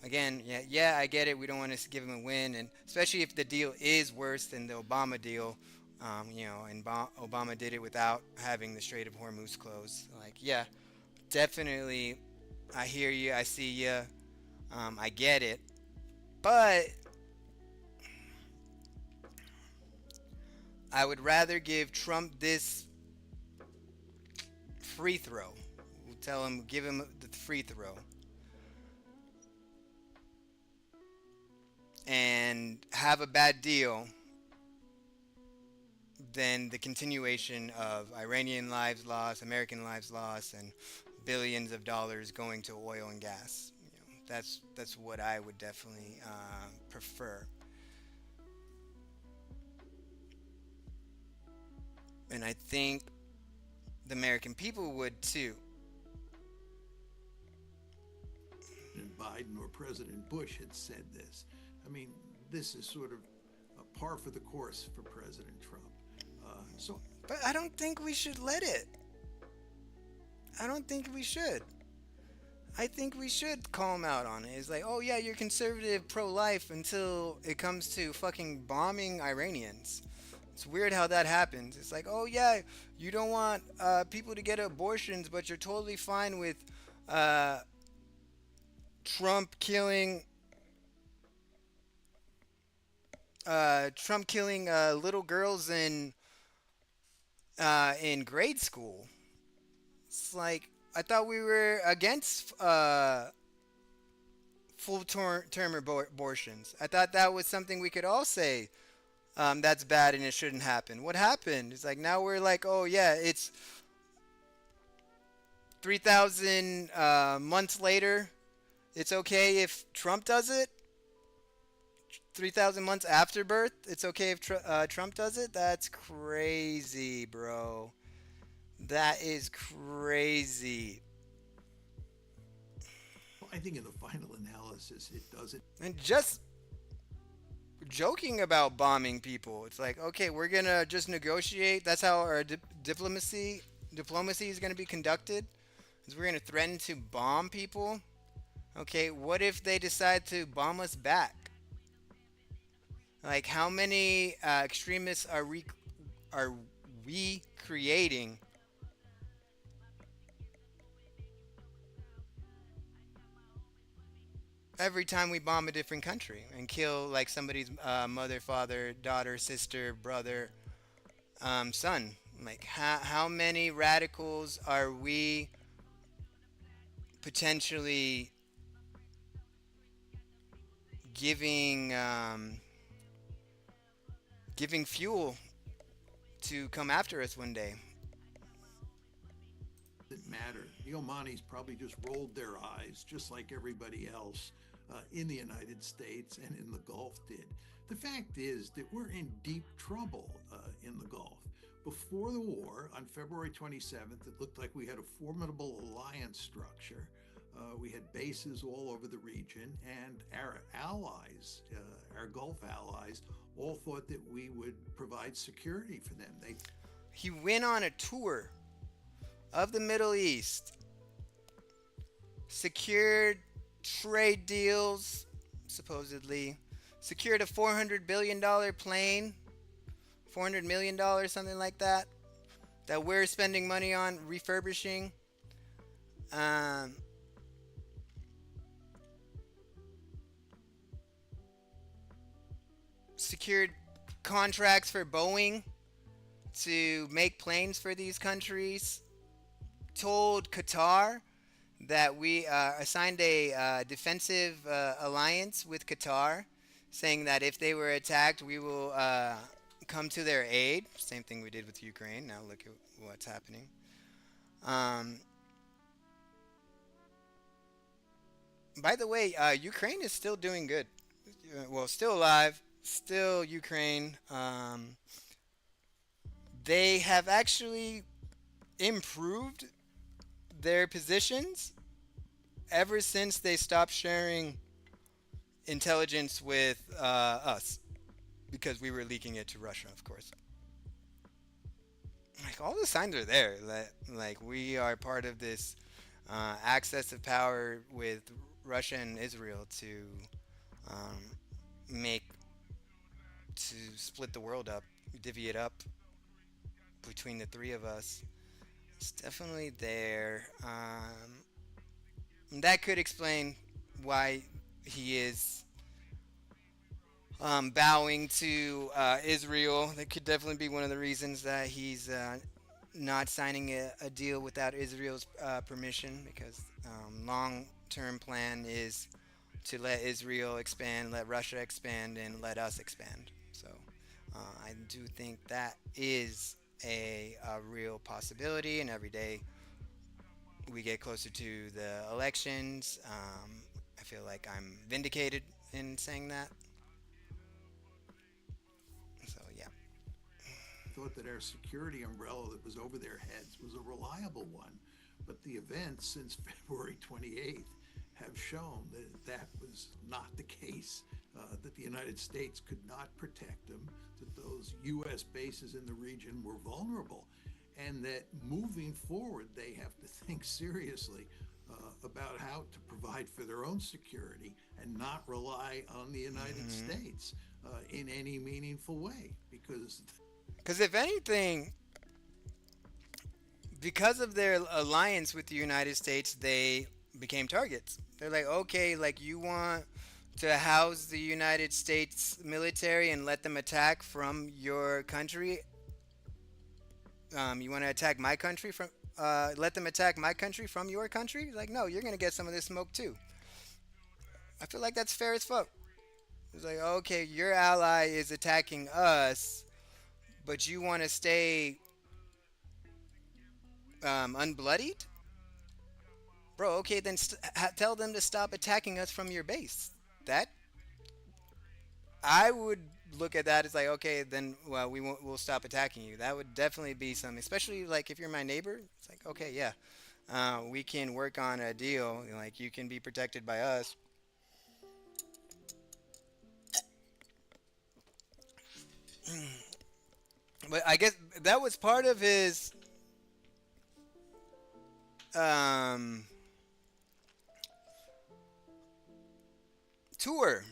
again, yeah, I get it. We don't want to give him a win, and especially if the deal is worse than the Obama deal, and Obama did it without having the Strait of Hormuz closed. Like, yeah, definitely, I hear you, I see you, I get it, but I would rather give Trump this free throw. We'll tell him, give him the free throw, and have a bad deal than the continuation of Iranian lives lost, American lives lost, and billions of dollars going to oil and gas. That's what I would definitely prefer. And I think the American people would too. And Biden or President Bush had said this. I mean, this is sort of a par for the course for President Trump. But I don't think we should let it. I don't think we should. I think we should call him out on it. It's like, oh yeah, you're conservative, pro-life until it comes to fucking bombing Iranians. It's weird how that happens. It's like, oh yeah, you don't want people to get abortions, but you're totally fine with uh, Trump killing little girls in grade school. It's like I thought we were against full-term abortions. I thought that was something we could all say that's bad and it shouldn't happen. What happened? It's like now we're like, oh yeah, it's 3,000 months later. It's okay if Trump does it. 3,000 months after birth, it's okay if Trump does it. That's crazy, bro. That is crazy. Well, I think in the final analysis, it doesn't. And just joking about bombing people, it's like, okay, we're gonna just negotiate. That's how our diplomacy is gonna be conducted. Is we're gonna threaten to bomb people. Okay, what if they decide to bomb us back? Like, how many extremists are we creating? Every time we bomb a different country and kill like somebody's mother, father, daughter, sister, brother, son. Like, how many radicals are we potentially giving fuel to come after us one day? Doesn't matter. The Omanis probably just rolled their eyes, just like everybody else in the United States and in the Gulf did. The fact is that we're in deep trouble in the Gulf. Before the war, on February 27th, it looked like we had a formidable alliance structure. We had bases all over the region, and our allies, our Gulf allies, all thought that we would provide security for them. He went on a tour of the Middle East, secured trade deals, supposedly, secured a $400 billion plane, $400 million, something like that, that we're spending money on refurbishing. Secured contracts for Boeing to make planes for these countries. Told Qatar that we assigned a defensive alliance with Qatar, saying that if they were attacked, we will come to their aid. Same thing we did with Ukraine. Now look at what's happening. By the way, Ukraine is still doing good. Well, still alive. Still Ukraine. They have actually improved their positions ever since they stopped sharing intelligence with us, because we were leaking it to Russia, of course. Like, all the signs are there. Like we are part of this access of power with Russia and Israel to split the world up, divvy it up between the three of us. It's definitely there. That could explain why he is bowing to Israel. That could definitely be one of the reasons that he's not signing a deal without Israel's permission, because long-term plan is to let Israel expand, let Russia expand, and let us expand. So I do think that is a real possibility, and every day we get closer to the elections, I feel like I'm vindicated in saying that. So yeah. Thought that our security umbrella that was over their heads was a reliable one, but the events since February 28th have shown that that was not the case, that the United States could not protect them, that those U.S. bases in the region were vulnerable. and that moving forward, they have to think seriously about how to provide for their own security and not rely on the United States in any meaningful way. Because if anything, because of their alliance with the United States, they became targets. They're like, okay, like you want to house the United States military and let them attack from your country. You want to attack my country from, let them attack my country from your country? Like, no, you're gonna get some of this smoke too. I feel like that's fair as fuck. It's like, okay, your ally is attacking us, but you want to stay unbloodied? Bro, okay, then tell them to stop attacking us from your base. That I would look at that as like, okay, then well, we'll stop attacking you. That would definitely be something, especially like if you're my neighbor. It's like, okay, yeah, we can work on a deal. Like you can be protected by us. But I guess that was part of his tour.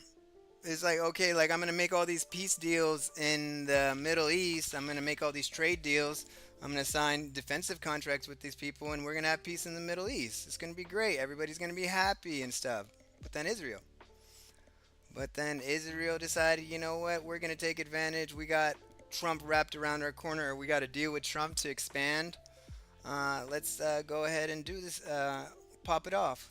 It's like, okay, like I'm gonna make all these peace deals in the Middle East. I'm gonna make all these trade deals. I'm gonna sign defensive contracts with these people, and we're gonna have peace in the Middle East. It's gonna be great. Everybody's gonna be happy and stuff. But then Israel decided, you know what? We're gonna take advantage. We got Trump wrapped around our corner. Or we got to deal with Trump to expand. Let's go ahead and do this. Pop it off.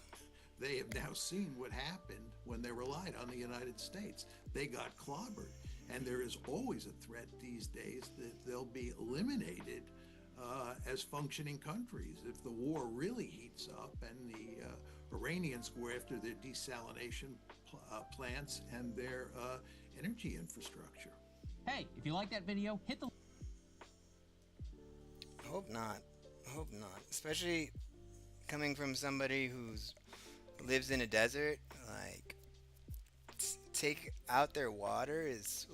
They have now seen what happened when they relied on the United States. They got clobbered. And there is always a threat these days that they'll be eliminated as functioning countries if the war really heats up and the Iranians go after their desalination plants and their energy infrastructure. Hey, if you like that video, hit the... Hope not. Hope not. Especially coming from somebody who's lives in a desert. Like, take out their water is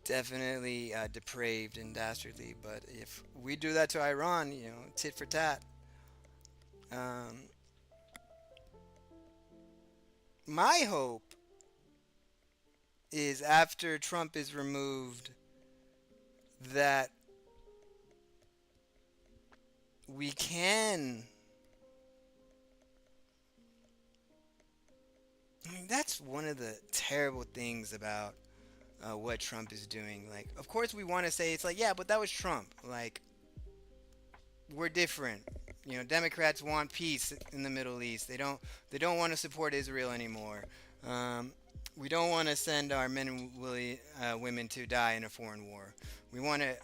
definitely depraved and dastardly. But if we do that to Iran, you know, tit for tat. My hope is after Trump is removed that we can... I mean, that's one of the terrible things about what Trump is doing. Like, of course we want to say, it's like, yeah, but that was Trump. Like, we're different. You know, Democrats want peace in the Middle East. They don't want to support Israel anymore. We don't want to send our men and women to die in a foreign war. We want to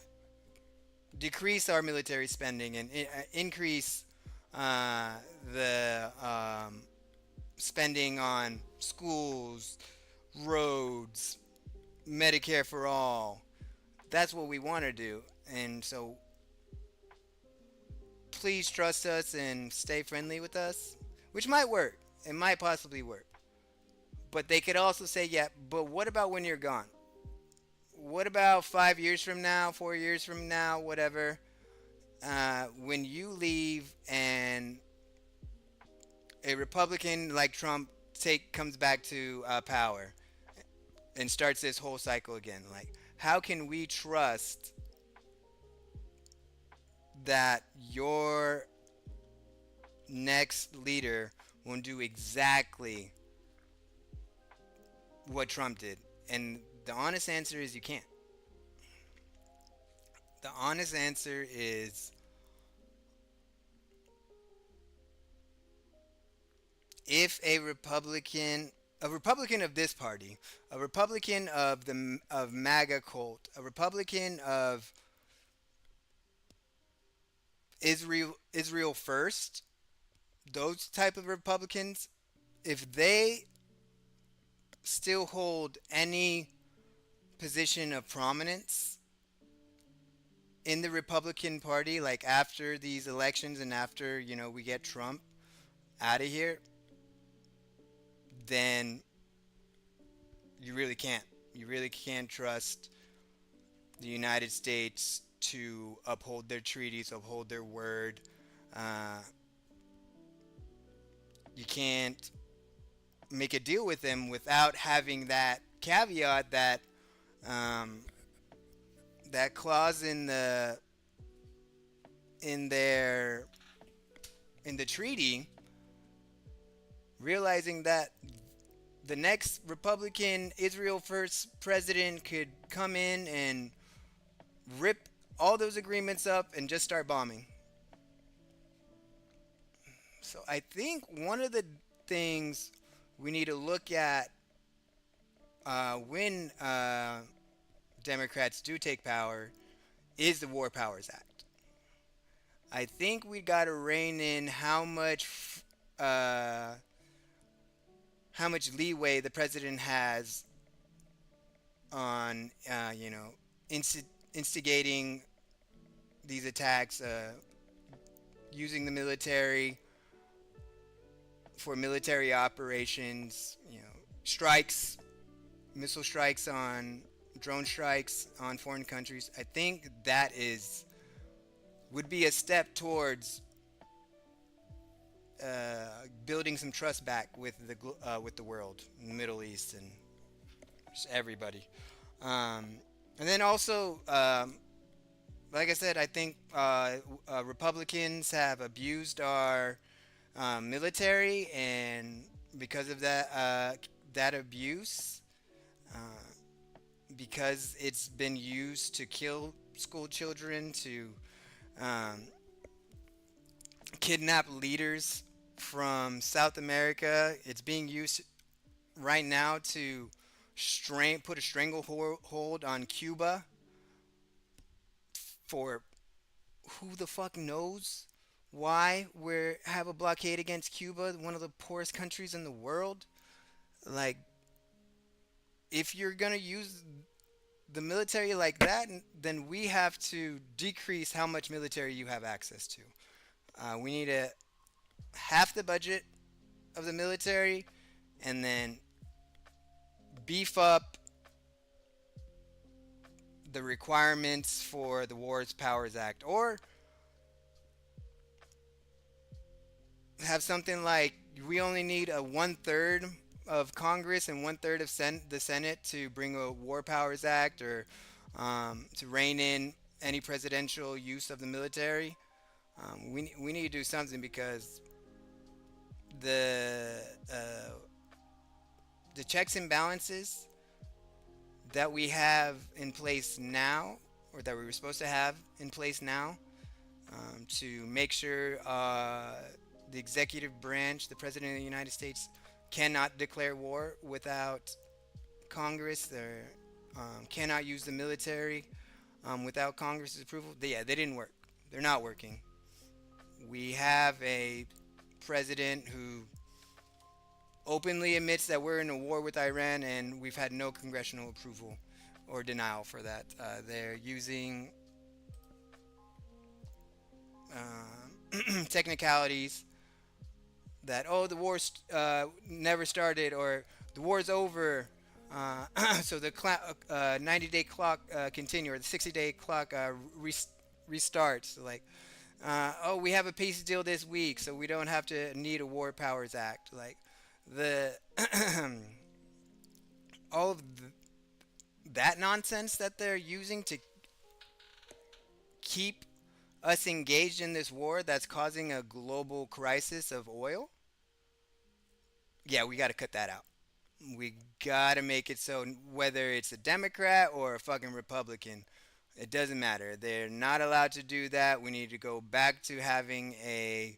decrease our military spending and increase the spending on schools, roads, Medicare for all. That's what we want to do. And so please trust us and stay friendly with us, which might work. It might possibly work. But they could also say, yeah, but what about when you're gone? What about 5 years from now, 4 years from now, whatever? When you leave and a Republican like Trump comes back to power and starts this whole cycle again. Like, how can we trust that your next leader won't do exactly what Trump did? And the honest answer is you can't. The honest answer is if a Republican of this party, a Republican of MAGA cult, a Republican of Israel first, those type of Republicans, if they still hold any position of prominence in the Republican Party, like after these elections and after, you know, we get Trump out of here, then you really can't. You really can't trust the United States to uphold their treaties, uphold their word. You can't make a deal with them without having that caveat, that clause in the treaty, realizing that the next Republican Israel first president could come in and rip all those agreements up and just start bombing. So I think one of the things we need to look at when Democrats do take power is the War Powers Act. I think we got to rein in how much leeway the president has on instigating these attacks, using the military for military operations, strikes, missile strikes, drone strikes on foreign countries. I think that would be a step towards building some trust back with the world, the Middle East, and just everybody. And then also, like I said, I think Republicans have abused our military, and because of that abuse, because it's been used to kill school children, to kidnap leaders from South America. It's being used right now to put a stranglehold on Cuba for who the fuck knows why we have a blockade against Cuba, one of the poorest countries in the world. Like, if you're gonna use the military like that, then we have to decrease how much military you have access to. We need half the budget of the military, and then beef up the requirements for the Wars Powers Act, or have something like we only need a 1/3 of Congress and 1/3 of the Senate to bring a War Powers Act, or to rein in any presidential use of the military. We need to do something, because the checks and balances that we have in place now, or that we were supposed to have in place now, to make sure the executive branch, the President of the United States, cannot declare war without Congress. They cannot use the military without Congress's approval. They didn't work. They're not working. We have a president who openly admits that we're in a war with Iran, and we've had no congressional approval or denial for that. They're using technicalities that, the war's never started, or the war's over, so the 90-day clock continue, or the 60-day clock restarts. Like, we have a peace deal this week, so we don't have to need a War Powers Act. Like, all of that nonsense that they're using to keep us engaged in this war that's causing a global crisis of oil. Yeah, we got to cut that out. We got to make it so whether it's a Democrat or a fucking Republican, it doesn't matter. They're not allowed to do that. We need to go back to having a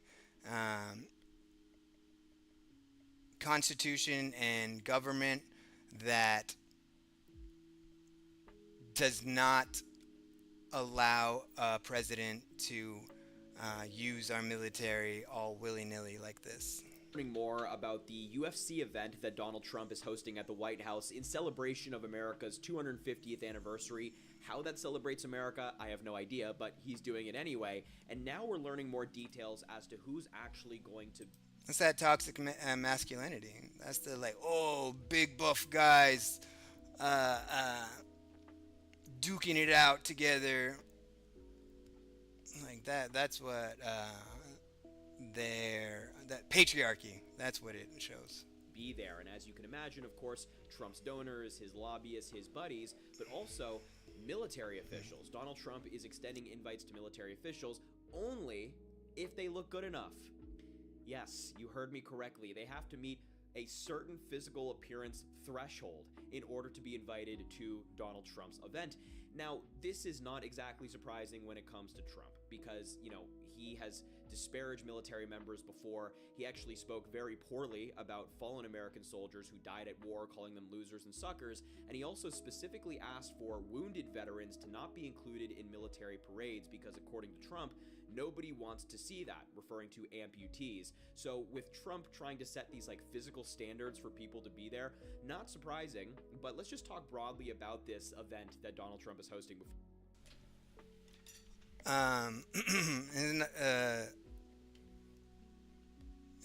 constitution and government that does not allow a president to use our military all willy-nilly like this. Learning more about the UFC event that Donald Trump is hosting at the White House in celebration of America's 250th anniversary. How that celebrates America, I have no idea, but he's doing it anyway. And now we're learning more details as to who's actually going to... That's that toxic masculinity. That's the, like, big buff guys duking it out together That's what that patriarchy. That's what it shows. Be there. And as you can imagine, of course, Trump's donors, his lobbyists, his buddies, but also military officials. Donald Trump is extending invites to military officials only if they look good enough. Yes, you heard me correctly. They have to meet a certain physical appearance threshold in order to be invited to Donald Trump's event. Now, this is not exactly surprising when it comes to Trump because, he has disparaged military members before. He actually spoke very poorly about fallen American soldiers who died at war, calling them losers and suckers, and he also specifically asked for wounded veterans to not be included in military parades because, according to Trump, nobody wants to see that, referring to amputees. So with Trump trying to set these physical standards for people to be there, not surprising, but let's just talk broadly about this event that Donald Trump is hosting before. And,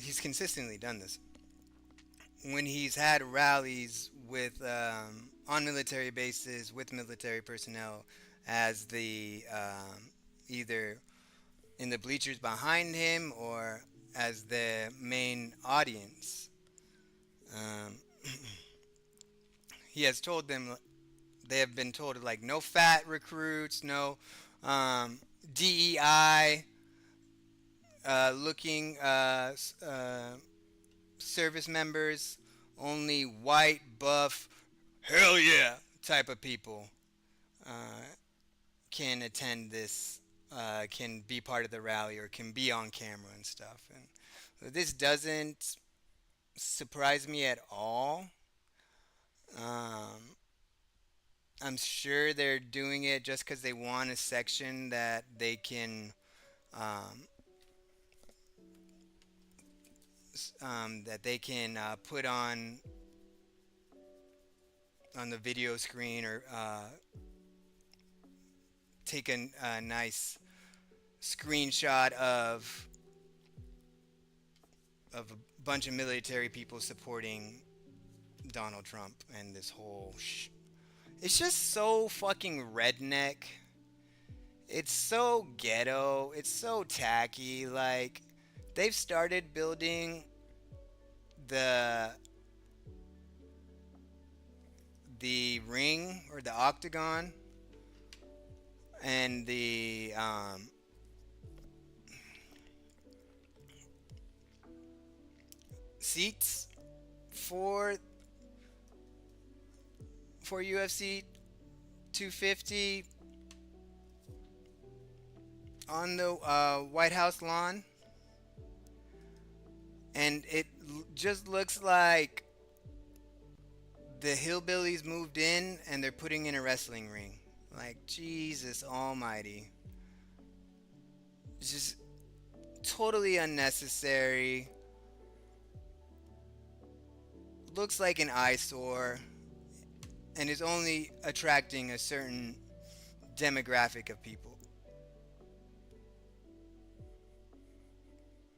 he's consistently done this. When he's had rallies with on military bases with military personnel as the either in the bleachers behind him or as the main audience, he has told them, they have been told no fat recruits, no DEI looking service members, only white, buff, hell yeah type of people can attend this, can be part of the rally or can be on camera and stuff. And this doesn't surprise me at all. I'm sure they're doing it just because they want a section that they can put on the video screen or take a nice screenshot of a bunch of military people supporting Donald Trump and this whole it's just so fucking redneck. It's so ghetto. It's so tacky. They've started building the ring or the octagon and the seats for UFC 250 on the White House lawn, and it just looks like the hillbillies moved in and they're putting in a wrestling ring. Jesus almighty. It's just totally unnecessary. Looks like an eyesore and is only attracting a certain demographic of people.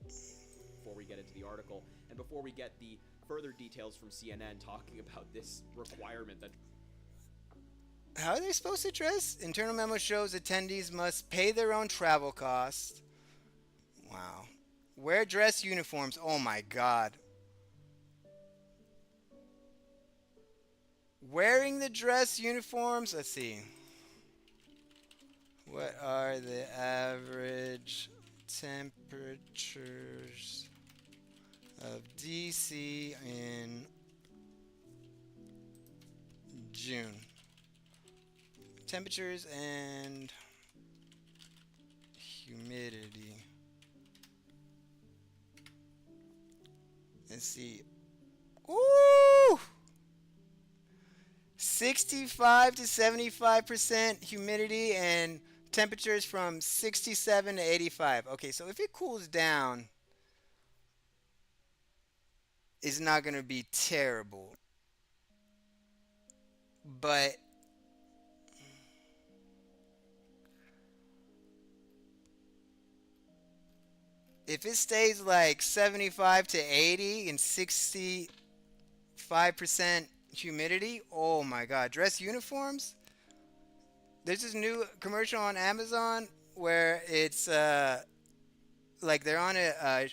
Before we get into the article, and before we get the further details from CNN talking about this requirement that... How are they supposed to dress? Internal memo shows attendees must pay their own travel costs. Wow. Wear dress uniforms. Oh my god. Wearing the dress uniforms. Let's see. What are the average temperatures of DC in June? Temperatures and humidity. Let's see. Ooh! 65 to 75% humidity and temperatures from 67 to 85. Okay, so if it cools down, it's not going to be terrible. But if it stays 75 to 80 and 65% humidity, oh my god. Dress uniforms? There's this new commercial on Amazon where it's like they're on a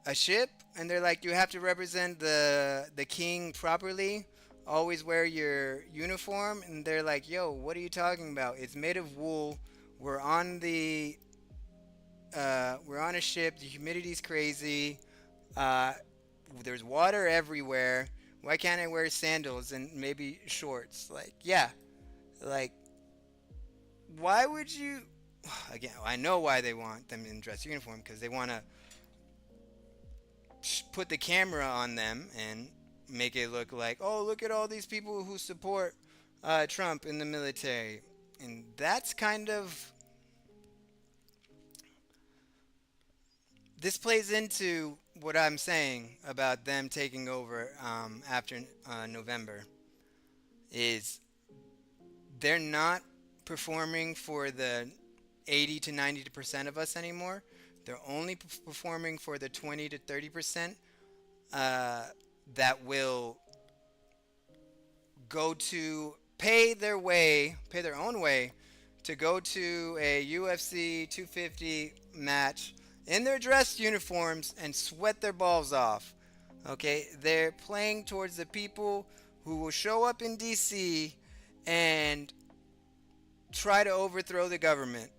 a ship, and they're like, you have to represent the king properly. Always wear your uniform, and they're like, yo, what are you talking about? It's made of wool. We're on we're on a ship. The humidity's crazy. Uh, there's water everywhere. Why can't I wear sandals and maybe shorts? Like, yeah, like, why would you? Again, I know why they want them in dress uniform, because they want to put the camera on them and make it look like, oh, look at all these people who support Trump in the military. And that's kind of, this plays into what I'm saying about them taking over after November, is they're not performing for the 80 to 90% of us anymore. They're only performing for the 20 to 30% that will go to pay their own way to go to a UFC 250 match in their dress uniforms and sweat their balls off. Okay, they're playing towards the people who will show up in DC and try to overthrow the government.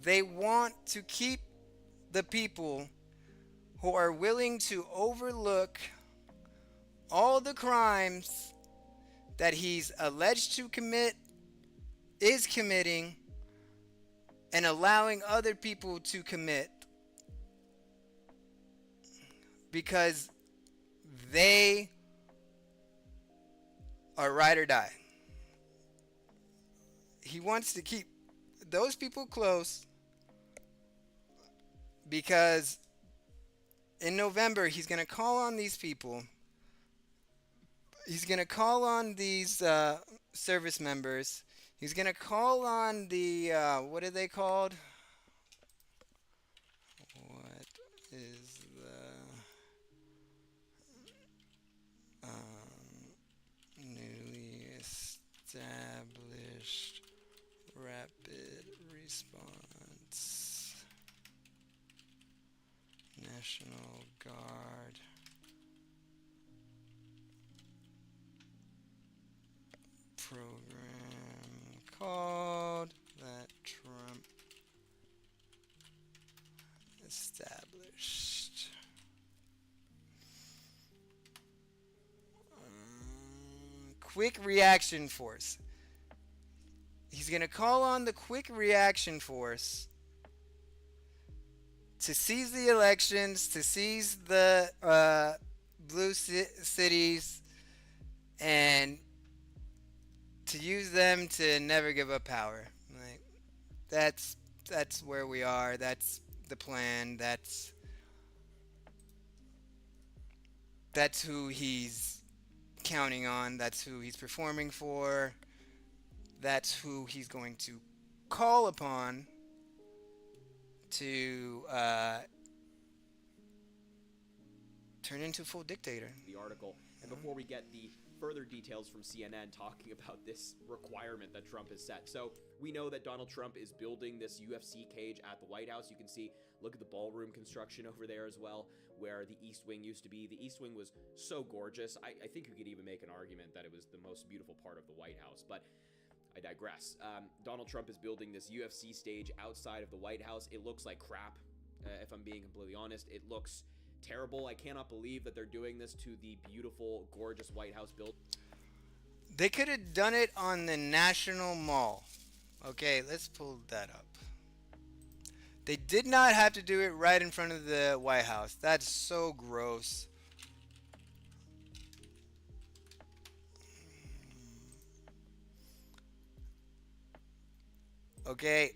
They want to keep the people who are willing to overlook all the crimes that he's alleged to commit, is committing, and allowing other people to commit, because they are ride or die. He wants to keep those people close, because in November he's going to call on these people. He's going to call on these service members. He's going to call on the, what are they called? What is the newly established rapid response National Guard program called that Trump established. Quick Reaction Force. He's going to call on the Quick Reaction Force to seize the elections, to seize the blue cities, and to use them to never give up power. Like, that's where we are. That's the plan. That's who he's counting on. That's who he's performing for. That's who he's going to call upon to turn into a full dictator. The article. And before we get the further details from CNN talking about this requirement that Trump has set. So we know that Donald Trump is building this UFC cage at the White House. You can see, look at the ballroom construction over there as well, where the East Wing used to be. The East Wing was so gorgeous. I think you could even make an argument that it was the most beautiful part of the White House, but I digress. Donald Trump is building this UFC stage outside of the White House. It looks like crap, if I'm being completely honest. It looks terrible. I cannot believe that they're doing this to the beautiful, gorgeous White House build. They could have done it on the National Mall. Okay, let's pull that up. They did not have to do it right in front of the White House. That's so gross. Okay.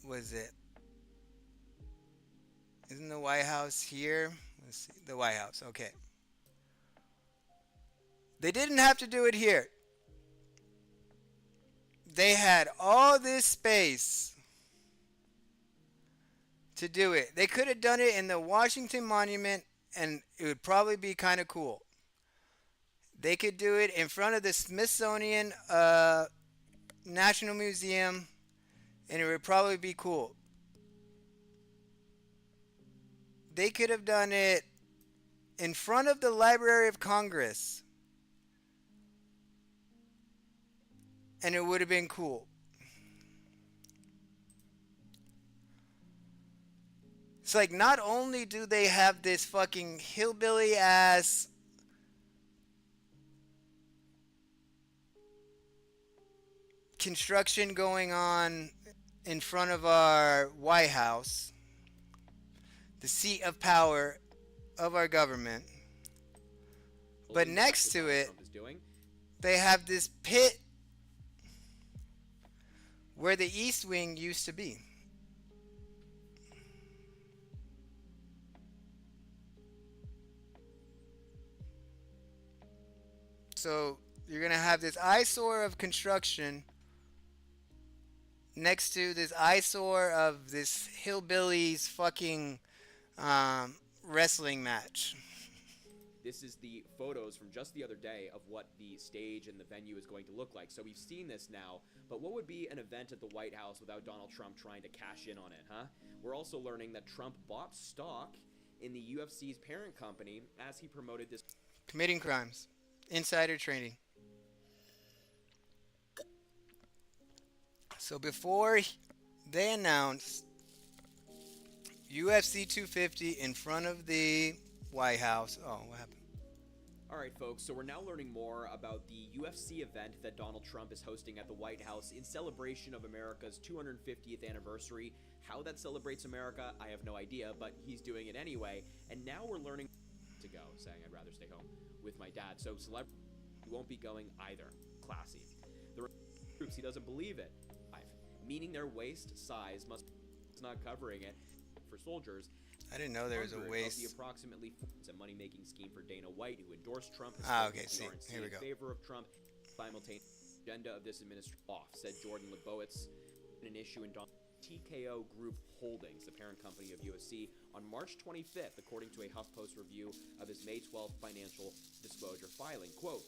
Was it? Isn't the White House here? Let's see. The White House. Okay. They didn't have to do it here. They had all this space to do it. They could have done it in the Washington Monument, and it would probably be kind of cool. They could do it in front of the Smithsonian National Museum, and it would probably be cool. They could have done it in front of the Library of Congress, and it would have been cool. It's like, not only do they have this fucking hillbilly ass construction going on in front of our White House, the seat of power of our government, but next to it, they have this pit where the East Wing used to be. So you're going to have this eyesore of construction next to this eyesore of this hillbilly's fucking wrestling match. This is the photos from just the other day of what the stage and the venue is going to look like. So we've seen this now, but what would be an event at the White House without Donald Trump trying to cash in on it, huh? We're also learning that Trump bought stock in the UFC's parent company as he promoted this. Committing crimes. Insider trading. So before they announced UFC 250 in front of the White House. Oh, what happened? All right, folks, so we're now learning more about the UFC event that Donald Trump is hosting at the White House in celebration of America's 250th anniversary. How that celebrates America, I have no idea, but he's doing it anyway. And now we're learning to go, saying I'd rather stay home with my dad. So celebrity won't be going either. Classy. The groups, he doesn't believe it. Meaning their waist size must not covering it for soldiers. I didn't know there was a waist. The approximately it's a money-making scheme for Dana White, who endorsed Trump. Okay, see, here we go. In favor of Trump, simultaneous agenda of this administration off, said Jordan Lebowitz in an issue in TKO Group Holdings, the parent company of UFC, on March 25th, according to a HuffPost review of his May 12th financial disclosure filing. Quote,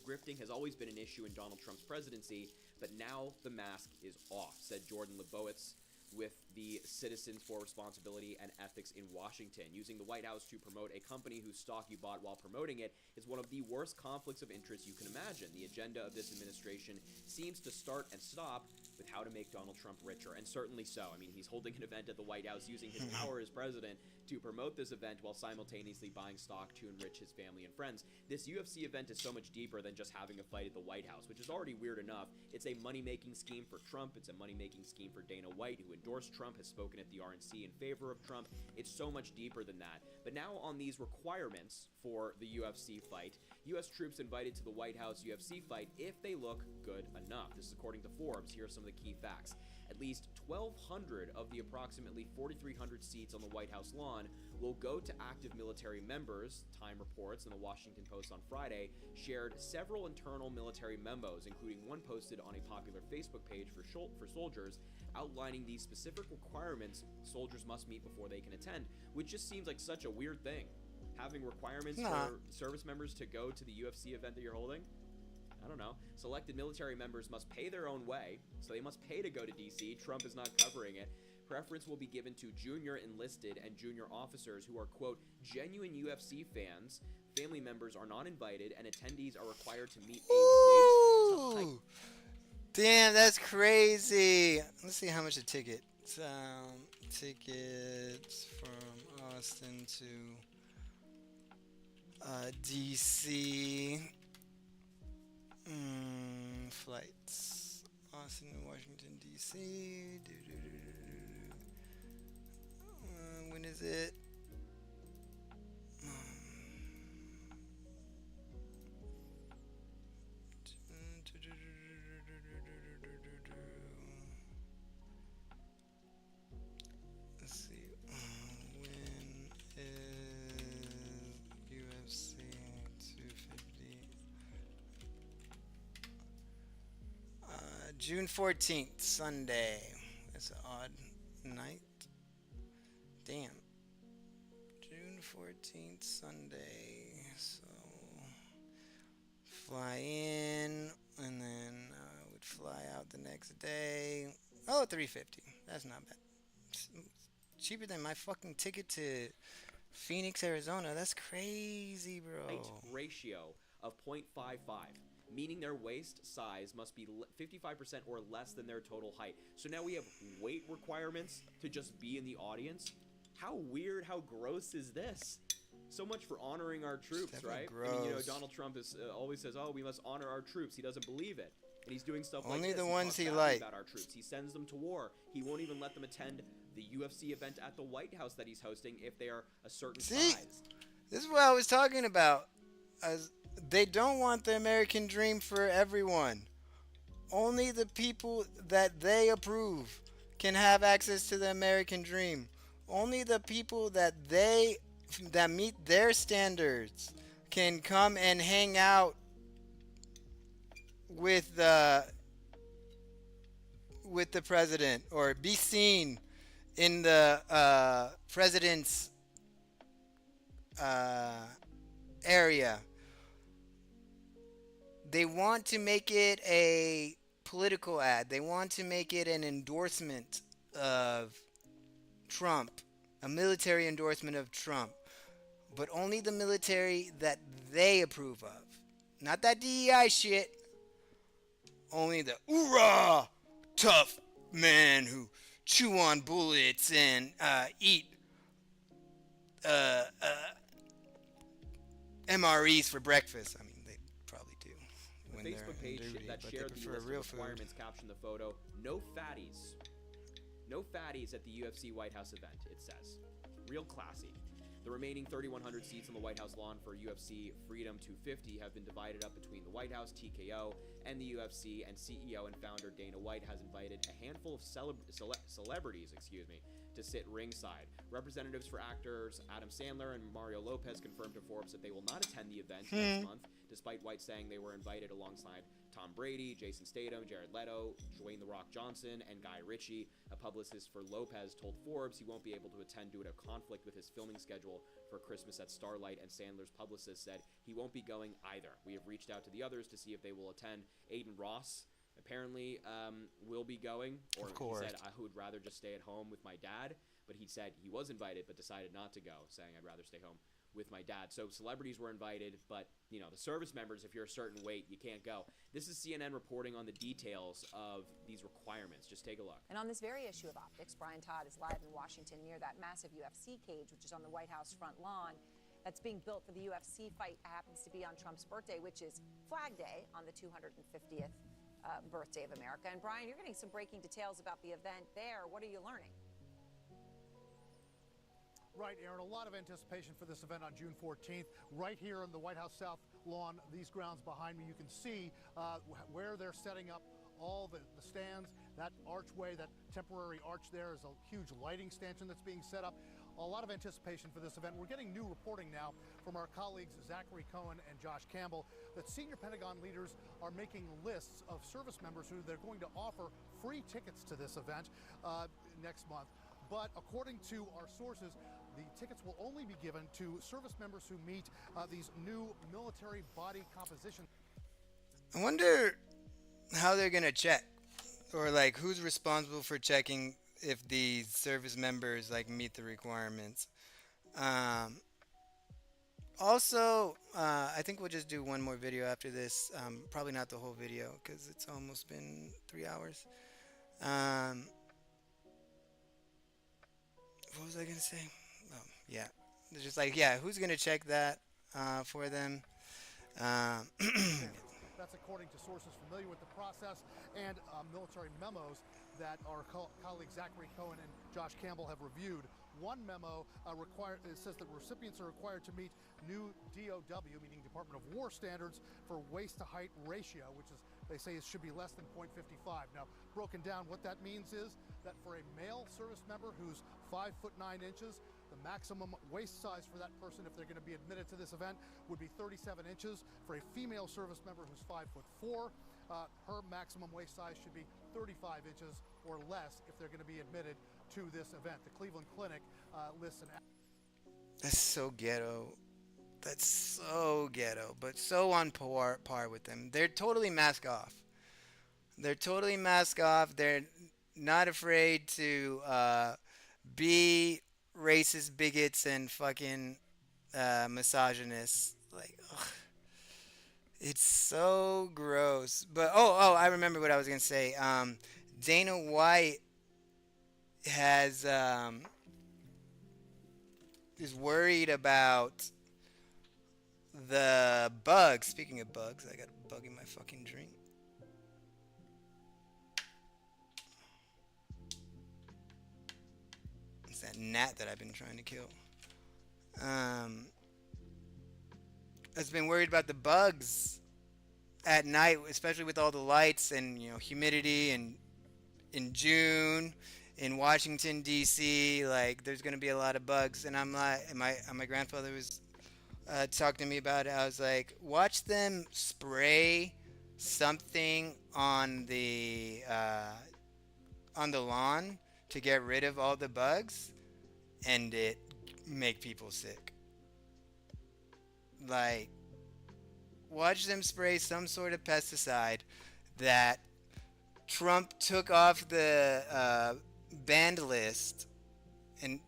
grifting has always been an issue in Donald Trump's presidency, but now the mask is off, said Jordan Lebowitz with the Citizens for Responsibility and Ethics in Washington. Using the White House to promote a company whose stock you bought while promoting it is one of the worst conflicts of interest you can imagine. The agenda of this administration seems to start and stop with how to make Donald Trump richer, and certainly so. I mean, he's holding an event at the White House using his power as president to promote this event while simultaneously buying stock to enrich his family and friends. This UFC event is so much deeper than just having a fight at the White House, which is already weird enough. It's a money-making scheme for Trump. It's a money-making scheme for Dana White, who endorsed Trump, has spoken at the RNC in favor of Trump. It's so much deeper than that. But now on these requirements for the UFC fight, U.S. troops invited to the White House UFC fight if they look good enough. This is according to Forbes. Here are some of the key facts. At least 1,200 of the approximately 4,300 seats on the White House lawn will go to active military members. Time reports in the Washington Post on Friday shared several internal military memos, including one posted on a popular Facebook page for soldiers, outlining the specific requirements soldiers must meet before they can attend, which just seems like such a weird thing. Having requirements for service members to go to the UFC event that you're holding? I don't know. Selected military members must pay their own way, so they must pay to go to DC. Trump is not covering it. Preference will be given to junior enlisted and junior officers who are, quote, genuine UFC fans. Family members are not invited, and attendees are required to meet a waist to height. Damn, that's crazy. Let's see how much a ticket. Tickets from Austin to DC. Flights. Austin to Washington, DC. When is it? Let's see. When is UFC 250? June 14th, Sunday. That's an odd night. Damn. June 14th, Sunday. So fly in, and then would fly out the next day. Oh, $350. That's not bad. It's cheaper than my fucking ticket to Phoenix, Arizona. That's crazy, bro. Height ratio of 0.55, meaning their waist size must be 55% or less than their total height. So now we have weight requirements to just be in the audience. How weird, how gross is this? So much for honoring our troops, right? Gross. I mean, you know, Donald Trump always says, "Oh, we must honor our troops." He doesn't believe it, and he's doing stuff like Only this. the ones he talks likes. about our troops. He sends them to war. He won't even let them attend the UFC event at the White House that he's hosting if they are a certain size. This is what I was talking about. They don't want the American dream for everyone. Only the people that they approve can have access to the American dream. Only the people that meet their standards can come and hang out with the president or be seen in the president's area. They want to make it a political ad. They want to make it an endorsement of Trump, a military endorsement of Trump, but only the military that they approve of. Not that DEI shit. Only the oorah tough men who chew on bullets and eat MREs for breakfast. I mean, they probably do. The Facebook page that shared the list of requirements captioned the photo, "No fatties. No fatties at the UFC White House event," it says. Real classy. The remaining 3,100 seats on the White House lawn for UFC Freedom 250 have been divided up between the White House, TKO, and the UFC, and CEO and founder Dana White has invited a handful of celebrities to sit ringside. Representatives for actors Adam Sandler and Mario Lopez confirmed to Forbes that they will not attend the event next month, despite White saying they were invited alongside Tom Brady, Jason Statham, Jared Leto, Dwayne "The Rock" Johnson, and Guy Ritchie. A publicist for Lopez told Forbes he won't be able to attend due to conflict with his filming schedule for Christmas at Starlight, and Sandler's publicist said he won't be going either. We have reached out to the others to see if they will attend. Aiden Ross apparently will be going, or he said, "I would rather just stay at home with my dad," but he said he was invited but decided not to go, saying, "I'd rather stay home with my dad." So celebrities were invited, but you know, the service members, if you're a certain weight, you can't go. This is CNN reporting on the details of these requirements. Just take a look. And on this very issue of optics, Brian Todd is live in Washington near that massive UFC cage, which is on the White House front lawn. That's being built for the UFC fight. Happens to be on Trump's birthday, which is Flag Day, on the 250th birthday of America. And Brian, you're getting some breaking details about the event there. What are you learning? Right, Aaron, a lot of anticipation for this event on June 14th. Right here on the White House South lawn, these grounds behind me, you can see where they're setting up all the stands. That archway, that temporary arch there, is a huge lighting stanchion that's being set up. A lot of anticipation for this event. We're getting new reporting now from our colleagues Zachary Cohen and Josh Campbell that senior Pentagon leaders are making lists of service members who they're going to offer free tickets to this event next month. But according to our sources, the tickets will only be given to service members who meet these new military body composition. I wonder how they're going to check, or like who's responsible for checking if these service members like meet the requirements. Also, I think we'll just do one more video after this. Probably not the whole video because it's almost been 3 hours. What was I gonna say? Oh, yeah. They're just like, yeah, who's gonna check that for them? That's according to sources familiar with the process and military memos that our colleagues Zachary Cohen and Josh Campbell have reviewed. One memo it says that recipients are required to meet new DOW, meaning Department of War standards for waist to height ratio, which is, they say, it should be less than 0.55. Now, broken down, what that means is that for a male service member who's 5 foot 9 inches, the maximum waist size for that person, if they're going to be admitted to this event, would be 37 inches. For a female service member who's 5 foot 4, her maximum waist size should be 35 inches or less if they're going to be admitted to this event. The Cleveland Clinic lists an... That's so ghetto. That's so ghetto, but so on par with them. They're totally mask off. They're totally mask off. They're not afraid to be racist bigots and fucking misogynists. Like, ugh, it's so gross. But I remember what I was gonna say. Dana White has is worried about the bugs. Speaking of bugs, I got a bug in my fucking drink. It's that gnat that I've been trying to kill. Has been worried about the bugs at night, especially with all the lights and humidity, and in June in Washington D.C. Like there's gonna be a lot of bugs, and I'm like, and my grandfather was talking to me about it. I was like, watch them spray something on the lawn to get rid of all the bugs, and it make people sick. Like, watch them spray some sort of pesticide that Trump took off the banned list, and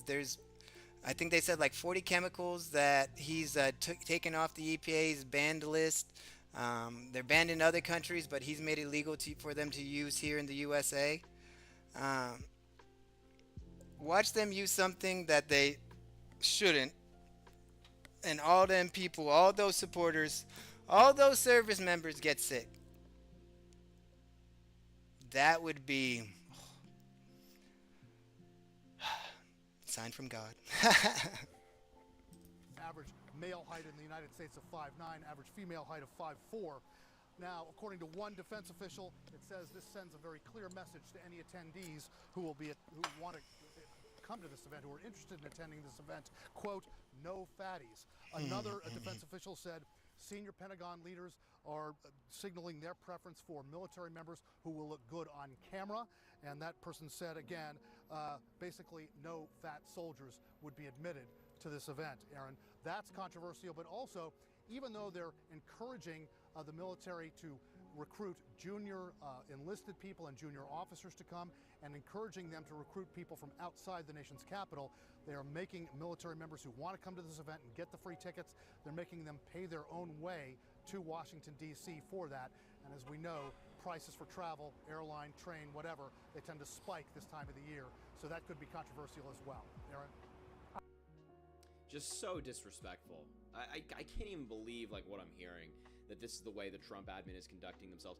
there's I think they said like 40 chemicals that he's taken off the EPA's banned list. They're banned in other countries, but he's made it legal for them to use here in the USA. Watch them use something that they shouldn't, and all them people, all those supporters, all those service members get sick. That would be sign from God. Average male height in the United States of 5'9", average female height of 5'4". Now, according to one defense official, it says this sends a very clear message to any attendees who want to come to this event, who are interested in attending this event. Quote, no fatties. Another defense official said senior Pentagon leaders are signaling their preference for military members who will look good on camera. And that person said, again, basically no fat soldiers would be admitted to this event, Aaron. That's controversial, but also, even though they're encouraging the military to recruit junior enlisted people and junior officers to come, and encouraging them to recruit people from outside the nation's capital, they are making military members who want to come to this event and get the free tickets, they're making them pay their own way to Washington, D.C. for that. And as we know, prices for travel, airline, train, whatever, they tend to spike this time of the year. So that could be controversial as well. Aaron? Just so disrespectful. I can't even believe like what I'm hearing, that this is the way the Trump admin is conducting themselves.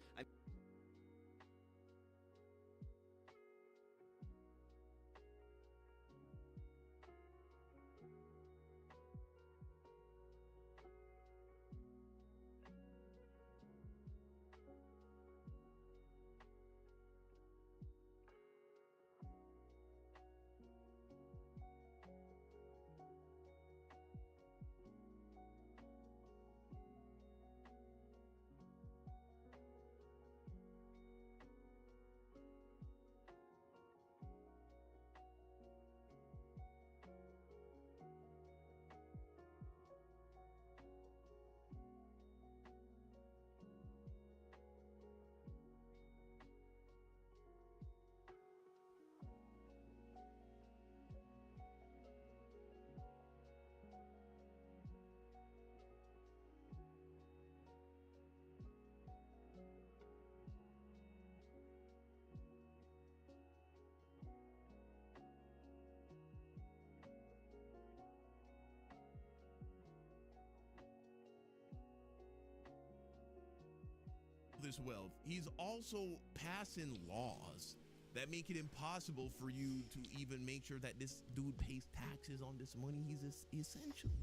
This wealth, he's also passing laws that make it impossible for you to even make sure that this dude pays taxes on this money. He's essentially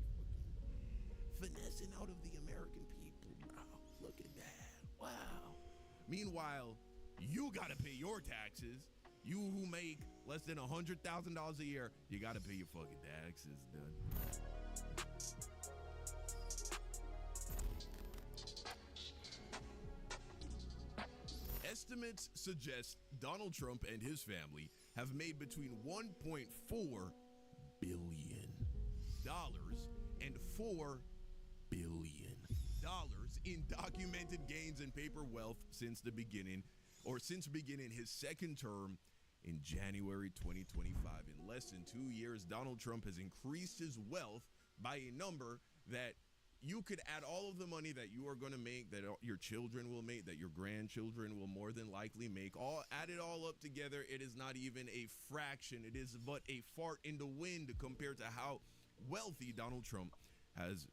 finessing out of the American people, bro. Look at that. Wow. Meanwhile, you gotta pay your taxes. You who make less than $100,000 a year, you gotta pay your fucking taxes, dude. Estimates suggest Donald Trump and his family have made between 1.4 billion and $4 billion in documented gains and paper wealth since beginning his second term in January 2025. In less than 2 years, Donald Trump has increased his wealth by a number that you could add all of the money that you are going to make, that your children will make, that your grandchildren will more than likely make. Add it all up together, it is not even a fraction. It is but a fart in the wind compared to how wealthy Donald Trump has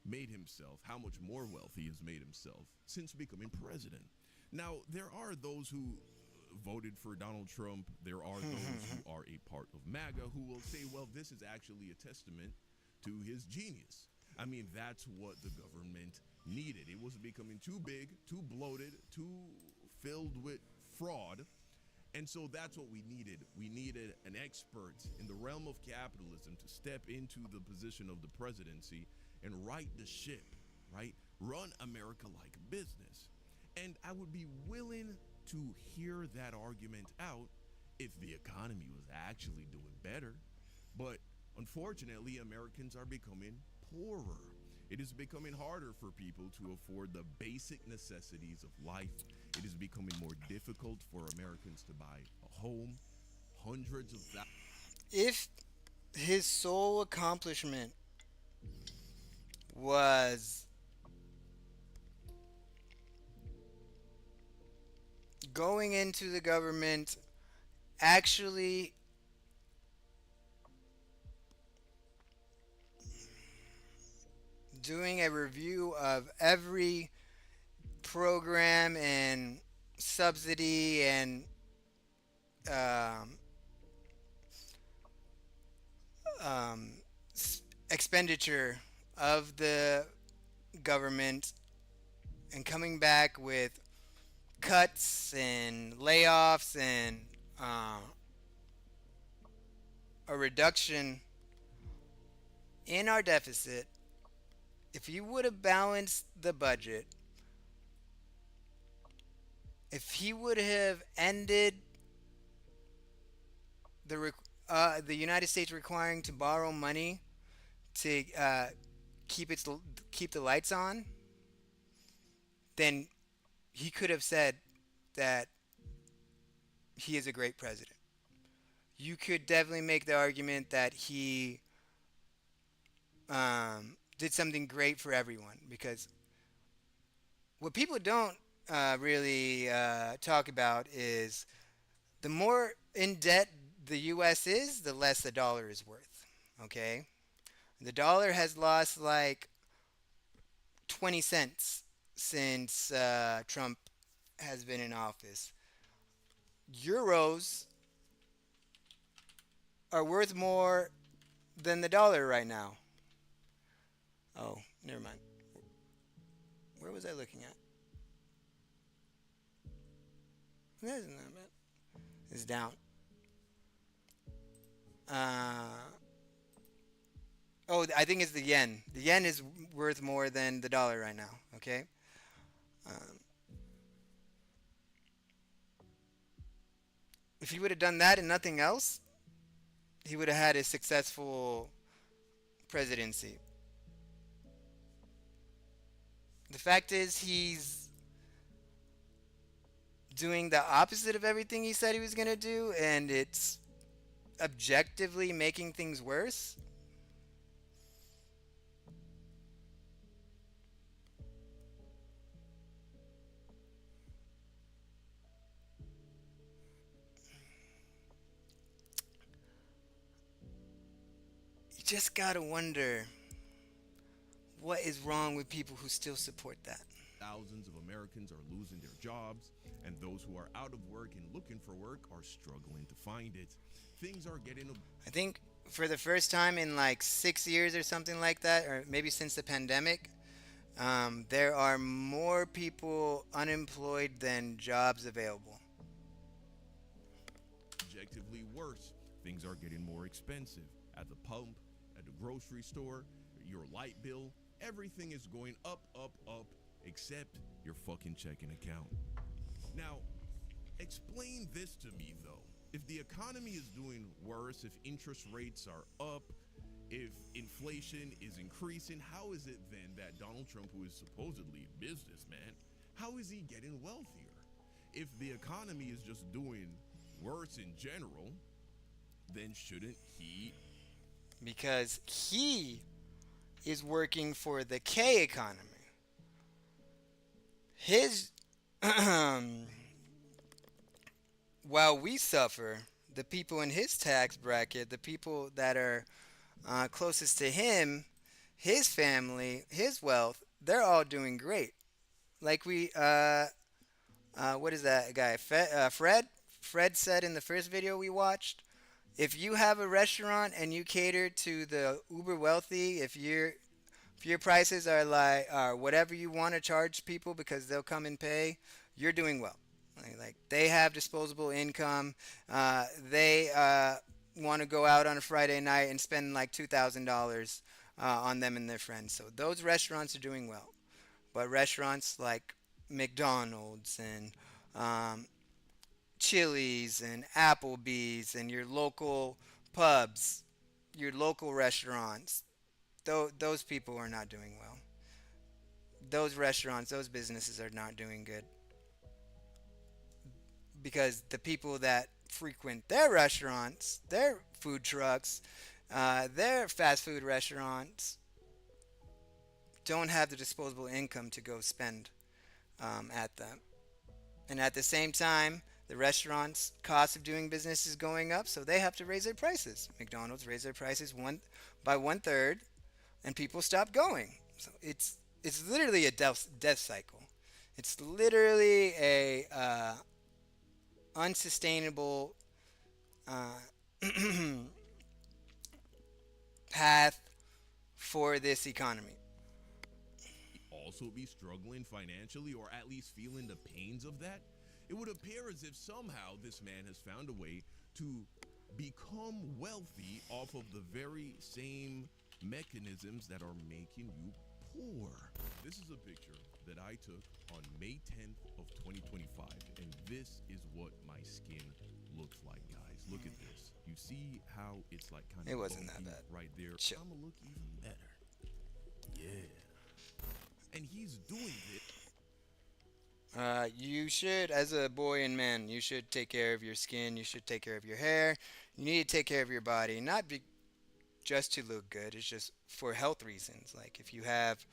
made himself, how much more wealthy he has made himself since becoming president. Now, there are those who voted for Donald Trump. There are those who are a part of MAGA who will say, well, this is actually a testament to his genius. I mean, that's what the government needed. It was becoming too big, too bloated, too filled with fraud. And so that's what we needed. We needed an expert in the realm of capitalism to step into the position of the presidency and right the ship, right? Run America like a business. And I would be willing to hear that argument out if the economy was actually doing better. But unfortunately, Americans are becoming poorer. It is becoming harder for people to afford the basic necessities of life. It is becoming more difficult for Americans to buy a home. Hundreds of thousands. If his sole accomplishment was going into the government, actually doing a review of every program and subsidy and expenditure of the government, and coming back with cuts and layoffs and a reduction in our deficit, if he would have balanced the budget, if he would have ended the United States requiring to borrow money to keep the lights on, then he could have said that he is a great president. You could definitely make the argument that he did something great for everyone, because what people don't really talk about is the more in debt the U.S. is, the less the dollar is worth. Okay? The dollar has lost like 20 cents since Trump has been in office. Euros are worth more than the dollar right now. Oh, never mind. Where was I looking at? That isn't that bad. It's down. Oh, I think it's the yen. The yen is worth more than the dollar right now. Okay. If he would have done that and nothing else, he would have had a successful presidency. The fact is, he's doing the opposite of everything he said he was going to do, and it's objectively making things worse. You just gotta wonder what is wrong with people who still support that. Thousands of Americans are losing their jobs, and those who are out of work and looking for work are struggling to find it. Things are getting... I think for the first time in like 6 years or something like that, or maybe since the pandemic, there are more people unemployed than jobs available. Objectively worse. Things are getting more expensive. At the pump, at the grocery store, your light bill, everything is going up, except your fucking checking account. Now, explain this to me, though. If the economy is doing worse, if interest rates are up, If inflation is increasing, how is it then that Donald Trump, who is supposedly a businessman, how is he getting wealthier? If the economy is just doing worse in general, then shouldn't he? Because he is working for the K economy. His while we suffer, the people in his tax bracket, the people that are closest to him, his family, his wealth, they're all doing great. Like what is that guy? Fred? Fred said in the first video we watched, if you have a restaurant and you cater to the uber wealthy, if your prices are like whatever you want to charge people because they'll come and pay, you're doing well. Like they have disposable income. They want to go out on a Friday night and spend like $2,000 on them and their friends. So those restaurants are doing well. But restaurants like McDonald's and Chili's and Applebee's and your local pubs, your local restaurants, those people are not doing well. Those restaurants, those businesses are not doing good. Because the people that frequent their restaurants, their food trucks, their fast food restaurants, don't have the disposable income to go spend at them. And at the same time, the restaurants' cost of doing business is going up, so they have to raise their prices. McDonald's raised their prices by 1/3, and people stop going. So it's literally a death cycle. It's literally a unsustainable path for this economy. Also be struggling financially, or at least feeling the pains of that? It would appear as if somehow this man has found a way to become wealthy off of the very same mechanisms that are making you poor. This is a picture that I took on May 10th of 2025, and this is what my skin looks like, guys. Look at this. You see how it's like kind of It wasn't that bad. right there. Chill. I'm gonna look even better. Yeah. And he's doing it. You should, as a boy and man, you should take care of your skin. You should take care of your hair. You need to take care of your body, not just to look good. It's just for health reasons. Like if you have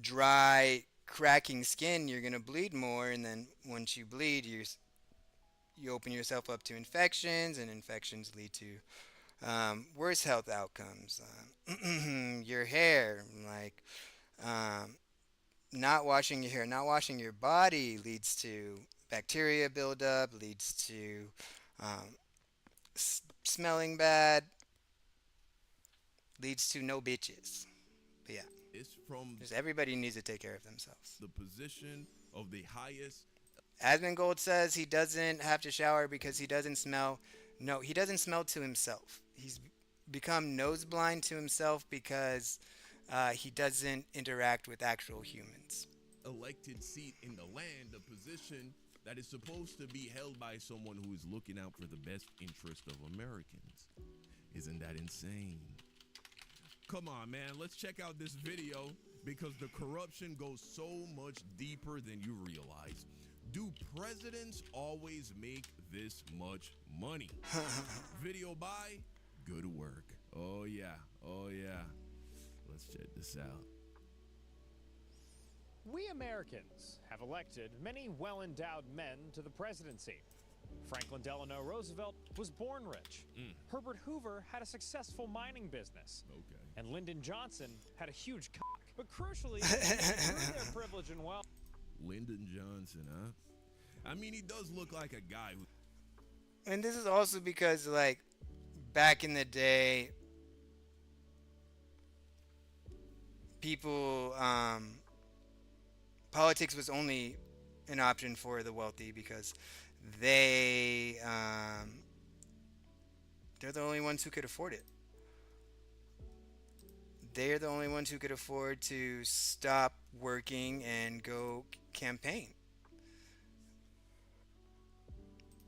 dry, cracking skin, you're gonna bleed more, and then once you bleed, you open yourself up to infections, and infections lead to worse health outcomes. Your hair, like not washing your hair, not washing your body leads to bacteria buildup, leads to smelling bad, leads to no bitches. But yeah, It's from just everybody needs to take care of themselves. the position of the highest. Asmongold says he doesn't have to shower because he doesn't smell. No, he doesn't smell to himself. He's become nose blind to himself because he doesn't interact with actual humans. Elected seat in the land, a position that is supposed to be held by someone who is looking out for the best interest of Americans. Isn't that insane? Come on, man, let's check out this video because the corruption goes so much deeper than you realize. Do presidents always make this much money? Video by Good Work. Oh yeah, oh yeah. Let's check this out. We Americans have elected many well-endowed men to the presidency. Franklin Delano Roosevelt was born rich. Herbert Hoover had a successful mining business. Okay. And Lyndon Johnson had a huge cock. But crucially, through their privilege and wealth. Lyndon Johnson, huh? I mean, he does look like a guy who... And this is also because, like, back in the day, people, politics was only an option for the wealthy because they're the only ones who could afford it. They're the only ones who could afford to stop working and go campaign.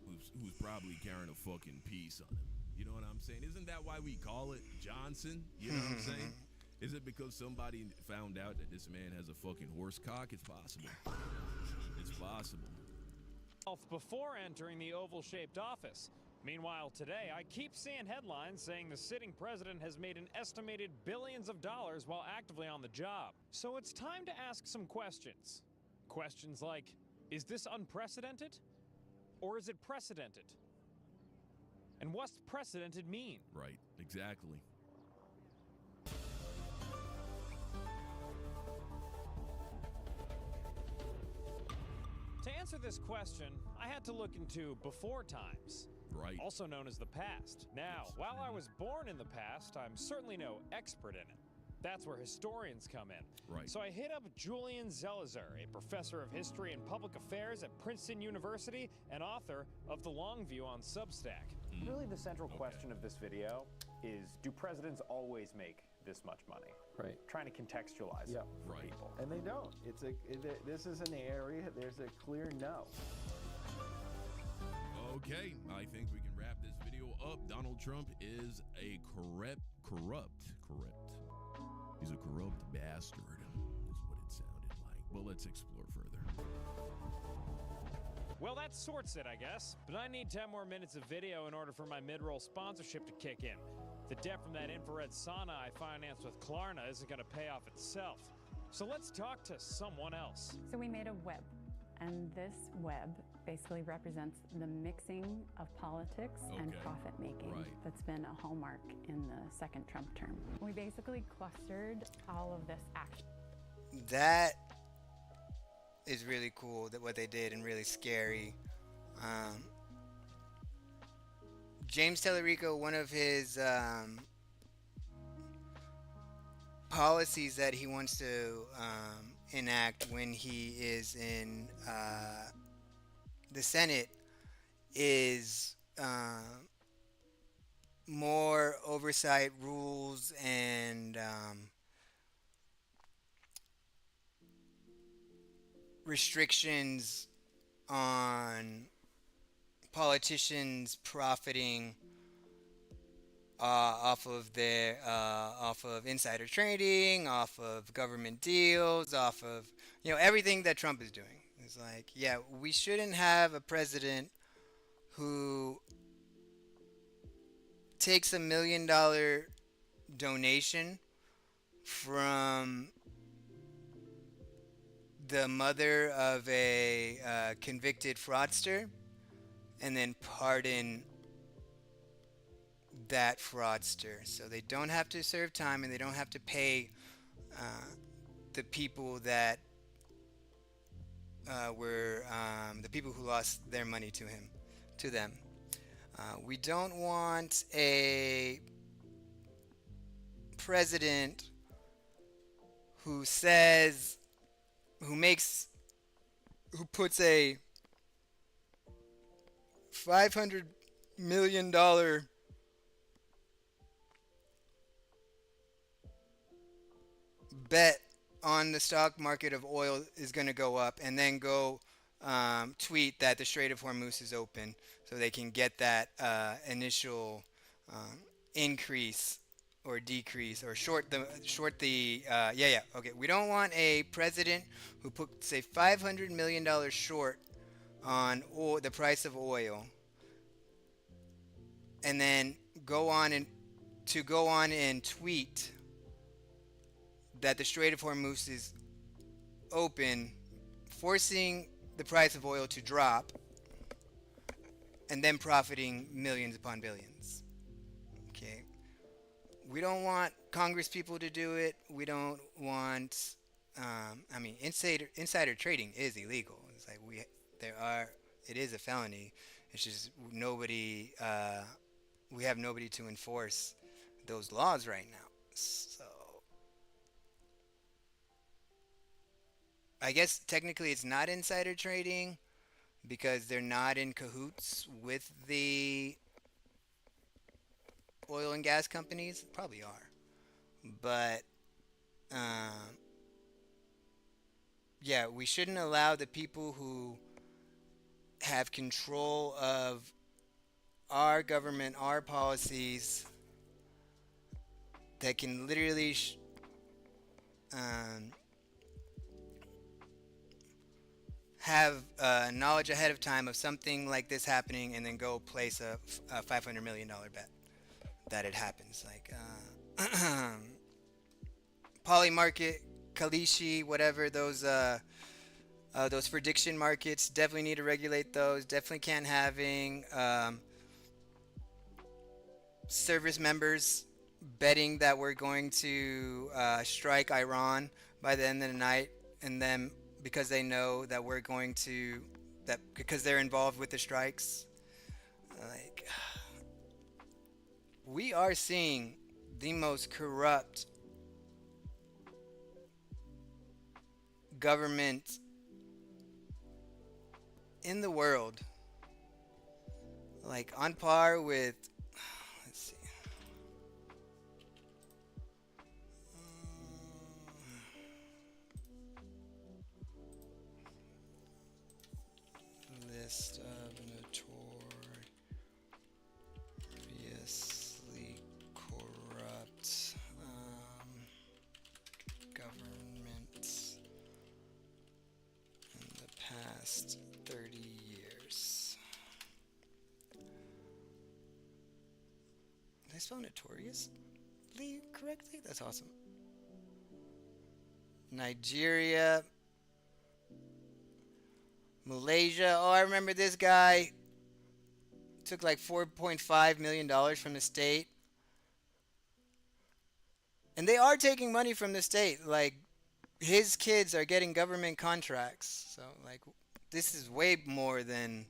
Who's probably carrying a fucking piece on him. You know what I'm saying? Isn't that why we call it Johnson? You know what I'm saying? Is it because somebody found out that this man has a fucking horse cock? It's possible. It's possible. Before entering the oval-shaped office. Meanwhile, today, I keep seeing headlines saying the sitting president has made an estimated billions of dollars while actively on the job. So it's time to ask some questions. Questions like, is this unprecedented? Or is it precedented? And what's precedented mean? Right, exactly. To answer this question, I had to look into before times. Right. Also known as the past. Now, while I was born in the past, I'm certainly no expert in it. That's where historians come in. Right. So I hit up Julian Zelizer, a professor of history and public affairs at Princeton University and author of The Long View on Substack. Really, the central question of this video is, do presidents always make this much money? Right. Trying to contextualize it for Right. people. And they don't. This is an area, there's a clear no. Okay, I think we can wrap this video up. Donald Trump is a corrupt. He's a corrupt bastard, is what it sounded like. Well, let's explore further. Well, that sorts it, I guess. But I need 10 more minutes of video in order for my mid-roll sponsorship to kick in. The debt from that infrared sauna I financed with Klarna isn't going to pay off itself. So let's talk to someone else. So we made a web, and this web basically represents the mixing of politics and profit making that's been a hallmark in the second Trump term. We basically clustered all of this action. That is really cool, that what they did, and really scary. James Talarico, one of his policies that he wants to enact when he is in the Senate is more oversight rules and restrictions on politicians profiting off of insider trading, off of government deals, off of everything that Trump is doing. It's like, yeah, we shouldn't have a president who takes $1 million donation from the mother of a convicted fraudster and then pardon that fraudster, so they don't have to serve time and they don't have to pay the people that were the people who lost their money to them. We don't want a president who puts a $500 million bet on the stock market of oil is going to go up, and then go tweet that the Strait of Hormuz is open so they can get that initial increase or decrease or short the okay. We don't want a president who puts a $500 million short on the price of oil and then go on and tweet that the Strait of Hormuz is open, forcing the price of oil to drop, and then profiting millions upon billions. Okay, we don't want Congress people to do it. We don't want. Insider trading is illegal. It's like it is a felony. It's just nobody. We have nobody to enforce those laws right now. So I guess technically it's not insider trading because they're not in cahoots with the oil and gas companies. Probably are. But yeah, we shouldn't allow the people who have control of our government, our policies that can literally have knowledge ahead of time of something like this happening and then go place a $500 million bet that it happens. Like Polymarket, Kalishi, whatever, those prediction markets, definitely need to regulate those. Definitely can't having service members betting that we're going to strike Iran by the end of the night, and then because they know that we're going to, that because they're involved with the strikes. Like, we are seeing the most corrupt government in the world, like on par with, let's see, list of notoriously corrupt governments in the past 30 years. Did I spell notoriously correctly? That's awesome. Nigeria, Malaysia. Oh, I remember this guy took like $4.5 million from the state. And they are taking money from the state. Like, his kids are getting government contracts. So, like, this is way more than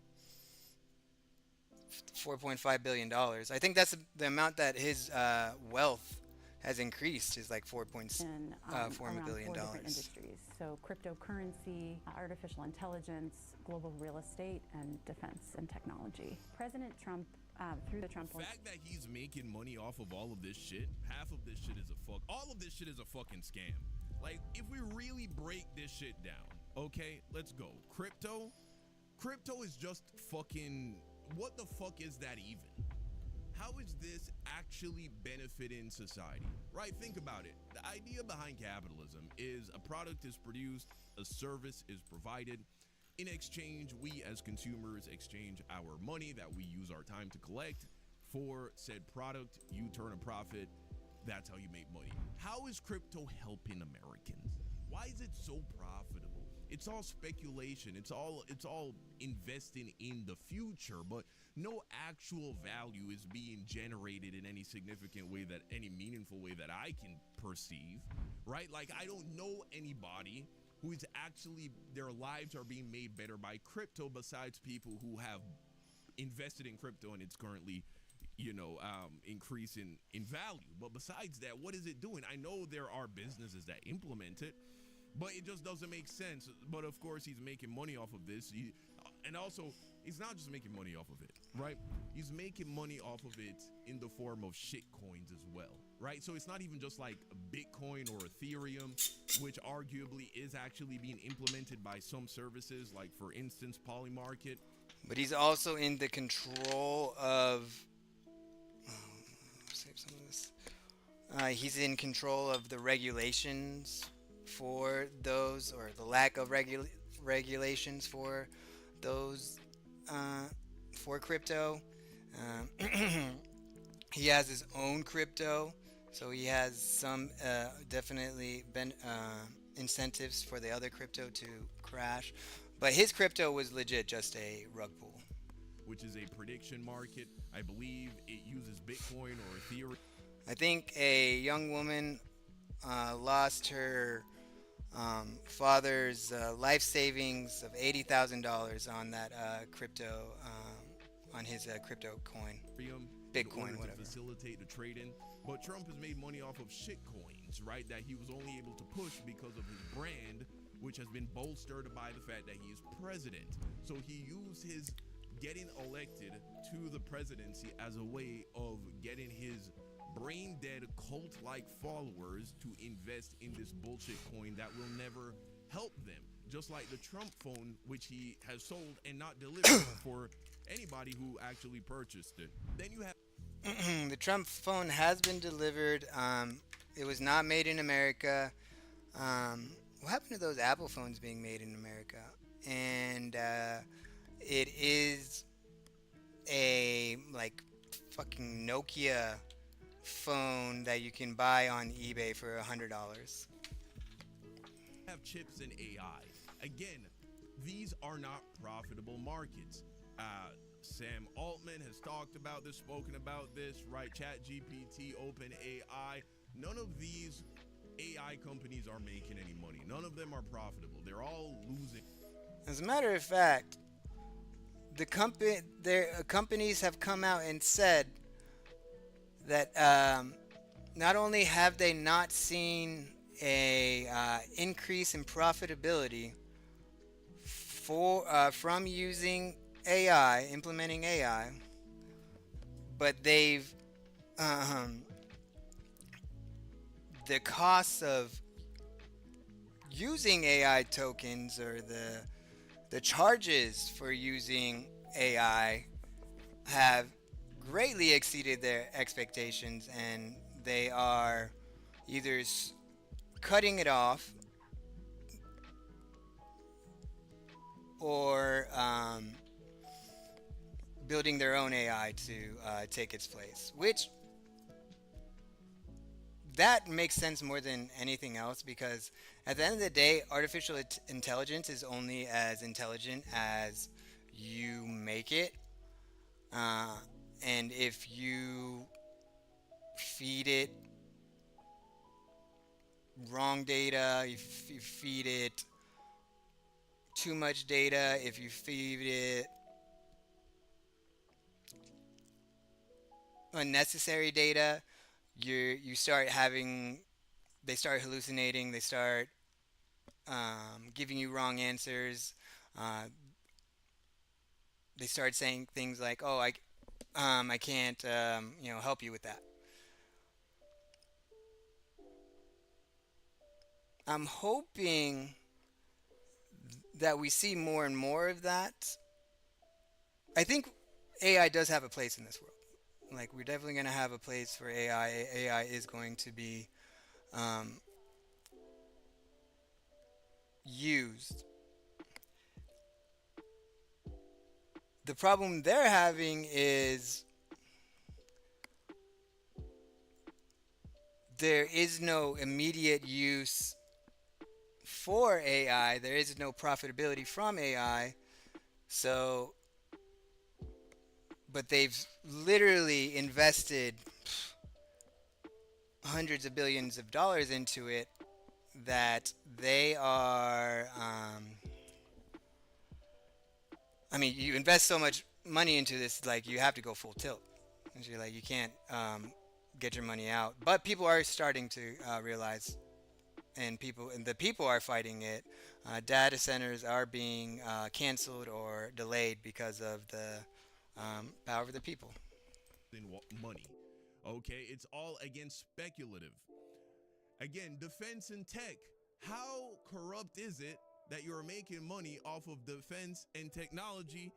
$4.5 billion. I think that's the amount that his wealth has increased, is like $4 billion. Different industries. So cryptocurrency, artificial intelligence, global real estate, and defense and technology. President Trump, through the Trump... The fact that he's making money off of all of this shit, half of this shit is all of this shit is a fucking scam. Like, if we really break this shit down, okay, let's go. Crypto is just fucking... What the fuck is that even? How is this actually benefiting society? Right? Think about it. The idea behind capitalism is a product is produced, a service is provided. In exchange, we as consumers exchange our money that we use our time to collect for said product. You turn a profit. That's how you make money. How is crypto helping Americans? Why is it so profitable? It's all speculation. It's all investing in the future, but no actual value is being generated in any significant way, that any meaningful way that I can perceive, right? Like, I don't know anybody who is actually, their lives are being made better by crypto besides people who have invested in crypto and it's currently, increasing in value. But besides that, what is it doing? I know there are businesses that implement it, but it just doesn't make sense. But of course, he's making money off of this. And also, he's not just making money off of it, right? He's making money off of it in the form of shit coins as well, right? So it's not even just like Bitcoin or Ethereum, which arguably is actually being implemented by some services, like, for instance, Polymarket. But he's also in the control of... save some of this. He's in control of the regulations for those, or the lack of regulations for those, for crypto. He has his own crypto, so he has some definitely incentives for the other crypto to crash. But his crypto was legit just a rug pull. Which is a prediction market. I believe it uses Bitcoin or Ethereum. I think a young woman lost her father's life savings of $80,000 on that crypto, on his crypto coin, Bitcoin, whatever. To facilitate the trading, but Trump has made money off of shit coins, right? That he was only able to push because of his brand, which has been bolstered by the fact that he is president. So he used his getting elected to the presidency as a way of getting his brain-dead cult-like followers to invest in this bullshit coin that will never help them. Just like the Trump phone, which he has sold and not delivered for anybody who actually purchased it. Then you have The Trump phone has been delivered. It was not made in America. What happened to those Apple phones being made in America? And it is a like fucking Nokia phone that you can buy on eBay for $100. have chips and AI. Again, these are not profitable markets. Sam Altman has talked about this, spoken about this, right? ChatGPT, OpenAI. None of these AI companies are making any money. None of them are profitable. They're all losing. As a matter of fact, their companies have come out and said that not only have they not seen a increase in profitability from using AI, implementing AI, but they've the costs of using AI tokens, or the charges for using AI, have greatly exceeded their expectations, and they are either cutting it off or building their own AI to take its place, which that makes sense more than anything else, because at the end of the day, artificial intelligence is only as intelligent as you make it. And if you feed it wrong data, if you feed it too much data, if you feed it unnecessary data, they start hallucinating, they start giving you wrong answers. They start saying things like, "Oh, I can't, help you with that." I'm hoping that we see more and more of that. I think AI does have a place in this world. Like, we're definitely going to have a place for AI. AI is going to be used. The problem they're having is there is no immediate use for AI. There is no profitability from AI. So, but they've literally invested hundreds of billions of dollars into it, that they are you invest so much money into this, like, you have to go full tilt. And you're like, you can't get your money out. But people are starting to realize, and the people are fighting it. Data centers are being canceled or delayed because of the power of the people. Money. Okay, it's all, again, speculative. Again, defense and tech. How corrupt is it that you're making money off of defense and technology,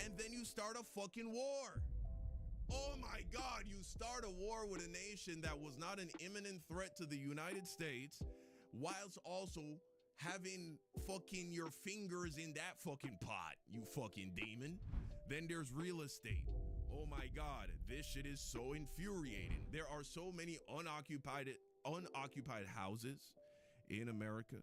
and then you start a fucking war? Oh my God, you start a war with a nation that was not an imminent threat to the United States, whilst also having fucking your fingers in that fucking pot, you fucking demon. Then there's real estate. Oh my God, this shit is so infuriating. There are so many unoccupied houses in America.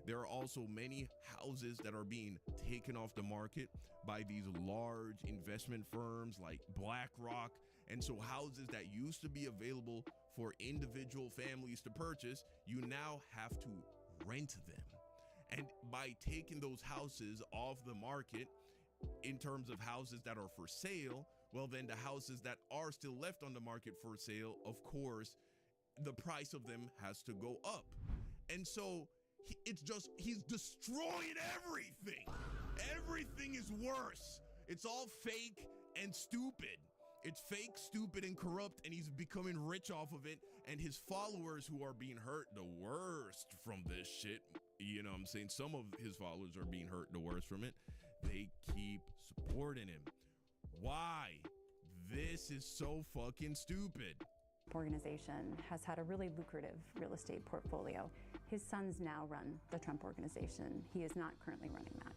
There are also many houses that are being taken off the market by these large investment firms like BlackRock. And so houses that used to be available for individual families to purchase, you now have to rent them. And by taking those houses off the market, in terms of houses that are for sale, well, then the houses that are still left on the market for sale, of course, the price of them has to go up. And so he's destroying everything. Everything is worse. It's all fake and stupid. It's fake, stupid, and corrupt, and he's becoming rich off of it. And his followers, who are being hurt the worst from this shit, you know what I'm saying? Some of his followers are being hurt the worst from it. They keep supporting him. Why? This is so fucking stupid. Organization has had a really lucrative real estate portfolio. His sons now run the Trump Organization. He is not currently running that.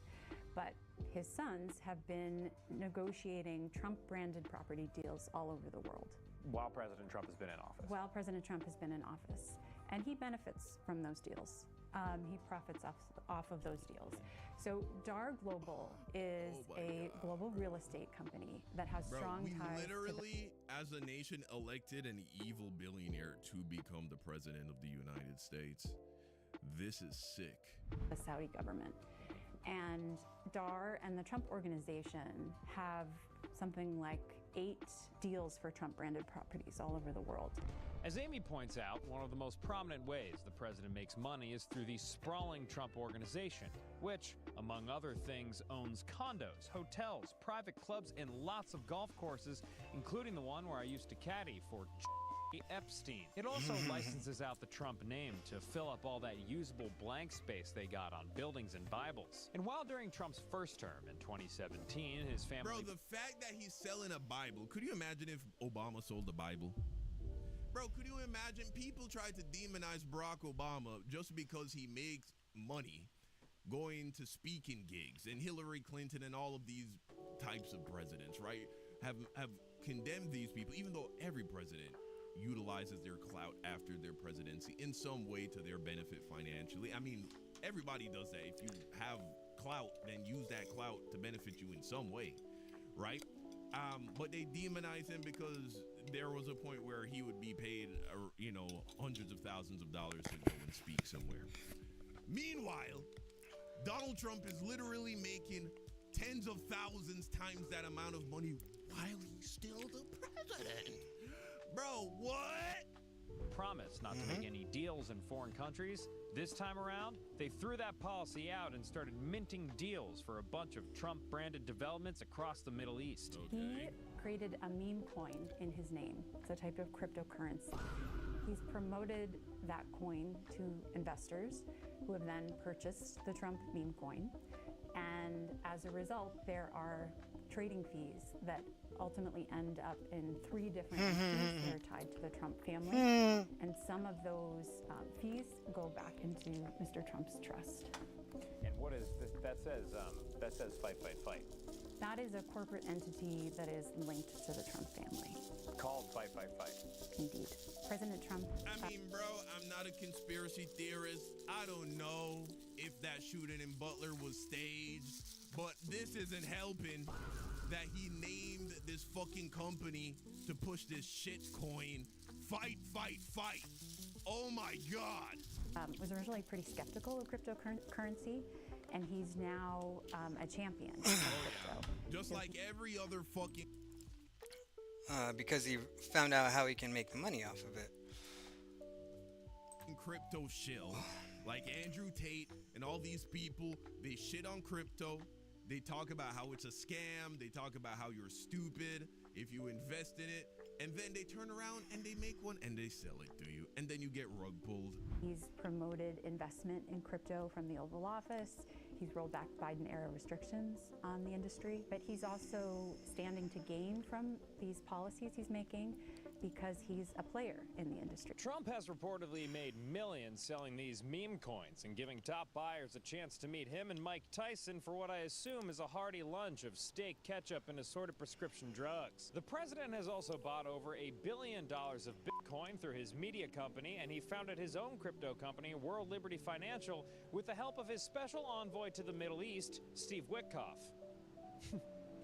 But his sons have been negotiating Trump-branded property deals all over the world. While President Trump has been in office. While President Trump has been in office. And he benefits from those deals. He profits off of those deals. So DAR Global is a global real estate company that has strong ties to literally, as a nation, elected an evil billionaire to become the president of the United States. This is sick. The Saudi government. And DAR and the Trump Organization have something like 8 deals for Trump-branded properties all over the world. As Amy points out, one of the most prominent ways the president makes money is through the sprawling Trump Organization, which, among other things, owns condos, hotels, private clubs, and lots of golf courses, including the one where I used to caddy for Epstein. It also licenses out the Trump name to fill up all that usable blank space they got on buildings and Bibles. And while during Trump's first term in 2017, his family... Bro, the fact that he's selling a Bible, could you imagine if Obama sold the Bible? Bro, could you imagine people tried to demonize Barack Obama just because he makes money going to speaking gigs, and Hillary Clinton and all of these types of presidents, right, have condemned these people, even though every president utilizes their clout after their presidency in some way to their benefit financially. I mean, everybody does that. If you have clout, then use that clout to benefit you in some way, right? But they demonize him because there was a point where he would be paid, hundreds of thousands of dollars to go and speak somewhere. Meanwhile, Donald Trump is literally making tens of thousands times that amount of money while he's still the president. Bro, what? Promised not to make any deals in foreign countries. This time around, they threw that policy out and started minting deals for a bunch of Trump-branded developments across the Middle East. He created a meme coin in his name. It's a type of cryptocurrency. He's promoted that coin to investors who have then purchased the Trump meme coin. And as a result, there are trading fees that ultimately end up in 3 different entities that are tied to the Trump family. And some of those fees go back into Mr. Trump's trust. And what is this? That says fight, fight, fight. That is a corporate entity that is linked to the Trump family. Called fight, fight, fight. Indeed. President Trump... I mean, bro, I'm not a conspiracy theorist. I don't know if that shooting in Butler was staged, but this isn't helping that he named this fucking company to push this shit coin. Fight, fight, fight. Oh my God. Was originally pretty skeptical of cryptocurrency, and he's now a champion of crypto. Just like every other fucking... because he found out how he can make the money off of it. Crypto shill. Like Andrew Tate and all these people, they shit on crypto. They talk about how it's a scam. They talk about how you're stupid if you invest in it. And then they turn around and they make one and they sell it to you. And then you get rug pulled. He's promoted investment in crypto from the Oval Office. He's rolled back Biden-era restrictions on the industry. But he's also standing to gain from these policies he's making because he's a player in the industry. Trump has reportedly made millions selling these meme coins and giving top buyers a chance to meet him and Mike Tyson for what I assume is a hearty lunch of steak, ketchup, and assorted prescription drugs. The president has also bought over $1 billion of Bitcoin through his media company, and he founded his own crypto company, World Liberty Financial, with the help of his special envoy to the Middle East, Steve Witkoff.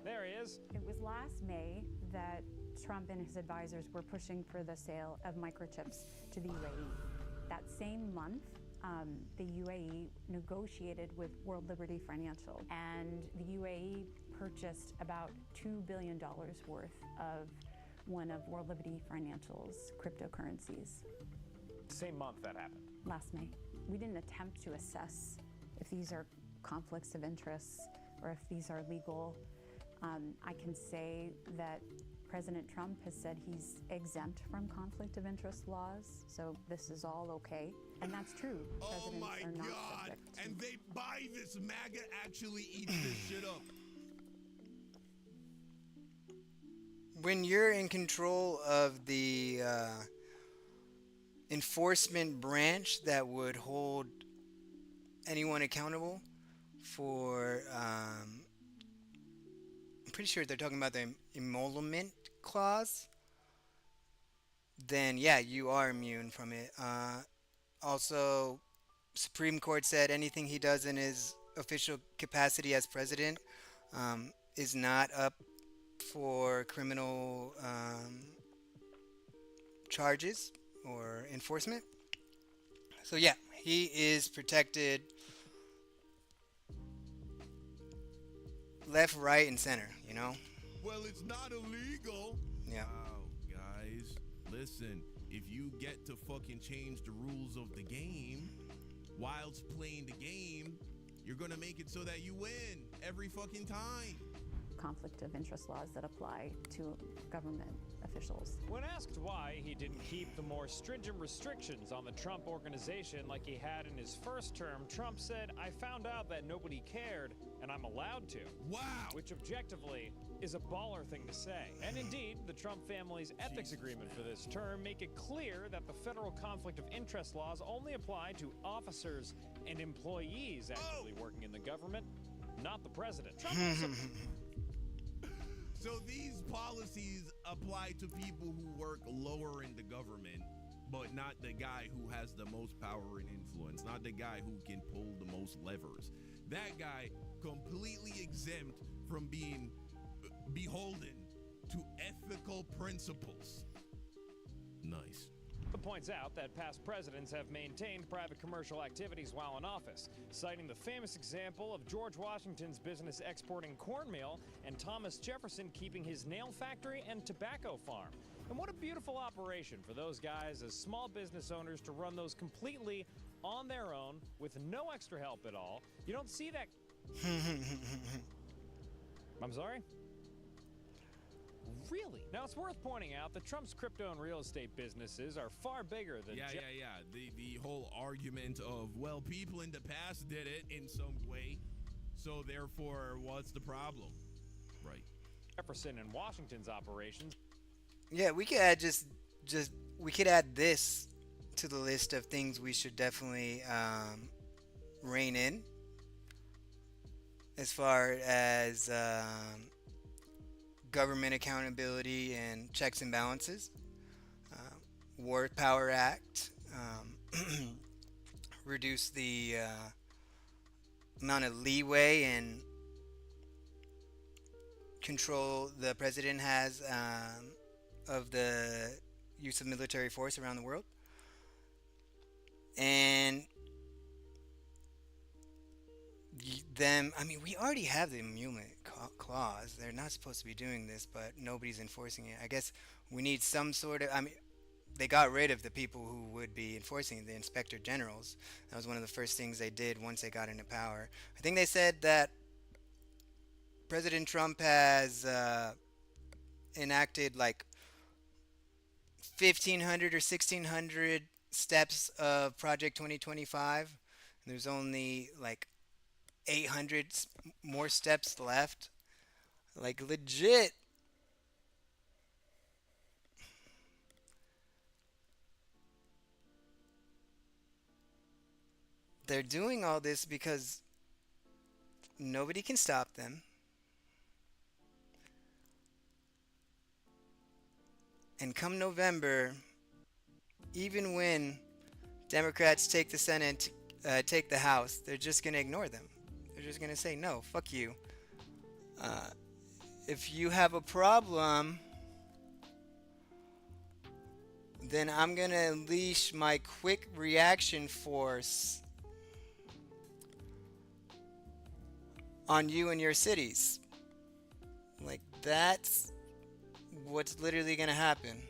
There he is. It was last May that Trump and his advisors were pushing for the sale of microchips to the UAE. That same month, the UAE negotiated with World Liberty Financial, and the UAE purchased about $2 billion worth of one of World Liberty Financial's cryptocurrencies. Same month that happened. Last May. We didn't attempt to assess if these are conflicts of interest or if these are legal. I can say that President Trump has said he's exempt from conflict of interest laws, so this is all okay. And that's true. Oh my God! And they buy this MAGA actually eats this shit up. when you're in control of the enforcement branch that would hold anyone accountable for, I'm pretty sure they're talking about the emolument clause, then yeah, you are immune from it. Also, Supreme Court said anything he does in his official capacity as president is not up for criminal charges or enforcement. So yeah, he is protected left, right, and center, you know? Well, it's not illegal. Yeah. Wow, guys, listen, if you get to fucking change the rules of the game whilst playing the game, you're gonna make it so that you win every fucking time. Conflict of interest laws that apply to government officials. When asked why he didn't keep the more stringent restrictions on the Trump organization like he had in his first term, Trump said, "I found out that nobody cared, and I'm allowed to." Wow! Which objectively is a baller thing to say. And indeed, the Trump family's ethics agreement for this term make it clear that the federal conflict of interest laws only apply to officers and employees actively working in the government, not the president. Trump also So these policies apply to people who work lower in the government, but not the guy who has the most power and influence, not the guy who can pull the most levers. That guy completely exempt from being beholden to ethical principles. Nice. points out that past presidents have maintained private commercial activities while in office, citing the famous example of George Washington's business exporting cornmeal and Thomas Jefferson keeping his nail factory and tobacco farm. And what a beautiful operation for those guys as small business owners to run those completely on their own with no extra help at all. You don't see that. I'm sorry? Really? Now, it's worth pointing out that Trump's crypto and real estate businesses are far bigger than The whole argument of, well, people in the past did it in some way, so therefore, what's the problem? Right. Jefferson and Washington's operations. Yeah, we could add we could add this to the list of things we should definitely rein in as far as government accountability and checks and balances. War Power Act, reduce the amount of leeway and control the president has of the use of military force around the world. And we already have the emolument clause. They're not supposed to be doing this, but nobody's enforcing it. I guess we need some sort of, they got rid of the people who would be enforcing it, the inspector generals. That was one of the first things they did once they got into power. I think they said that President Trump has enacted like 1,500 or 1,600 steps of Project 2025. There's only like 800 more steps left. Like, legit. They're doing all this because nobody can stop them. And come November, even when Democrats take the Senate, take the House, they're just going to ignore them. They're just going to say, no, fuck you. If you have a problem, then I'm going to unleash my quick reaction force on you and your cities. Like, that's what's literally going to happen.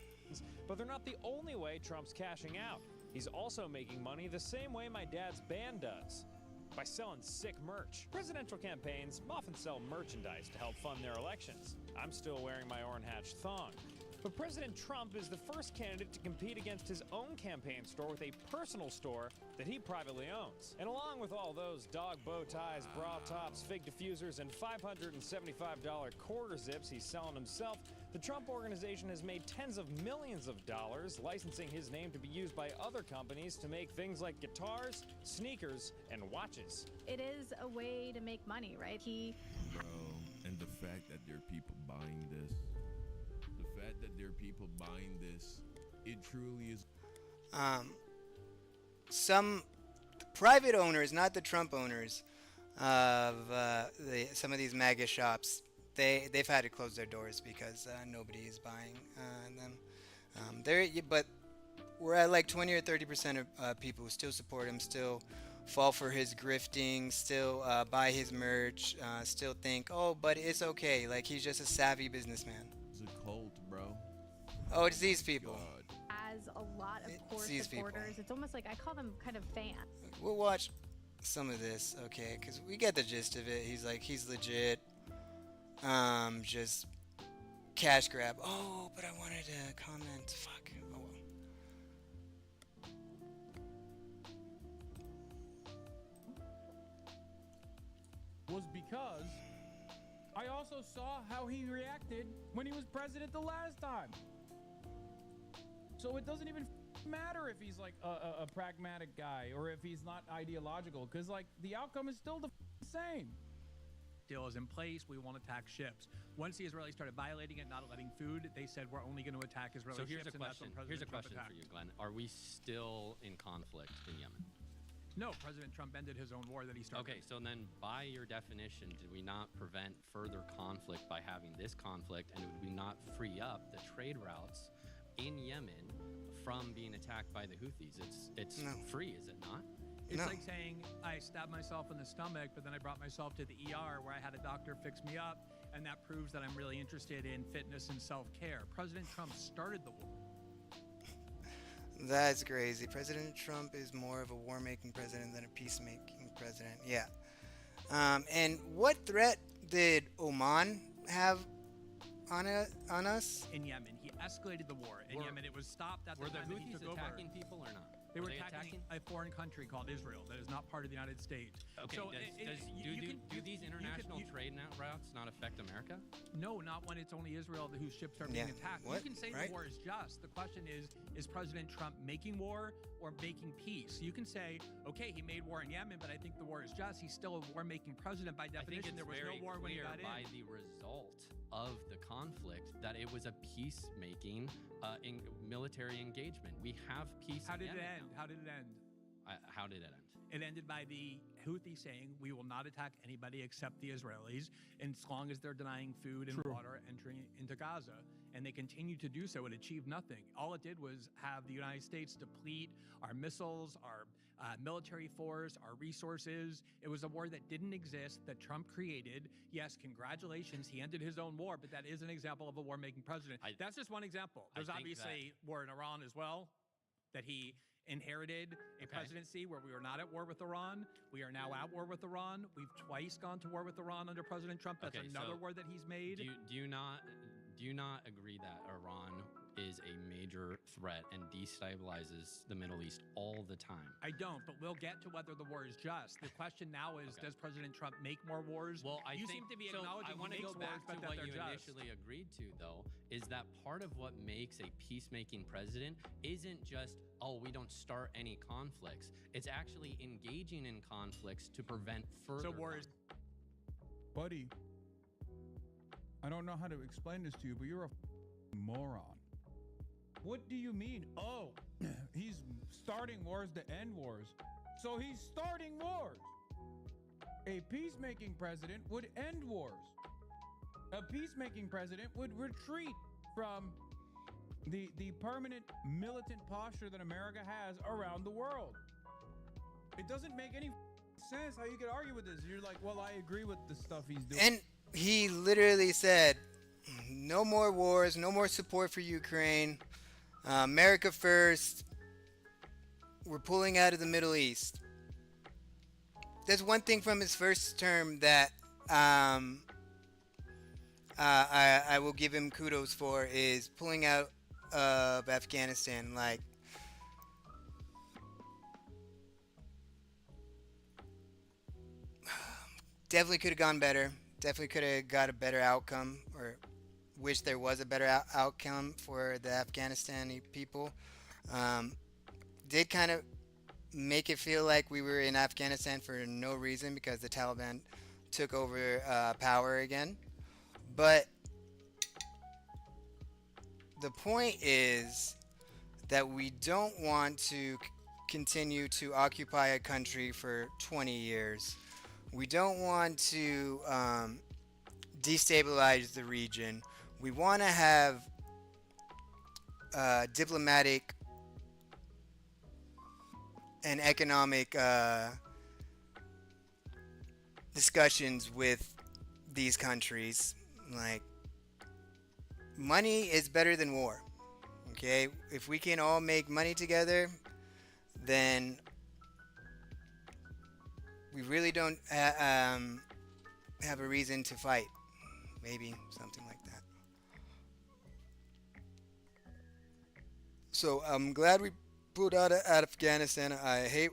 But they're not the only way Trump's cashing out. He's also making money the same way my dad's band does, by selling sick merch. Presidential campaigns often sell merchandise to help fund their elections. I'm still wearing my orange-hatched thong. But President Trump is the first candidate to compete against his own campaign store with a personal store that he privately owns. And along with all those dog bow ties, bra tops, fig diffusers, and $575 quarter zips he's selling himself, The Trump Organization has made tens of millions of dollars licensing his name to be used by other companies to make things like guitars, sneakers, and watches. It is a way to make money, right? And the fact that there are people buying this, it truly is. Some private owners, not the Trump owners, of some of these MAGA shops, they've had to close their doors because nobody is buying them. But we're at like 20 or 30% of people who still support him, still fall for his grifting, still buy his merch, still think, oh, but it's okay. Like, he's just a savvy businessman. It's a cult, bro. Oh, it's these people. As a lot of core these people. supporters, it's almost like I call them kind of fans. We'll watch some of this, okay? Because we get the gist of it. He's legit. Just cash grab. Oh, but I wanted to comment. Fuck. Oh well. Was because I also saw how he reacted when he was president the last time. So it doesn't even matter if he's like a pragmatic guy or if he's not ideological, because like the outcome is still the same. Deal is in place. We won't attack ships. Once the Israelis started violating it, not letting food, they said we're only going to attack Israeli So here's ships. a question. Here's a question for you, Glenn. Are we still in conflict in Yemen? No, President Trump ended his own war that he started. Okay, so then by your definition, did we not prevent further conflict by having this conflict, and would we not free up the trade routes in Yemen from being attacked by the Houthis? It's free, is it not? It's like saying I stabbed myself in the stomach, but then I brought myself to the ER where I had a doctor fix me up, and that proves that I'm really interested in fitness and self-care. President Trump started the war. That's crazy. President Trump is more of a war-making president than a peacemaking president. Yeah. And what threat did Oman have on us? In Yemen, he escalated the war. In Yemen, it was stopped at the time that he took over. Were the Houthis attacking people or not? They were attacking a foreign country called Israel that is not part of the United States. Okay, So do these international trade routes not affect America? No, not when it's only Israel whose ships are being attacked. What? You can say Right? the war is just. The question is President Trump making war or making peace? You can say, okay, he made war in Yemen, but I think the war is just. He's still a war-making president by I think definition. it's There was very no war when he clear got in. by the result of the conflict that it was a peacemaking military engagement. We have peace. How did in it Yemen end? now. How did it end? How did it end? It ended by the Houthis saying, we will not attack anybody except the Israelis, as long as they're denying food and water entering into Gaza. And they continue to do so. It achieved nothing. All it did was have the United States deplete our missiles, our military force, our resources. It was a war that didn't exist, that Trump created. Yes, congratulations, he ended his own war, but that is an example of a war-making president. That's just one example. There's think obviously war in Iran as well, that he inherited a presidency where we were not at war with Iran. We are now at war with Iran. We've twice gone to war with Iran under President Trump. That's Okay, another so war that he's made. Do you not agree that Iran is a major threat and destabilizes the Middle East all the time? I don't, but we'll get to whether the war is just. The question now is, does President Trump make more wars? Well, you think seem to be so. acknowledging I want he to makes go back wars, but to that what they're you just. initially agreed to, though, is that part of what makes a peacemaking president isn't just, oh, we don't start any conflicts. It's actually engaging in conflicts to prevent further. wars. Buddy, I don't know how to explain this to you, but you're a moron. What do you mean? Oh, he's starting wars to end wars. So he's starting wars. A peacemaking president would end wars. A peacemaking president would retreat from the permanent militant posture that America has around the world. It doesn't make any sense how you could argue with this. You're like, well, I agree with the stuff he's doing. And he literally said, no more wars, no more support for Ukraine. America first. We're pulling out of the Middle East. There's one thing from his first term that I will give him kudos for, is pulling out of Afghanistan. Like, definitely could have gone better. Definitely could have got a better outcome, or wish there was a better outcome for the Afghanistani people. Did kind of make it feel like we were in Afghanistan for no reason because the Taliban took over power again. But the point is that we don't want to continue to occupy a country for 20 years. We don't want to destabilize the region. We want to have diplomatic and economic discussions with these countries. Like, money is better than war. Okay, if we can all make money together, then we really don't have a reason to fight. Maybe something like that. So I'm glad we pulled out of Afghanistan. I hate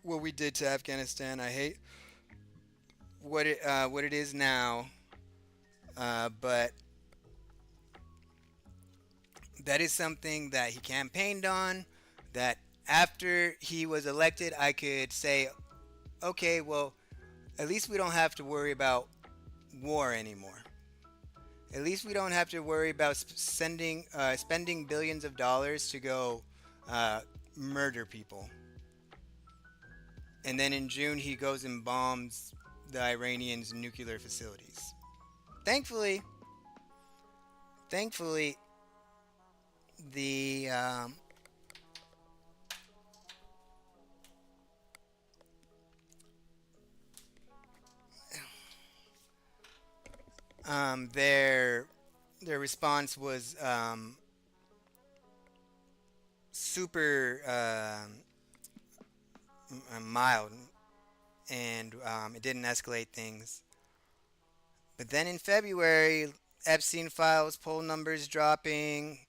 what we did to Afghanistan. I hate what it is now. But that is something that he campaigned on. That after he was elected, I could say, okay, well, at least we don't have to worry about war anymore. At least we don't have to worry about spending billions of dollars to go murder people. And then in June, he goes and bombs the Iranians' nuclear facilities. Thankfully, the their response was super mild, and it didn't escalate things. But then in February, Epstein files, poll numbers dropping.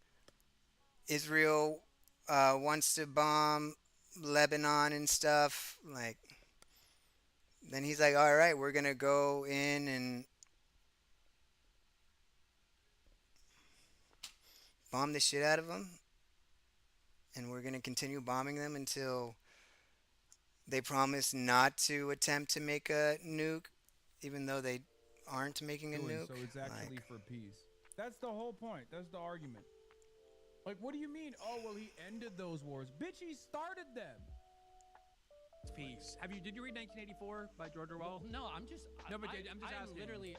Israel wants to bomb Lebanon and stuff. Like, then he's like, all right, we're gonna go in and bomb the shit out of them, and we're gonna continue bombing them until they promise not to attempt to make a nuke, even though they aren't making a nuke. So it's actually for peace. That's the whole point. That's the argument. Like, what do you mean? Oh, well, he ended those wars. Bitch, he started them. Peace. Did you read 1984 by George Orwell? No, I'm just asking.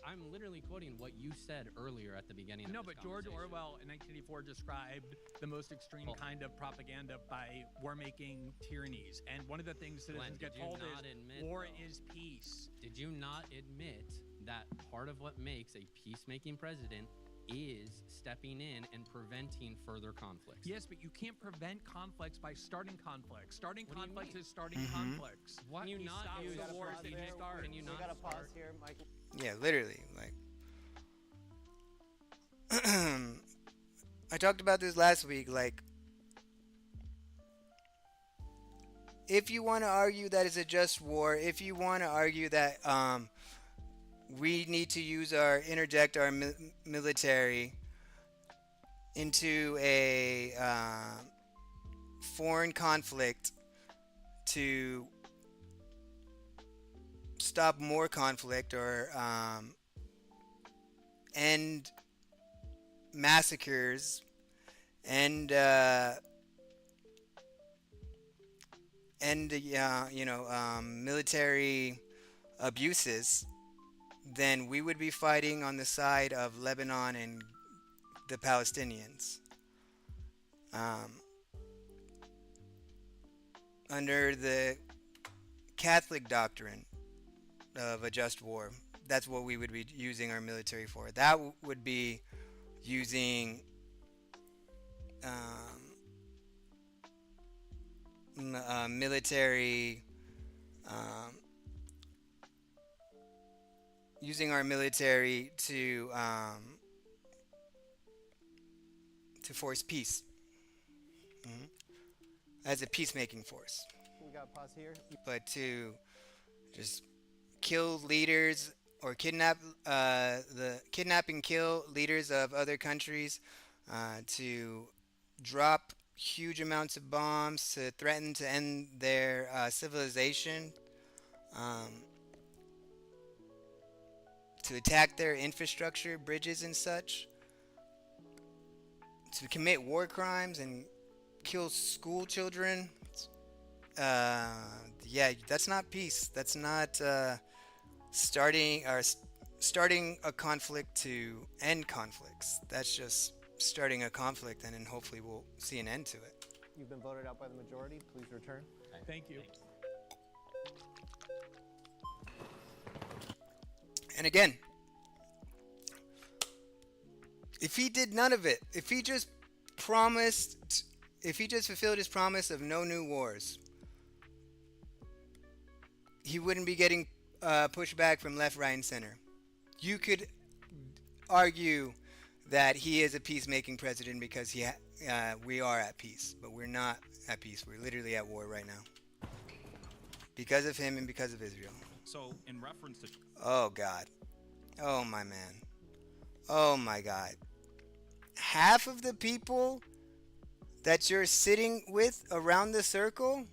I'm literally quoting what you said earlier at the beginning. No, of this but George Orwell in 1984 described the most extreme kind of propaganda by war-making tyrannies, and one of the things citizens get told is war is peace. Did you not admit that part of what makes a peacemaking president is stepping in and preventing further conflicts? Yes, but you can't prevent conflicts by starting conflicts. Starting conflicts is starting conflicts. What? Can you not use the wars that you start? Can you not gotta pause here, Mike. Yeah, literally. Like, I talked about this last week. Like, if you want to argue that it's a just war, if you want to argue that we need to interject our military into a foreign conflict to stop more conflict or end massacres and military abuses, then we would be fighting on the side of Lebanon and the Palestinians. Under the Catholic doctrine of a just war, that's what we would be using our military for. That would be using military, using our military to force peace, as a peacemaking force. We got to pause here. But to just kill leaders or kidnap and kill leaders of other countries, to drop huge amounts of bombs to threaten to end their civilization, to attack their infrastructure, bridges and such, to commit war crimes and kill school children. Yeah, that's not peace. That's not starting a conflict to end conflicts. That's just starting a conflict, and then hopefully we'll see an end to it. You've been voted out by the majority. Please return. Thank you. And again, if he did none of it, if he just fulfilled his promise of no new wars, he wouldn't be getting pushback from left, right, and center. You could argue that he is a peacemaking president because we are at peace, but we're not at peace. We're literally at war right now because of him and because of Israel. So, in reference to... Oh, God. Oh, my man. Oh, my God. Half of the people that you're sitting with around the circle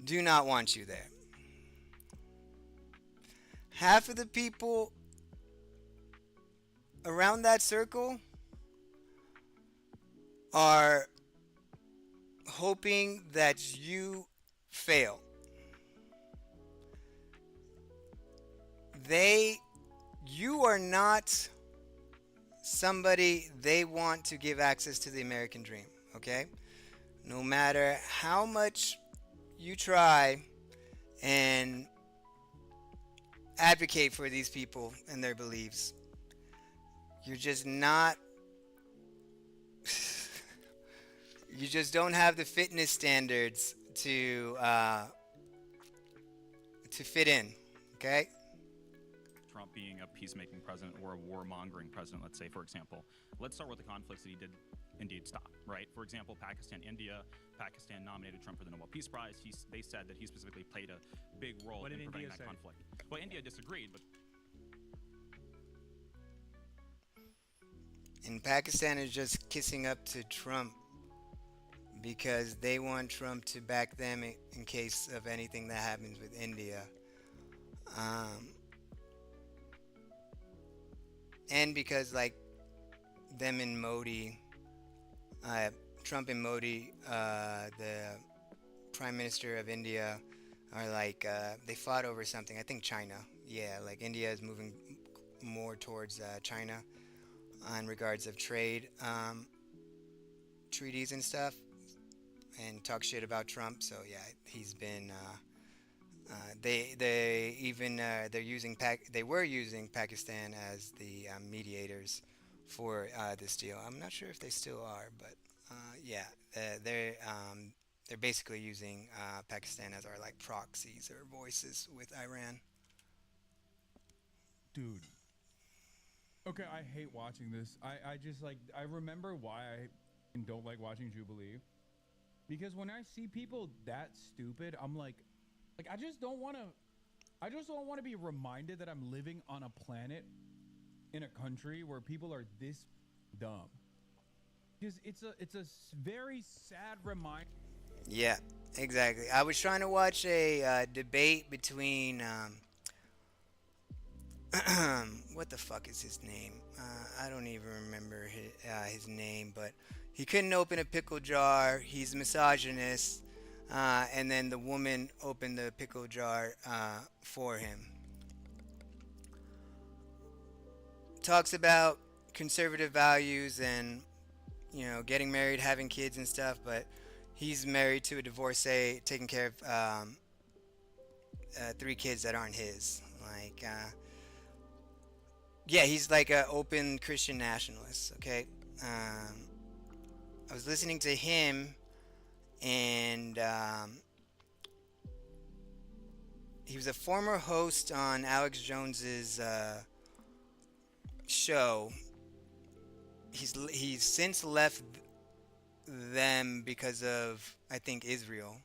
do not want you there. Half of the people around that circle are hoping that you fail. You are not somebody they want to give access to the American dream, okay? No matter how much you try and advocate for these people and their beliefs, you're just not you just don't have the fitness standards to fit in, okay? Trump being a peacemaking president or a warmongering president, let's say, for example. Let's start with the conflicts that he did indeed stop, right? For example, Pakistan, India. Pakistan nominated Trump for the Nobel Peace Prize. They said that he specifically played a big role in preventing that conflict. Well, India disagreed, but... And Pakistan is just kissing up to Trump because they want Trump to back them in case of anything that happens with India. And because, like, them and Modi, Trump and Modi, the Prime Minister of India, are like, they fought over something. I think China. Yeah, like India is moving more towards China in regards of trade treaties and stuff, and talk shit about Trump. So yeah, he's been they were using Pakistan as the mediators for this deal. I'm not sure if they still are, but yeah, they're basically using Pakistan as our like proxies or voices with Iran. Dude. Okay, I hate watching this. I just like, I remember why I don't like watching Jubilee. Because when I see people that stupid, I'm like I just don't want to be reminded that I'm living on a planet in a country where people are this dumb. Because it's a very sad reminder. Yeah, exactly. I was trying to watch a debate between what the fuck is his name? I don't even remember his name, but he couldn't open a pickle jar. He's misogynist. And then the woman opened the pickle jar for him. Talks about conservative values and, you know, getting married, having kids and stuff, but he's married to a divorcee, taking care of 3 kids that aren't his. Like, yeah, he's like an open Christian nationalist, okay? I was listening to him, and he was a former host on Alex Jones's show. He's since left them because of, I think, Israel.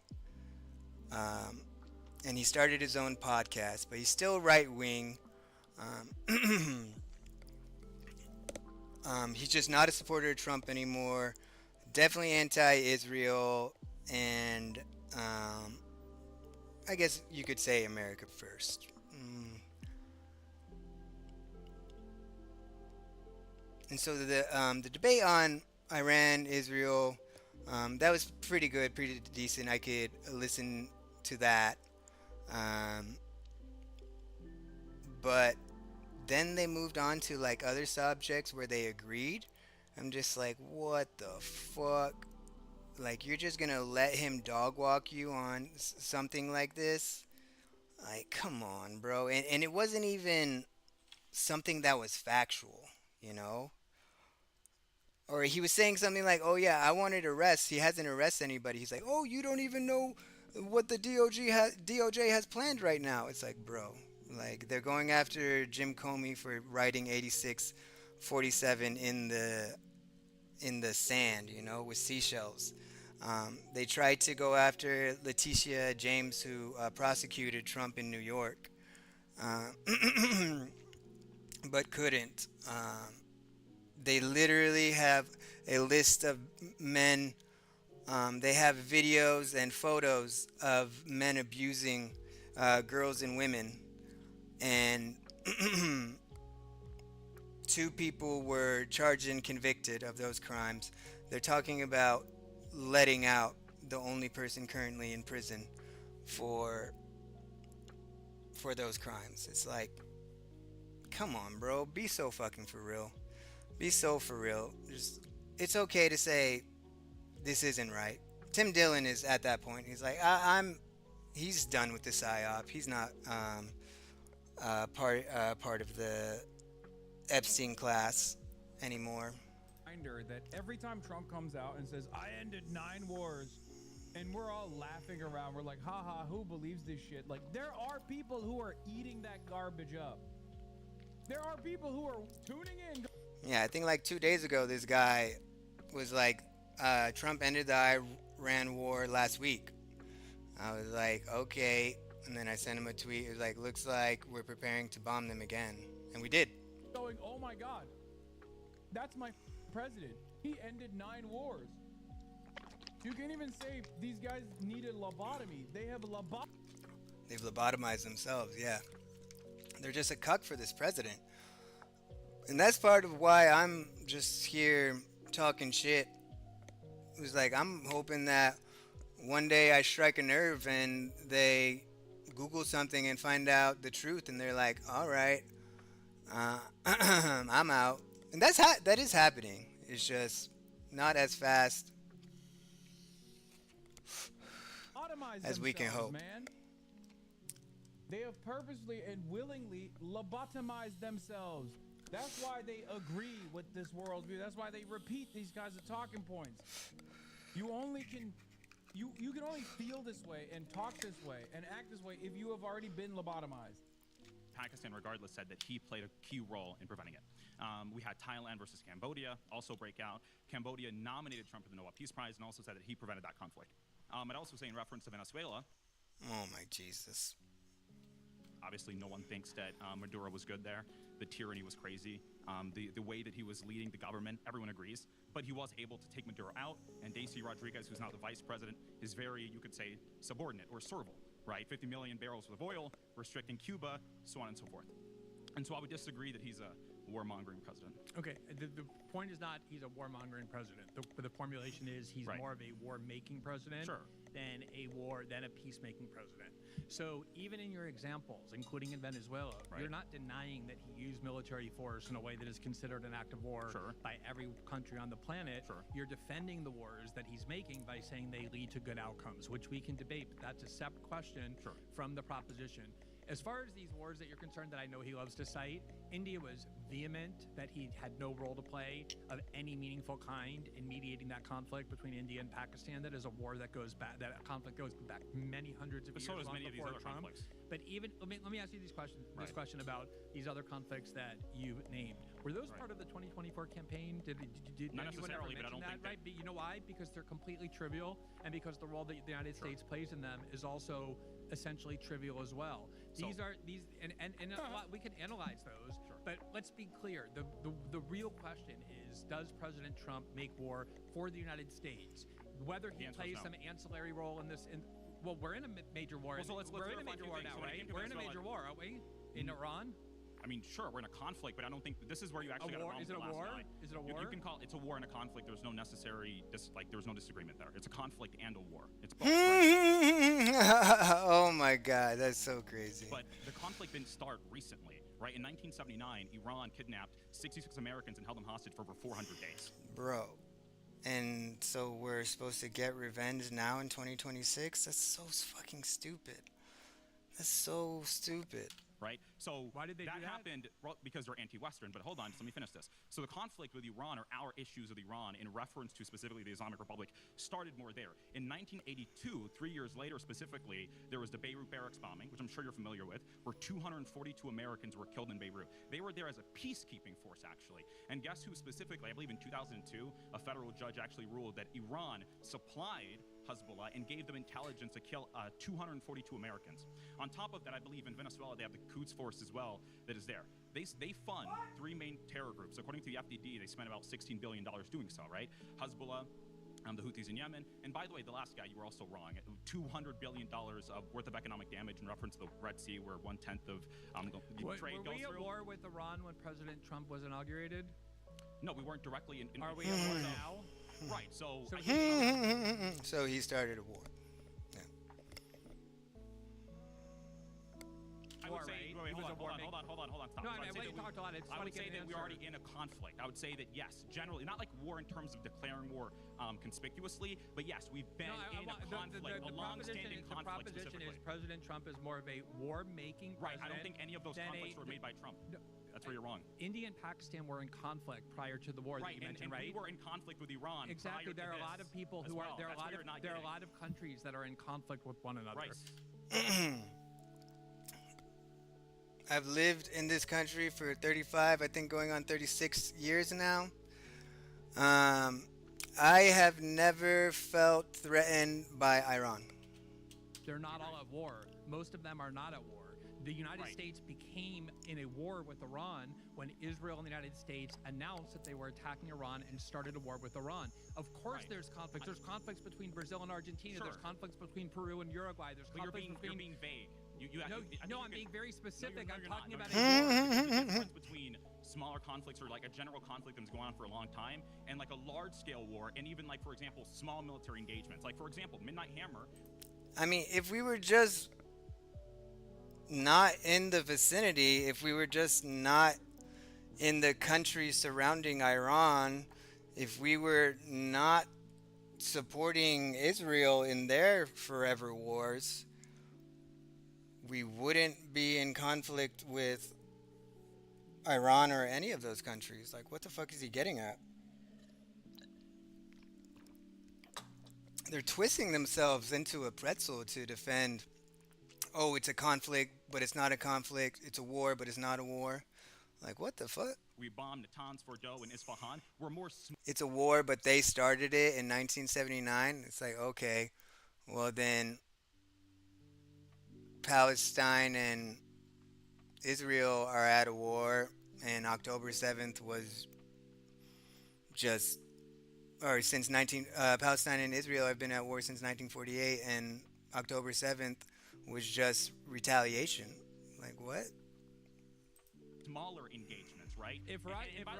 And he started his own podcast, but he's still right-wing. He's just not a supporter of Trump anymore. Definitely anti-Israel, and I guess you could say America first. And so the debate on Iran, Israel, that was pretty good, pretty decent. I could listen to that. But then they moved on to like other subjects where they agreed. I'm just like, what the fuck? Like, you're just gonna let him dog walk you on something like this? Like, come on, bro. And it wasn't even something that was factual, you know? Or he was saying something like, oh yeah, I wanted to arrest. He hasn't arrested anybody. He's like, oh, you don't even know what the DOJ has planned right now. It's like, bro, like, they're going after Jim Comey for writing 8647 in the sand, you know, with seashells. They tried to go after Letitia James, who prosecuted Trump in New York, but couldn't. They literally have a list of men. They have videos and photos of men abusing girls and women. And 2 people were charged and convicted of those crimes. They're talking about letting out the only person currently in prison for those crimes. It's like, come on, bro. Be so fucking for real. Be so for real. It's okay to say this isn't right. Tim Dillon is at that point. He's like, he's done with the psyop. He's not part of the Epstein class anymore. Reminder that every time Trump comes out and says, I ended 9 wars, and we're all laughing around, we're like, haha, who believes this shit? Like, there are people who are eating that garbage up. There are people who are tuning in. Yeah, I think like 2 days ago, this guy was like, Trump ended the Iran war last week. I was like, okay. And then I sent him a tweet. It was like, looks like we're preparing to bomb them again. And we did. Going, oh my God, that's my president. He ended 9 wars. You can't even say these guys needed lobotomy. They have They've lobotomized themselves, yeah. They're just a cuck for this president. And that's part of why I'm just here talking shit. It was like, I'm hoping that one day I strike a nerve and they Google something and find out the truth, and they're like, all right, I'm out. And that is happening. It's just not as fast as we can hope. Man. They have purposely and willingly lobotomized themselves. That's why they agree with this worldview. That's why they repeat these kinds of talking points. You can only feel this way and talk this way and act this way if you have already been lobotomized. Pakistan, regardless, said that he played a key role in preventing it. We had Thailand versus Cambodia also break out. Cambodia nominated Trump for the Nobel Peace Prize and also said that he prevented that conflict. I'd also say in reference to Venezuela. Oh my Jesus. Obviously, no one thinks that Maduro was good there. The tyranny was crazy. The way that he was leading the government, everyone agrees. But he was able to take Maduro out, and Daisy Rodriguez, who's now the vice president, is very, you could say, subordinate or servile, right? 50 million barrels of oil, restricting Cuba, so on and so forth. And so I would disagree that he's a warmongering president. Okay, the point is not he's a warmongering president. The formulation is he's more of a war-making president than a peacemaking president. So even in your examples, including in Venezuela, you're not denying that he used military force in a way that is considered an act of war by every country on the planet. You're defending the wars that he's making by saying they lead to good outcomes, which we can debate, but that's a separate question from the proposition. As far as these wars that you're concerned that I know he loves to cite, India was vehement that he had no role to play of any meaningful kind in mediating that conflict between India and Pakistan. That is a war that goes back, that conflict goes back many hundreds of years so does long many of these before other Trump. conflicts. But even, let me ask you this question about these other conflicts that you named. Were those part of the 2024 campaign? Did Not anyone ever necessarily, but I mention don't think that, right? But you know why? Because they're completely trivial, and because the role that the United States plays in them is also essentially trivial as well. These are these, and a lot, we can analyze those. But let's be clear: the real question is, does President Trump make war for the United States? Whether he plays some ancillary role in this, well, we're in a major war. Well, so let's we're in a major war now, right? We're in a major war, aren't we? In Iran. I mean, sure, we're in a conflict, but I don't think this is where you actually got it wrong. Is it a war? Is it a war? You can call it's a war and a conflict. There's no necessary there's no disagreement there. It's a conflict and a war. It's both. Oh my God, that's so crazy. But the conflict didn't start recently, right? In 1979, Iran kidnapped 66 Americans and held them hostage for over 400 days. Bro. And so we're supposed to get revenge now in 2026? That's so fucking stupid. That's so stupid. Right? So why did they do that? Happened because they're anti-Western. But hold on, just let me finish this. So the conflict with Iran, or our issues with Iran, in reference to specifically the Islamic Republic, started more there. In 1982, 3 years later specifically, there was the Beirut barracks bombing, which I'm sure you're familiar with, where 242 Americans were killed in Beirut. They were there as a peacekeeping force, actually. And guess who specifically? I believe in 2002, a federal judge actually ruled that Iran supplied Hezbollah and gave them intelligence to kill 242 Americans. On top of that, I believe in Venezuela they have the Quds Force as well that is there. They fund three main terror groups. According to the FDD, they spent about $16 billion doing so, right? Hezbollah, the Houthis in Yemen, and by the way, the last guy, you were also wrong. $200 billion worth of economic damage in reference to the Red Sea, where 1/10 of trade goes through. Were we at war with Iran when President Trump was inaugurated? No, we weren't directly in. Are we at war now? Right, so so he started a war. Yeah. I would say, wait, hold on, stop. No, I mean, you talked a lot. I would say that we're already in a conflict. I would say that yes, generally, not like war in terms of declaring war conspicuously, but yes, we've been in a conflict, a long-standing conflict. The proposition is President Trump is more of a war-making president. Right, I don't think any of those conflicts were made by Trump. That's where you're wrong. India and Pakistan were in conflict prior to the war that you mentioned, right? We were in conflict with Iran. Exactly. There are a lot of people who are there are a lot of countries that are in conflict with one another. Right. I've lived in this country for 35, I think going on 36 years now. I have never felt threatened by Iran. They're not all at war. Most of them are not at war. The United States became in a war with Iran when Israel and the United States announced that they were attacking Iran and started a war with Iran. Of course there's conflicts. There's conflicts between Brazil and Argentina. Sure. There's conflicts between Peru and Uruguay. There's conflicts you're being vague. I'm being very specific. I'm talking about There's a difference between smaller conflicts or like a general conflict that's going on for a long time and like a large-scale war and even like, for example, small military engagements. Like, for example, Midnight Hammer. I mean, if we were just not in the vicinity, if we were just not in the country surrounding Iran, if we were not supporting Israel in their forever wars, we wouldn't be in conflict with Iran or any of those countries. Like, what the fuck is he getting at? They're twisting themselves into a pretzel to defend, oh, it's a conflict, but it's not a conflict. It's a war, but it's not a war. Like, what the fuck? We bombed Natanz, Fordow, and Isfahan. We're more... It's a war, but they started it in 1979. It's like, okay, well then Palestine and Israel are at a war, and October 7th was just... Palestine and Israel have been at war since 1948, and October 7th was just retaliation. Like, what? Smaller engagements, right? And by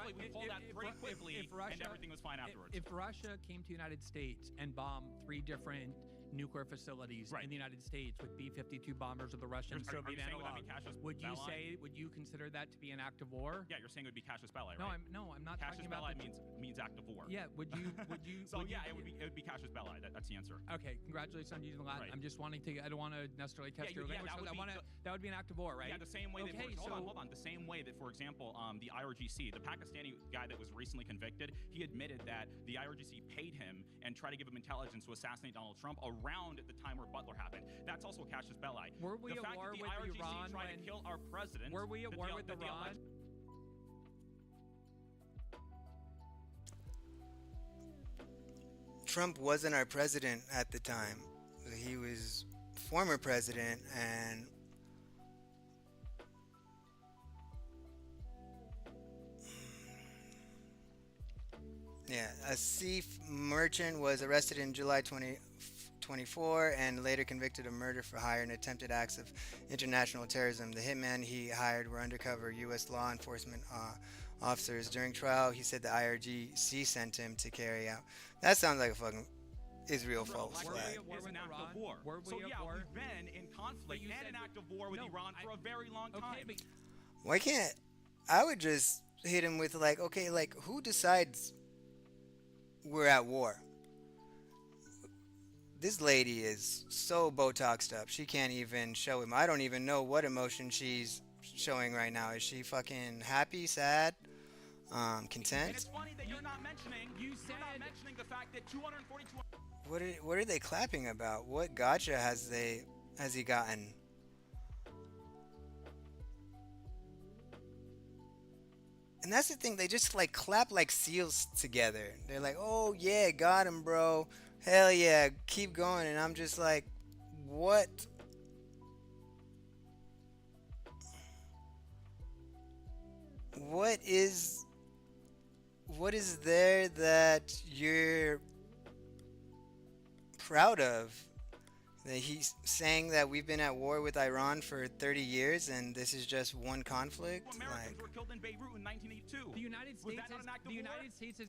the way, we pulled out pretty quickly, and everything was fine afterwards. If Russia came to the United States and bombed 3 different nuclear facilities in the United States with B-52 bombers of the Russian Soviet analog, would you consider that to be an act of war? Yeah, you're saying it would be casus belli, No, right? I'm not casus talking about belli means act of war. Yeah, would you So it would be casus belli. That's the answer. Okay, congratulations on using Latin. Right. I'm just wanting to. I don't want to necessarily test your language. That would be an act of war, right? Yeah, the same way. Hold on. The same way that, for example, the IRGC, the Pakistani guy that was recently convicted, he admitted that the IRGC paid him and tried to give him intelligence to assassinate Donald Trump around the time where Butler happened. That's also casus belli. Were we at war with Iran tried to kill our president? Were we at war with Iran? Trump wasn't our president at the time. He was former president, and Yeah, a sea merchant was arrested in July 2024 and later convicted of murder for hire and attempted acts of international terrorism. The hitmen he hired were undercover U.S. law enforcement officers. During trial, he said the IRGC sent him to carry out. That sounds like a fucking Israel false flag. Is an act of war. So yeah, we've been in conflict and an act of war with Iran for a very long time. Why can't I would just hit him with like, okay, like who decides we're at war? This lady is so Botoxed up. She can't even show him. I don't even know what emotion she's showing right now. Is she fucking happy, sad, content? And it's funny that you're not mentioning the fact that 242. What are they clapping about? What gotcha has he gotten? And that's the thing, they just like clap like seals together. They're like, oh yeah, got him, bro. Hell yeah, keep going. And I'm just like, what? What is there that you're proud of? That he's saying that we've been at war with Iran for 30 years and this is just one conflict? Americans were killed in Beirut in 1982. The United States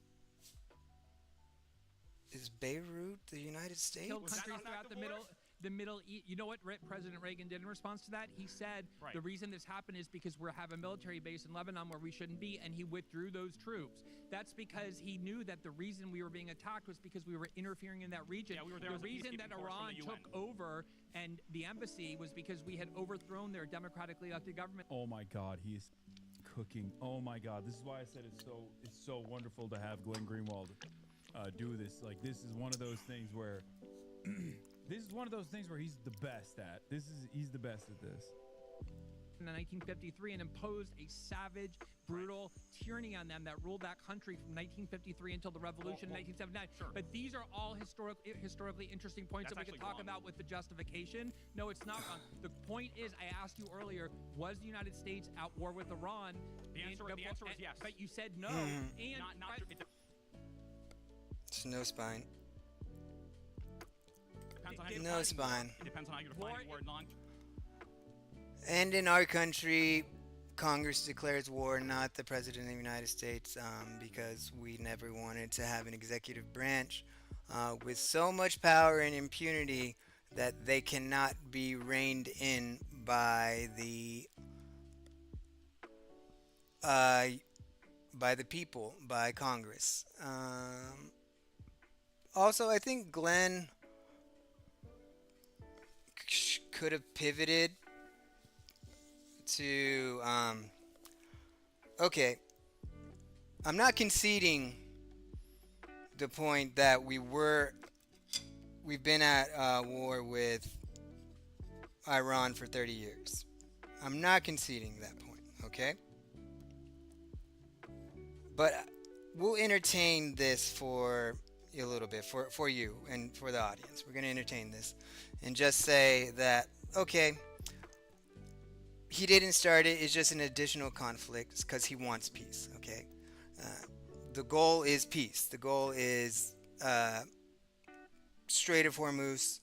Is Beirut the United States? killed countries throughout the Middle East. You know what President Reagan did in response to that? He said the reason this happened is because we have a military base in Lebanon where we shouldn't be, and he withdrew those troops. That's because he knew that the reason we were being attacked was because we were interfering in that region. Yeah, we were there the as a reason peacekeeping that force from Iran the took UN. over and the embassy was because we had overthrown their democratically elected government. Oh my God, he's cooking. Oh my God, this is why I said it's so wonderful to have Glenn Greenwald do this. Like, this is one of those things where he's the best at. He's the best at this. In 1953 and imposed a savage, brutal tyranny on them that ruled that country from 1953 until the revolution in 1979. Sure. But these are all historically interesting points That's that we could talk actually about with the justification. No, it's not wrong. The point is, I asked you earlier, was the United States at war with Iran? The answer is yes. But you said no. Mhm. And It's no spine. Depends on how you're No fighting spine. war. It depends on how you're defining war. And in our country, Congress declares war, not the President of the United States, because we never wanted to have an executive branch with so much power and impunity that they cannot be reined in by the people, by Congress. Also, I think Glenn could have pivoted to okay, I'm not conceding the point that we've been at war with Iran for 30 years. I'm not conceding that point, okay? But we'll entertain this for a little bit, for you and for the audience. We're going to entertain this and just say that, okay, he didn't start it. It's just an additional conflict because he wants peace, okay? The goal is peace. The goal is Strait of Hormuz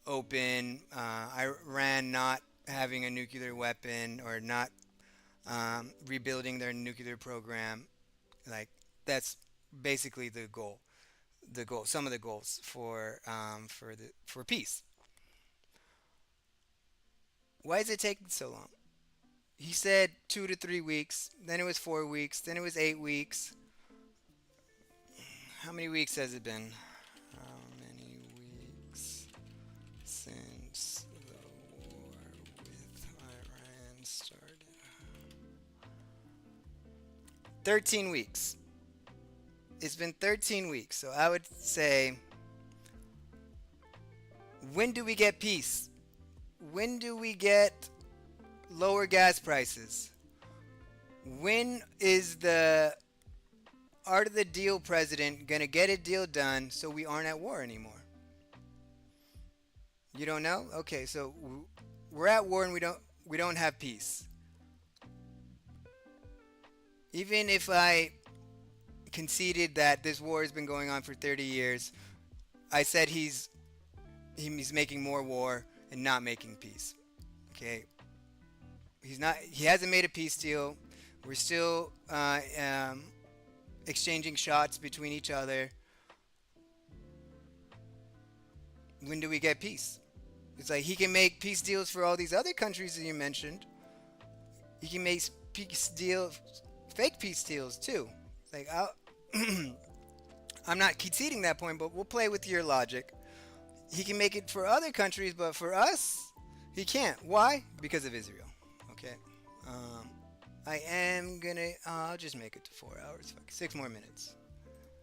open, Iran not having a nuclear weapon or not rebuilding their nuclear program. Like, that's basically the goal. Some of the goals for peace. Why is it taking so long? He said 2 to 3 weeks, then it was 4 weeks, then it was 8 weeks. How many weeks has it been? How many weeks since the war with Iran started? 13 weeks. It's been 13 weeks, so I would say, when do we get peace? When do we get lower gas prices? When is the Art of the Deal president gonna get a deal done so we aren't at war anymore? You don't know? Okay, so we're at war and we don't have peace. Even if I conceded that this war has been going on for 30 years. I said he's making more war and not making peace. Okay. He hasn't made a peace deal. We're still exchanging shots between each other. When do we get peace? It's like he can make peace deals for all these other countries that you mentioned. He can make fake peace deals too. Like I'm not conceding that point, but we'll play with your logic. He can make it for other countries, but for us, he can't. Why? Because of Israel. Okay. I am gonna. I'll just make it to 4 hours. Fuck, 6 more minutes.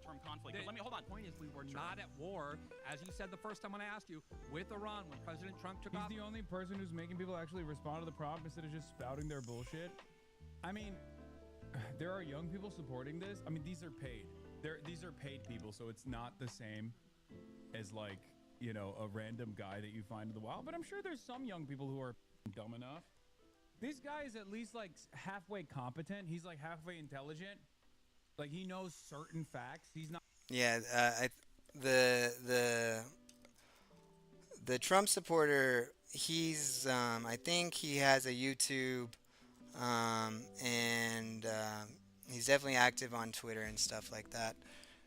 Term conflict. But let me hold on. The point is, we were not at war, as you said the first time when I asked you, with Iran when President Trump took off. He's the only person who's making people actually respond to the prompt instead of just spouting their bullshit. I mean, there are young people supporting this. I mean, these are paid. These are paid people, so it's not the same as like, you know, a random guy that you find in the wild. But I'm sure there's some young people who are dumb enough. This guy is at least like halfway competent. He's like halfway intelligent. Like he knows certain facts. He's not. Yeah, the Trump supporter. He's I think he has a YouTube, and he's definitely active on Twitter and stuff like that.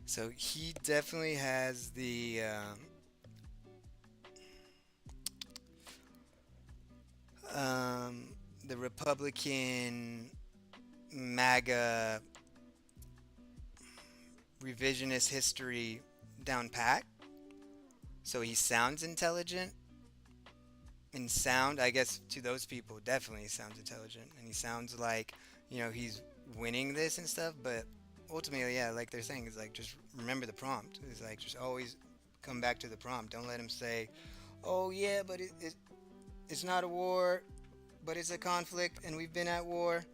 So he definitely has the Republican MAGA revisionist history down pat. So he sounds intelligent. And I guess to those people, definitely sounds intelligent. And he sounds like, you know, he's winning this and stuff. But ultimately, yeah, like they're saying, is like, just remember the prompt. It's like, just always come back to the prompt. Don't let him say, oh, yeah, but it's not a war, but it's a conflict, and we've been at war.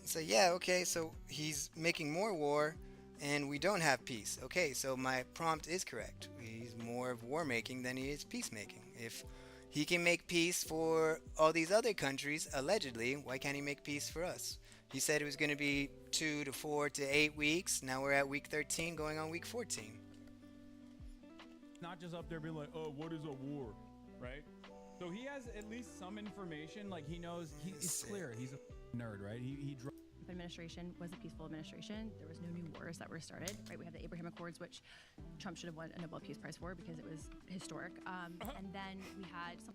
So, yeah, okay, so he's making more war, and we don't have peace. Okay, so my prompt is correct. He's more of war making than he is peacemaking. If he can make peace for all these other countries, allegedly, why can't he make peace for us? He said it was going to be 2 to 4 to 8 weeks. Now we're at week 13, going on week 14. Not just up there being like, oh, what is a war, right? So he has at least some information. Like he knows, he's clear. He's a nerd, right? He administration was a peaceful administration. There was no new wars that were started, right? We have the Abraham Accords, which Trump should have won a Nobel Peace Prize for because it was historic. And then we had some.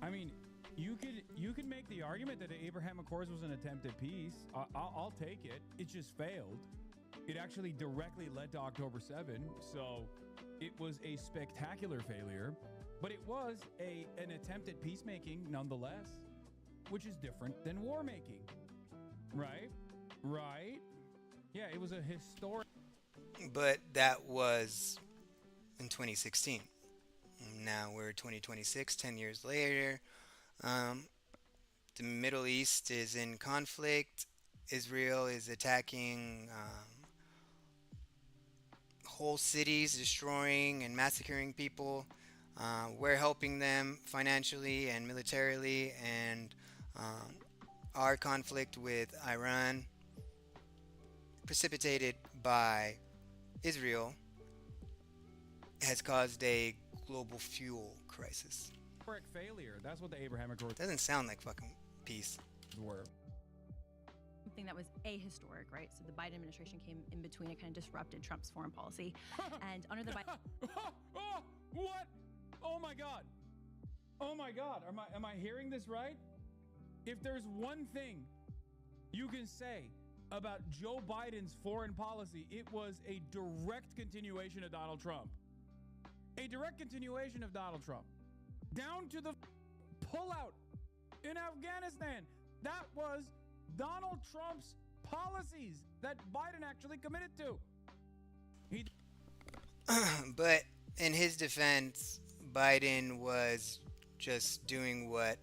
I mean, you could make the argument that the Abraham Accords was an attempt at peace. I'll take it. It just failed. It actually directly led to October 7, so it was a spectacular failure. But it was an attempt at peacemaking nonetheless, which is different than war making, right? Right? Yeah, it was a historic. But that was in 2016. Now we're 2026, 10 years later. The Middle East is in conflict. Israel is attacking whole cities, destroying and massacring people. We're helping them financially and militarily, and our conflict with Iran, precipitated by Israel, has caused a global fuel crisis. Historic failure. That's what the Abraham Accords. Doesn't sound like fucking peace. Were. Something that was ahistoric, right? So the Biden administration came in between. It kind of disrupted Trump's foreign policy, and under the Biden. What? Oh my God! Oh my God! Am I hearing this right? If there's one thing you can say about Joe Biden's foreign policy, it was a direct continuation of Donald Trump. A direct continuation of Donald Trump. Down to the pullout in Afghanistan. That was Donald Trump's policies that Biden actually committed to. But in his defense, Biden was just doing what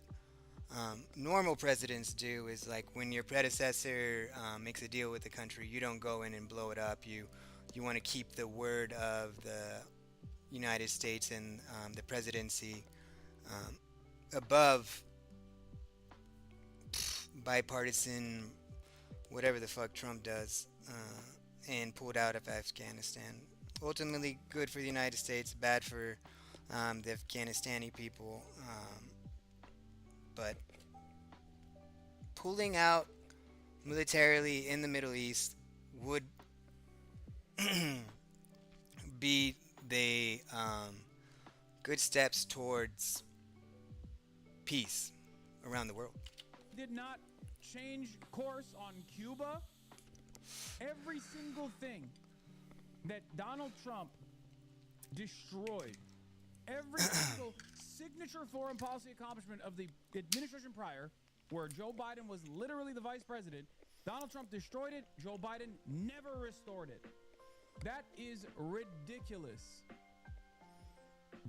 normal presidents do, is like when your predecessor makes a deal with the country, you don't go in and blow it up. You want to keep the word of the United States and the presidency above bipartisan, whatever the fuck Trump does. and pulled out of Afghanistan. Ultimately, good for the United States, bad for the Afghanistani people. But pulling out militarily in the Middle East would be the good steps towards peace around the world. Did not change course on Cuba. Every single thing that Donald Trump destroyed, every single signature foreign policy accomplishment of the administration prior, where Joe Biden was literally the vice president, Donald Trump destroyed it. Joe Biden never restored it. That is ridiculous.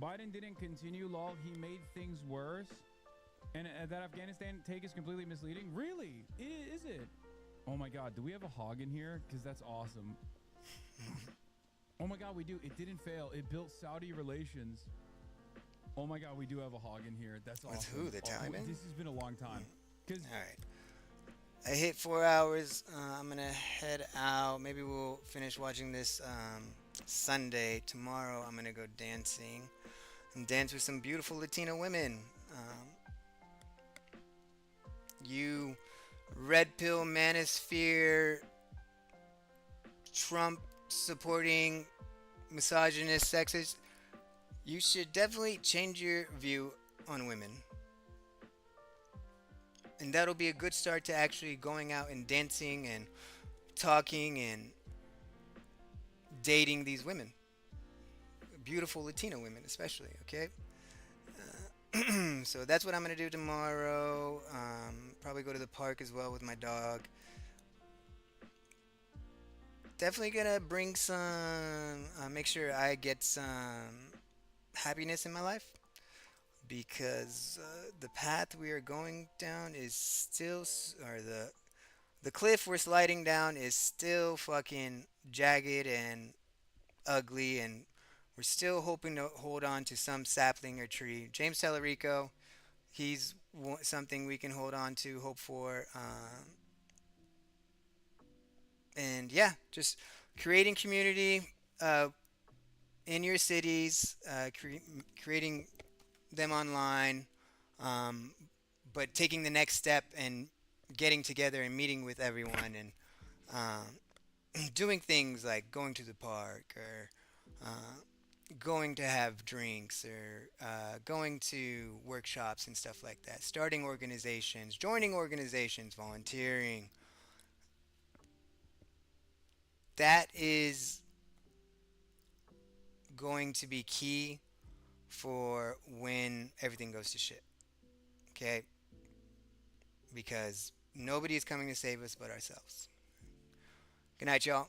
Biden didn't continue law. He made things worse. And that Afghanistan take is completely misleading? Really? Is it? Oh my God, do we have a hog in here? Because that's awesome. Oh my God, we do. It didn't fail. It built Saudi relations. Oh my God, we do have a hog in here. That's awesome. With who? The Taliban? This has been a long time. All right. I hit 4 hours. I'm going to head out. Maybe we'll finish watching this Sunday. Tomorrow, I'm going to go dancing and dance with some beautiful Latina women. You red pill manosphere, Trump supporting misogynist, sexist, you should definitely change your view on women. And that'll be a good start to actually going out and dancing and talking and dating these women. Beautiful Latina women, especially, okay? So that's what I'm going to do tomorrow. Probably go to the park as well with my dog. Definitely going to bring some, make sure I get some happiness in my life. Because the path we are going down is still, or the cliff we're sliding down is still fucking jagged and ugly, and we're still hoping to hold on to some sapling or tree. James Talarico, he's something we can hold on to, hope for. And yeah, just creating community in your cities, creating them online, but taking the next step and getting together and meeting with everyone and doing things like going to the park or going to have drinks or going to workshops and stuff like that, starting organizations, joining organizations, volunteering. That is going to be key for when everything goes to shit. Okay? Because nobody is coming to save us but ourselves. Good night, y'all.